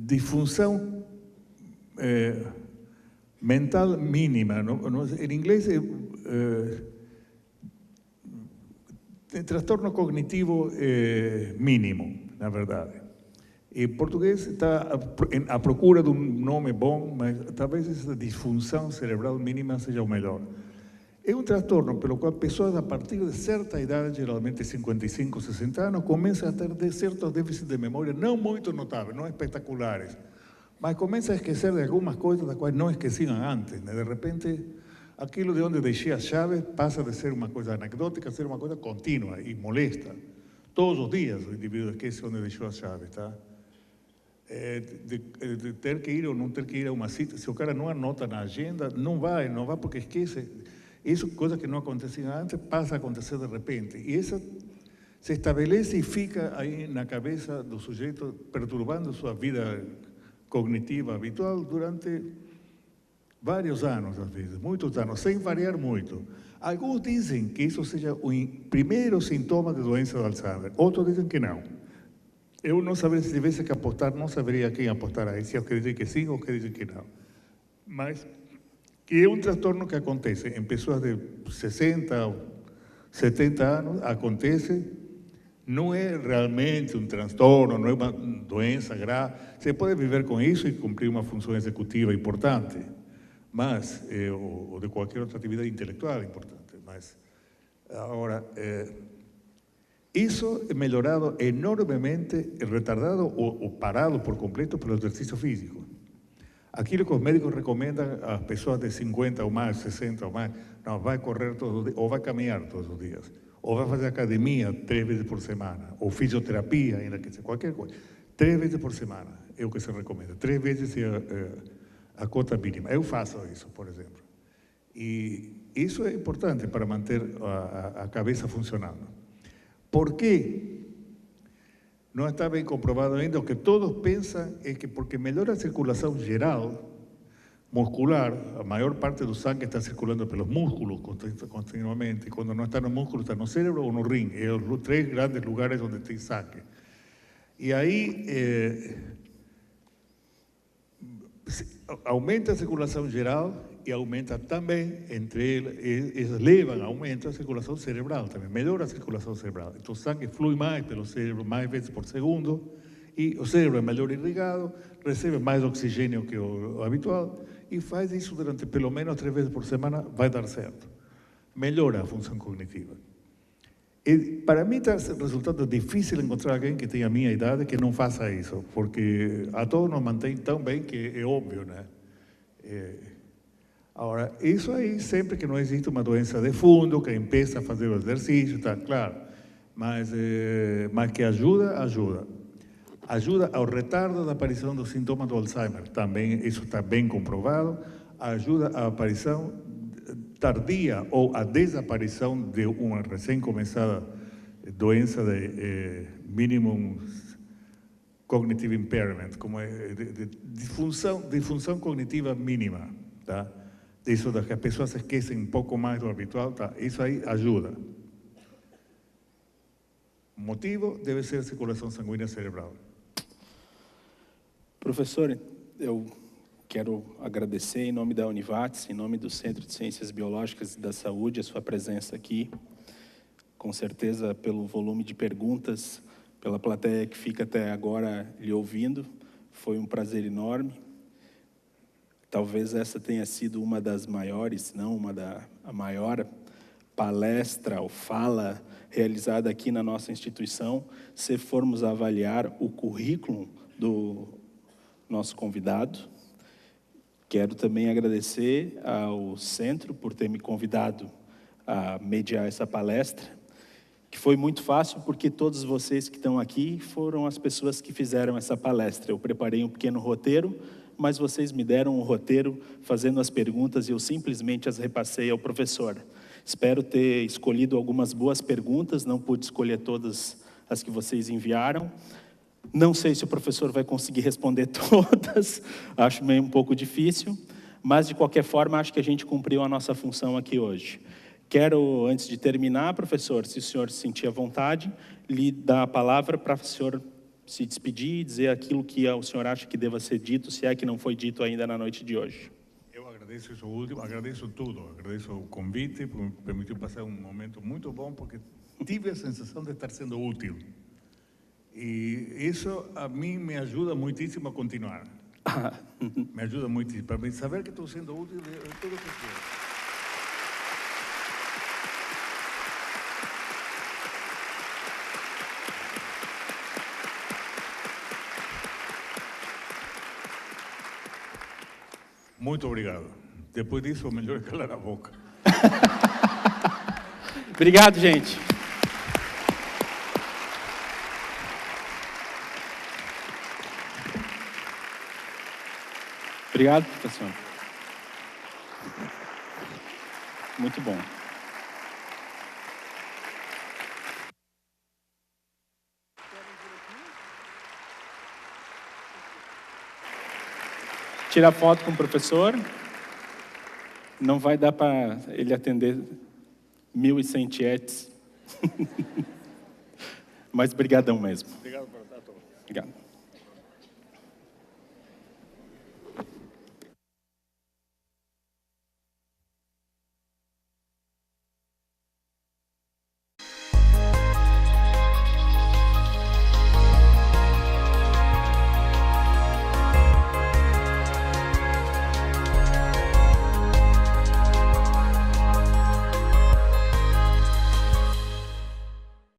disfunção mental mínima. Em inglês transtorno cognitivo mínimo, na verdade. Em português está à procura de um nome bom, mas talvez essa disfunção cerebral mínima seja o melhor. É um transtorno pelo qual pessoas a partir de certa idade, geralmente 55, 60 anos, começam a ter certos déficits de memória não muito notáveis, não espetaculares, mas começam a esquecer de algumas coisas das quais não esqueciam antes, né? De repente, aquilo de onde deixei as chaves passa de ser uma coisa anecdótica a ser uma coisa contínua e molesta. Todos os dias o indivíduo esquece onde deixou as chaves, tá? de ter que ir ou não ter que ir a uma cita. Se o cara não anota na agenda, não vai porque esquece. Isso, coisa que não acontecia antes, passa a acontecer de repente. E essa se estabelece e fica aí na cabeça do sujeito, perturbando sua vida cognitiva habitual durante vários anos, às vezes, muitos anos, sem variar muito. Alguns dizem que isso seja o primeiro sintoma de doença de Alzheimer, outros dizem que não. Eu não saberia, se tivesse que apostar, não saberia quem apostar aí, se eu acredito que sim ou acredito que não. Mas que é um transtorno que acontece em pessoas de 60 ou 70 anos, acontece, não é realmente um transtorno, não é uma doença grave. Você pode viver com isso e cumprir uma função executiva importante, mas, ou de qualquer outra atividade intelectual importante. Mas, agora, isso é melhorado enormemente, retardado ou parado por completo pelo exercício físico. Aquilo que os médicos recomendam às pessoas de 50 ou mais, 60 ou mais, não, vai correr todos os dias, ou vai caminhar todos os dias, ou vai fazer academia 3 vezes por semana, ou fisioterapia, ainda que seja qualquer coisa. 3 vezes por semana é o que se recomenda. 3 vezes a cota mínima. Eu faço isso, por exemplo. E isso é importante para manter a cabeça funcionando. Por quê? Não está bem comprovado ainda. O que todos pensam é que porque melhora a circulação geral, muscular, a maior parte do sangue está circulando pelos músculos continuamente. E quando não está no músculo, está no cérebro ou no rim. É os 3 grandes lugares onde tem sangue. E aí aumenta a circulação geral e aumenta também, entre eles levam, aumenta a circulação cerebral também, melhora a circulação cerebral. Então o sangue flui mais pelo cérebro, mais vezes por segundo, e o cérebro é melhor irrigado, recebe mais oxigênio que o habitual, e faz isso durante pelo menos 3 vezes por semana, vai dar certo. Melhora a função cognitiva. E para mim está resultando difícil encontrar alguém que tenha a minha idade que não faça isso, porque a todos nos mantém tão bem que é óbvio, né? Agora, isso aí, sempre que não existe uma doença de fundo, que empieza a fazer o exercício, está claro, mas que ajuda. Ajuda ao retardo da aparição do sintoma do Alzheimer, também isso está bem comprovado, ajuda à aparição tardia ou a desaparição de uma recém-começada doença de minimum cognitive impairment, como de função cognitiva mínima, tá? Isso das que as pessoas esquecem um pouco mais do habitual, tá? Isso aí ajuda. O motivo deve ser a circulação sanguínea cerebral. Professor, eu quero agradecer em nome da Univates, em nome do Centro de Ciências Biológicas e da Saúde, a sua presença aqui. Com certeza, pelo volume de perguntas, pela plateia que fica até agora lhe ouvindo, foi um prazer enorme. Talvez essa tenha sido uma das maiores, se não a maior palestra ou fala realizada aqui na nossa instituição, se formos avaliar o currículo do nosso convidado. Quero também agradecer ao Centro por ter me convidado a mediar essa palestra, que foi muito fácil porque todos vocês que estão aqui foram as pessoas que fizeram essa palestra. Eu preparei um pequeno roteiro, mas vocês me deram um roteiro fazendo as perguntas e eu simplesmente as repassei ao professor. Espero ter escolhido algumas boas perguntas, não pude escolher todas as que vocês enviaram. Não sei se o professor vai conseguir responder todas, acho meio um pouco difícil, mas de qualquer forma acho que a gente cumpriu a nossa função aqui hoje. Quero, antes de terminar, professor, se o senhor se sentir à vontade, lhe dar a palavra para o senhor se despedir e dizer aquilo que o senhor acha que deva ser dito, se é que não foi dito ainda na noite de hoje. Eu agradeço isso último, agradeço tudo, agradeço o convite, por me permitir passar um momento muito bom, porque tive a sensação de estar sendo útil. E isso a mim me ajuda muitíssimo a continuar. Me ajuda muitíssimo, para saber que estou sendo útil em tudo o que quero. Muito obrigado. Depois disso, o melhor é calar a boca. Obrigado, gente. Obrigado, professor. Muito bom. Tira foto com o professor. Não vai dar para ele atender 1.100 tietes. Mas brigadão mesmo. Obrigado por estar. Obrigado.